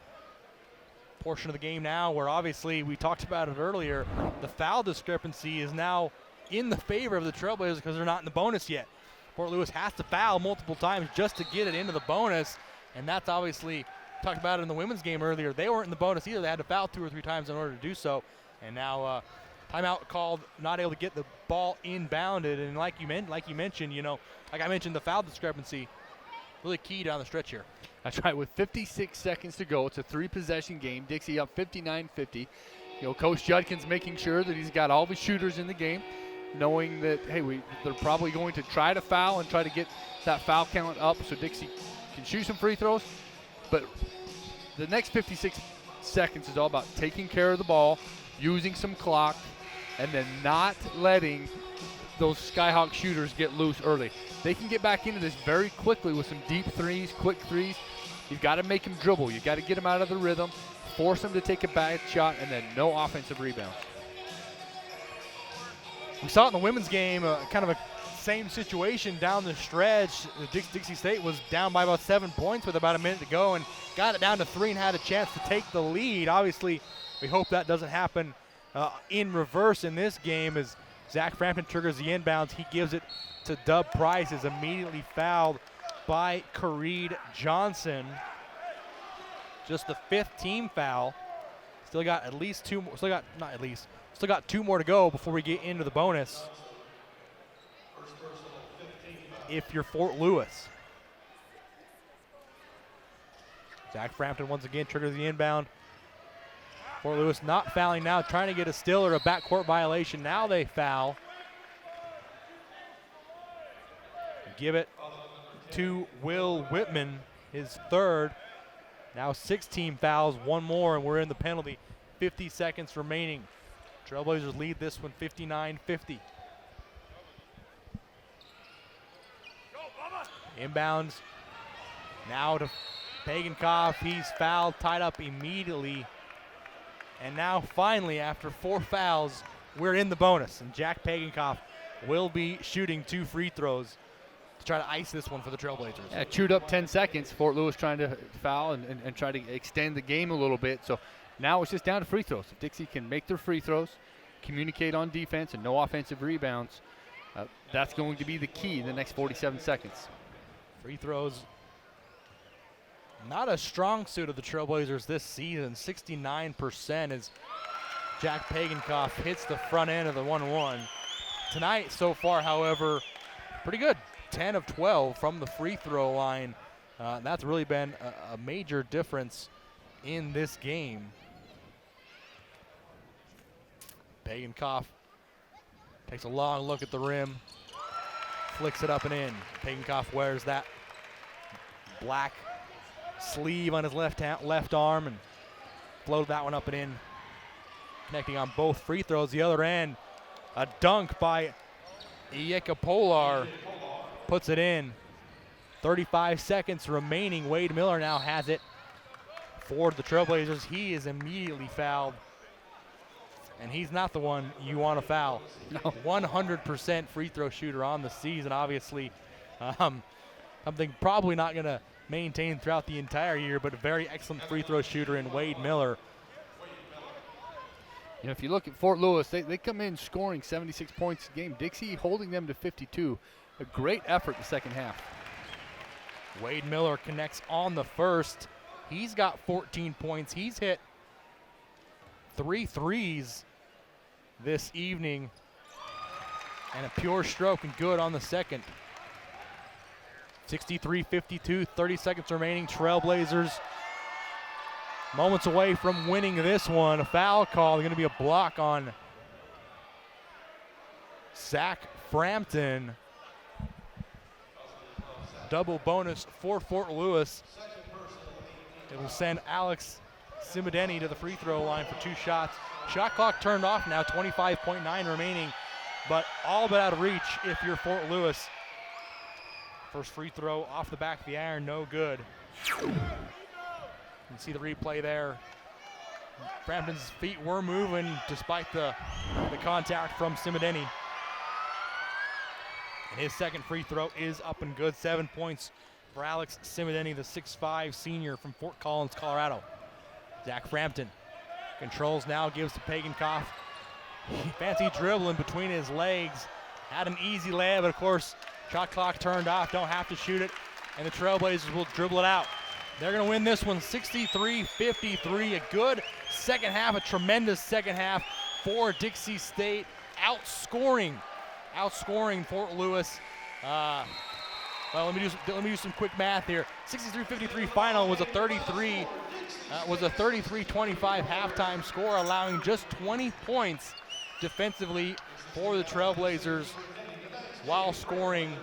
portion of the game now, where obviously we talked about it earlier. The foul discrepancy is now in the favor of the Trailblazers because they're not in the bonus yet. Fort Lewis has to foul multiple times just to get it into the bonus, and that's obviously, talked about it in the women's game earlier. They weren't in the bonus either. They had to foul 2 or 3 times in order to do so, and now timeout called, not able to get the ball inbounded. And like you mentioned, you know, like I mentioned, the foul discrepancy really key down the stretch here. That's right. With 56 seconds to go, it's a 3-possession game. Dixie up 59-50. You know, Coach Judkins making sure that he's got all the shooters in the game, knowing that, hey, they're probably going to try to foul and try to get that foul count up so Dixie can shoot some free throws. But the next 56 seconds is all about taking care of the ball, using some clock, and then not letting those Skyhawk shooters get loose early. They can get back into this very quickly with some deep threes, quick threes. You've got to make them dribble. You've got to get them out of the rhythm, force them to take a bad shot, and then no offensive rebounds. We saw it in the women's game, kind of a same situation down the stretch. Dixie State was down by about 7 points with about a minute to go and got it down to 3 and had a chance to take the lead. Obviously, we hope that doesn't happen in reverse in this game as Zach Frampton triggers the inbounds. He gives it to Dub Price, is immediately fouled by Kareed Johnson. Just the 5th team foul. Still got at least 2 more. Still got 2 more to go before we get into the bonus. If you're Fort Lewis. Zach Frampton once again triggers the inbound. Fort Lewis not fouling now, trying to get a steal or a backcourt violation. Now they foul. Give it to Will Whitman, his third. Now 16 fouls, 1 more, and we're in the penalty. 50 seconds remaining. Trailblazers lead this one 59-50. Inbounds now to Pagankoff. He's fouled, tied up immediately. And now finally, after 4 fouls, we're in the bonus. And Jack Pagankoff will be shooting 2 free throws to try to ice this one for the Trailblazers. Yeah, chewed up 10 seconds. Fort Lewis trying to foul and try to extend the game a little bit. So now it's just down to free throws. If Dixie can make their free throws, communicate on defense, and no offensive rebounds, that's going to be the key in the next 47 seconds. Free throws, not a strong suit of the Trailblazers this season. 69% as Jack Pagankoff hits the front end of the 1-1. Tonight so far, however, pretty good. 10 of 12 from the free throw line. That's really been a major difference in this game. Pagankoff Takes a long look at the rim. Flicks it up and in. Pagenkoff wears that black sleeve on his left arm and floated that one up and in. Connecting on both free throws. The other end, a dunk by Iyeka Polar puts it in. 35 seconds remaining. Wade Miller now has it for the Trailblazers. He is immediately fouled, and he's not the one you want to foul. No. 100% free throw shooter on the season, obviously. Something probably not going to maintain throughout the entire year, but a very excellent free throw shooter in Wade Miller. You know, if you look at Fort Lewis, they come in scoring 76 points a game. Dixie holding them to 52. A great effort in the second half. Wade Miller connects on the first. He's got 14 points. He's hit 3 threes this evening, and a pure stroke and good on the second. 63-52, 30 seconds remaining. Trailblazers moments away from winning this one. A foul call. Going to be a block on Zach Frampton. Double bonus for Fort Lewis. It will send Alex Simideni to the free throw line for 2 shots. Shot clock turned off now, 25.9 remaining, but all but out of reach if you're Fort Lewis. First free throw off the back of the iron, no good. You can see the replay there. Frampton's feet were moving despite the contact from Simideni. And his second free throw is up and good. 7 points for Alex Simideni, the 6'5 senior from Fort Collins, Colorado. Zach Frampton controls now, gives to Pagenkoff. Fancy dribbling between his legs. Had an easy layup, but of course, shot clock turned off. Don't have to shoot it, and the Trailblazers will dribble it out. They're going to win this one 63-53. A good second half, a tremendous second half for Dixie State. Outscoring Fort Lewis. Well, let me do some quick math here. 63-53 final was a 33-25 halftime score, allowing just 20 points defensively for the Trailblazers while scoring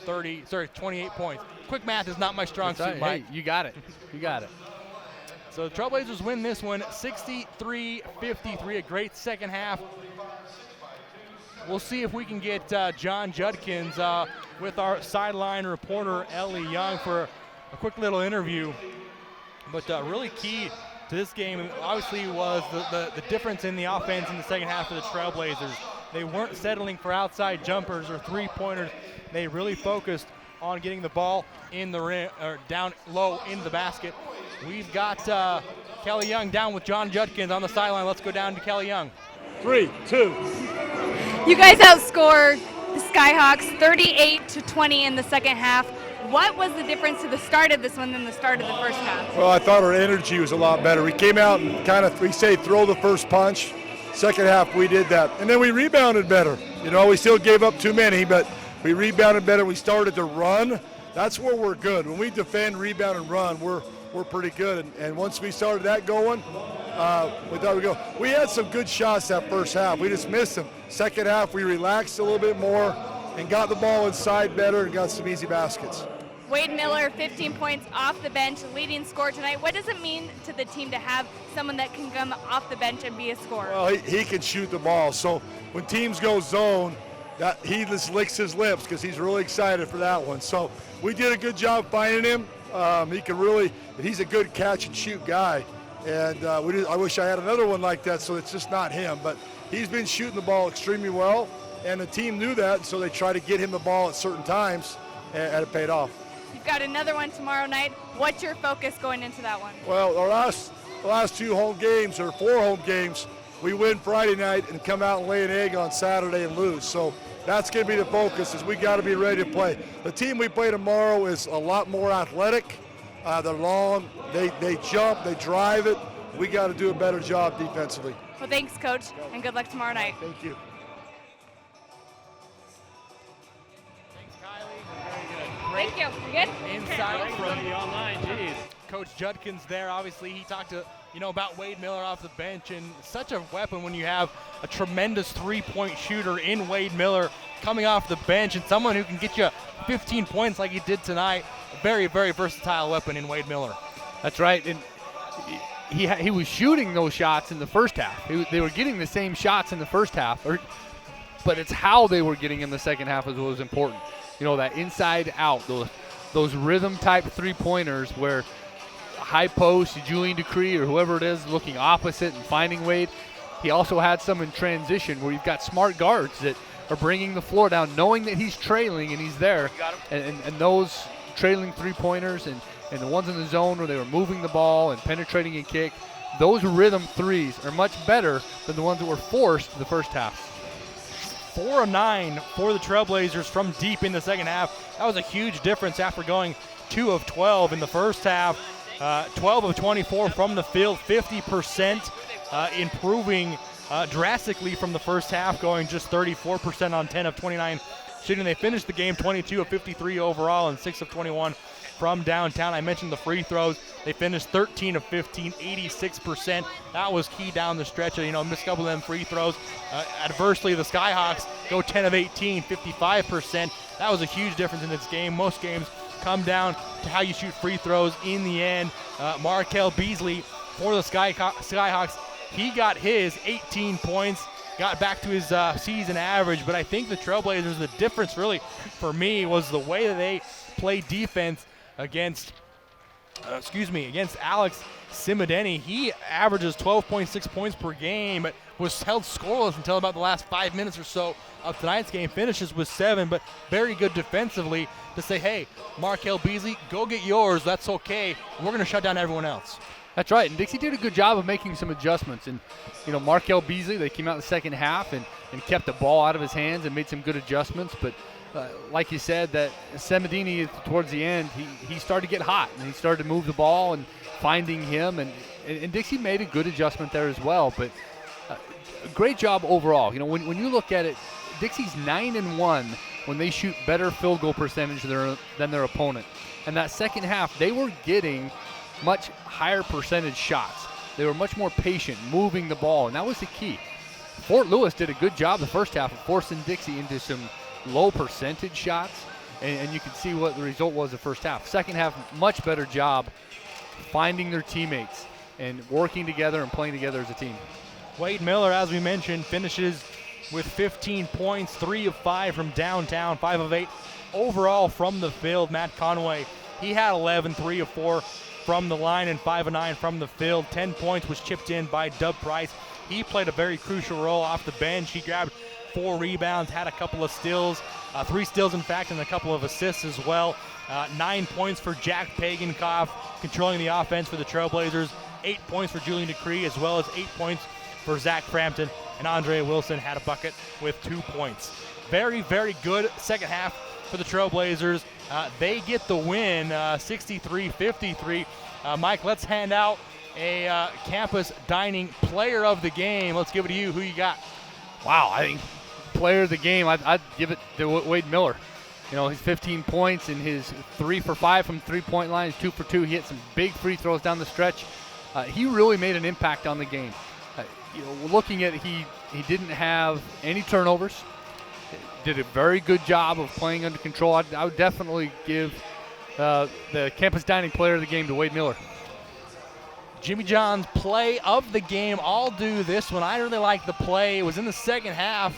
28 points. Quick math is not my strong suit, Mike. Hey, you got it. You got it. So the Trailblazers win this one 63-53, a great second half. We'll see if we can get John Judkins with our sideline reporter, Ellie Young, for a quick little interview. But really key to this game, obviously, was the difference in the offense in the second half of the Trailblazers. They weren't settling for outside jumpers or three-pointers. They really focused on getting the ball in the rim, or down low into the basket. We've got Kelly Young down with John Judkins on the sideline. Let's go down to Kelly Young. 3, 2. You guys outscored the Skyhawks 38-20 in the second half. What was the difference to the start of this one than the start of the first half? Well, I thought our energy was a lot better. We came out and we say throw the first punch. Second half we did that. And then we rebounded better. You know, we still gave up too many, but we rebounded better. We started to run. That's where we're good. When we defend, rebound, and run, we're pretty good. And once we started that going, we thought we'd go. We had some good shots that first half. We just missed them. Second half, we relaxed a little bit more and got the ball inside better and got some easy baskets. Wade Miller, 15 points off the bench, leading scorer tonight. What does it mean to the team to have someone that can come off the bench and be a scorer? Well, he can shoot the ball. So when teams go zone, he just licks his lips because he's really excited for that one. So we did a good job finding him. He's a good catch and shoot guy. And I wish I had another one like that, so it's just not him. But he's been shooting the ball extremely well, and the team knew that, so they try to get him the ball at certain times, and it paid off. You've got another one tomorrow night. What's your focus going into that one? Well, our last 2 home games, or 4 home games, we win Friday night and come out and lay an egg on Saturday and lose. So that's going to be the focus, is we got to be ready to play. The team we play tomorrow is a lot more athletic. They're long, they jump, they drive it. We got to do a better job defensively. Well, thanks, Coach, and good luck tomorrow night. Thank you. Thank you. You good? Insight from the online. Coach Judkins there. Obviously, he talked about Wade Miller off the bench, and such a weapon when you have a tremendous three-point shooter in Wade Miller coming off the bench, and someone who can get you 15 points like he did tonight. A very, very versatile weapon in Wade Miller. That's right, and he was shooting those shots in the first half. They were getting the same shots in the first half, but it's how they were getting in the second half is what was important. That inside out, those rhythm type three-pointers where high post, Julian Decree or whoever it is looking opposite and finding Wade. He also had some in transition where you've got smart guards that are bringing the floor down, knowing that he's trailing and he's there. And those trailing three-pointers and the ones in the zone where they were moving the ball and penetrating and kick, those rhythm threes are much better than the ones that were forced the first half. 4 of 9 for the Trailblazers from deep in the second half. That was a huge difference after going 2 of 12 in the first half. 12 of 24 from the field, 50%, improving drastically from the first half, going just 34% on 10 of 29 shooting. They finished the game 22 of 53 overall and 6 of 21 from downtown. I mentioned the free throws. They finished 13 of 15, 86%. That was key down the stretch. Missed a couple of them free throws. Adversely, the Skyhawks go 10 of 18, 55%. That was a huge difference in this game. Most games come down to how you shoot free throws in the end. Markel Beasley for the Skyhawks, he got his 18 points, got back to his season average, but I think the Trailblazers, the difference really for me was the way that they played defense against Alex Simideni. He averages 12.6 points per game, but was held scoreless until about the last 5 minutes or so of tonight's game. Finishes with 7, but very good defensively to say, hey, Markel Beasley, go get yours. That's okay. We're going to shut down everyone else. That's right, and Dixie did a good job of making some adjustments. And, Markel Beasley, they came out in the second half and kept the ball out of his hands and made some good adjustments. But like you said, that Semedini towards the end, he started to get hot, and he started to move the ball and finding him. And Dixie made a good adjustment there as well. But great job overall. When you look at it, Dixie's 9-1 when they shoot better field goal percentage than their opponent. And that second half, they were getting much higher percentage shots. They were much more patient, moving the ball, and that was the key. Fort Lewis did a good job the first half of forcing Dixie into some low percentage shots, and you can see what the result was the first half. Second half, much better job finding their teammates and working together and playing together as a team. Wade Miller, as we mentioned, finishes with 15 points, 3 of 5 from downtown, 5 of 8 overall from the field. Matt Conway, he had 11, 3 of 4 from the line and 5 of 9 from the field. 10 points was chipped in by Dub Price. He played a very crucial role off the bench. He grabbed 4 rebounds, had a couple of steals, 3 steals in fact, and a couple of assists as well. 9 points for Jack Pagankoff, controlling the offense for the Trailblazers. 8 points for Julian Decree, as well as 8 points for Zach Frampton. And Andre Wilson had a bucket with 2 points. Very, very good second half for the Trailblazers. They get the win, 63-53. Mike, let's hand out a campus dining player of the game. Let's give it to you. Who you got? Wow, I think player of the game, I'd give it to Wade Miller. His 15 points and his 3 for 5 from three-point line, 2 for 2. He hit some big free throws down the stretch. He really made an impact on the game. Looking at it, he didn't have any turnovers. Did a very good job of playing under control. I would definitely give the campus dining player of the game to Wade Miller. Jimmy John's play of the game. I'll do this one. I really like the play. It was in the second half.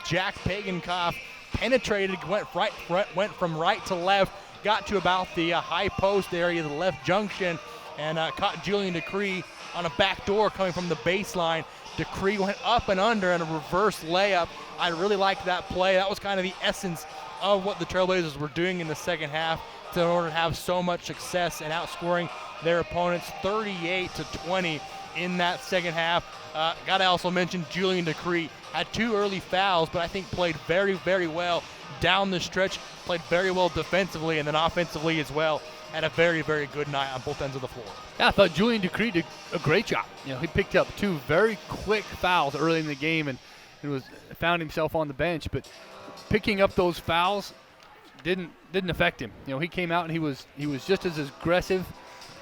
Jack Pagankoff penetrated, went from right to left, got to about the high post area, the left junction, and caught Julian Decree on a back door coming from the baseline. Decree went up and under in a reverse layup. I really liked that play. That was kind of the essence of what the Trailblazers were doing in the second half in order to have so much success and outscoring their opponents 38-20 in that second half. Got to also mention Julian Decree had 2 early fouls, but I think played very, very well down the stretch, played very well defensively and then offensively as well. Had a very, very good night on both ends of the floor. Yeah, I thought Julian Decree did a great job. He picked up 2 very quick fouls early in the game and found himself on the bench. But picking up those fouls didn't affect him. He came out and he was just as aggressive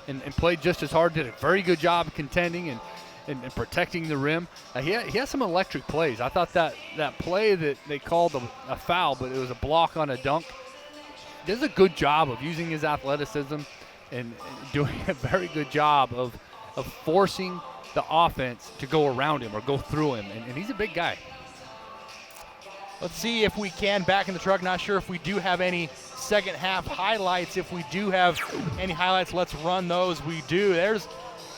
and played just as hard, did a very good job of contending and protecting the rim. He has some electric plays. I thought that play that they called a foul, but it was a block on a dunk, does a good job of using his athleticism and doing a very good job of forcing the offense to go around him or go through him, and he's a big guy. Let's see if we can, back in the truck, not sure if we do have any second half highlights. If we do have any highlights, let's run those. We do. There's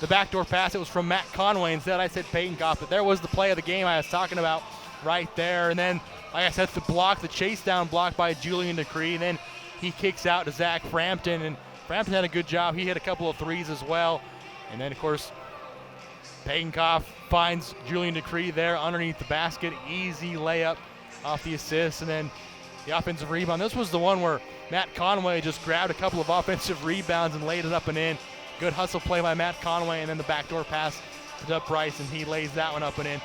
the backdoor pass. It was from Matt Conway. Instead, I said Peyton Goff, but there was the play of the game I was talking about right there. And then, like I said, the chase down block by Julian Decree. And then he kicks out to Zach Frampton, and Frampton had a good job. He hit a couple of threes as well. And then, of course, Peyton Goff finds Julian Decree there underneath the basket. Easy layup off the assist, and then the offensive rebound. This was the one where Matt Conway just grabbed a couple of offensive rebounds and laid it up and in. Good hustle play by Matt Conway, and then the backdoor pass to Doug Price, and he lays that one up and in.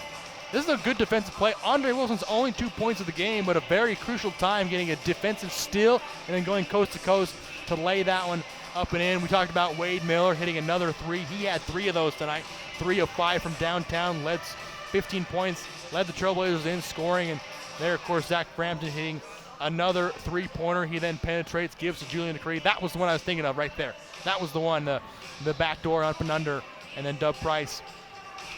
This is a good defensive play. Andre Wilson's only 2 points of the game, but a very crucial time getting a defensive steal and then going coast to coast to lay that one up and in. We talked about Wade Miller hitting another three. He had 3 of those tonight. 3 of 5 from downtown, led 15 points, led the Trailblazers in scoring, and there, of course, Zach Frampton hitting another three-pointer. He then penetrates, gives to Julian Decree. That was the one I was thinking of right there. That was the one, the backdoor up and under, and then Doug Price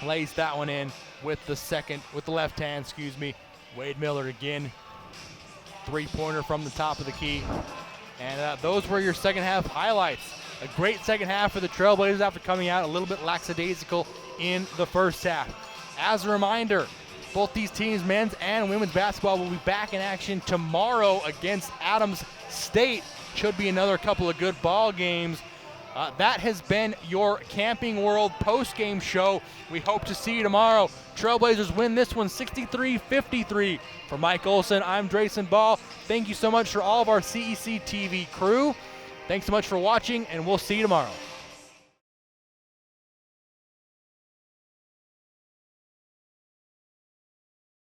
lays that one in with the left hand, Wade Miller again. Three-pointer from the top of the key. And those were your second half highlights. A great second half for the Trailblazers after coming out a little bit lackadaisical in the first half. As a reminder, both these teams, men's and women's basketball, will be back in action tomorrow against Adams State. Should be another couple of good ball games. That has been your Camping World post-game show. We hope to see you tomorrow. Trailblazers win this one 63-53. For Mike Olson, I'm Drayson Ball. Thank you so much for all of our CEC TV crew. Thanks so much for watching, and we'll see you tomorrow.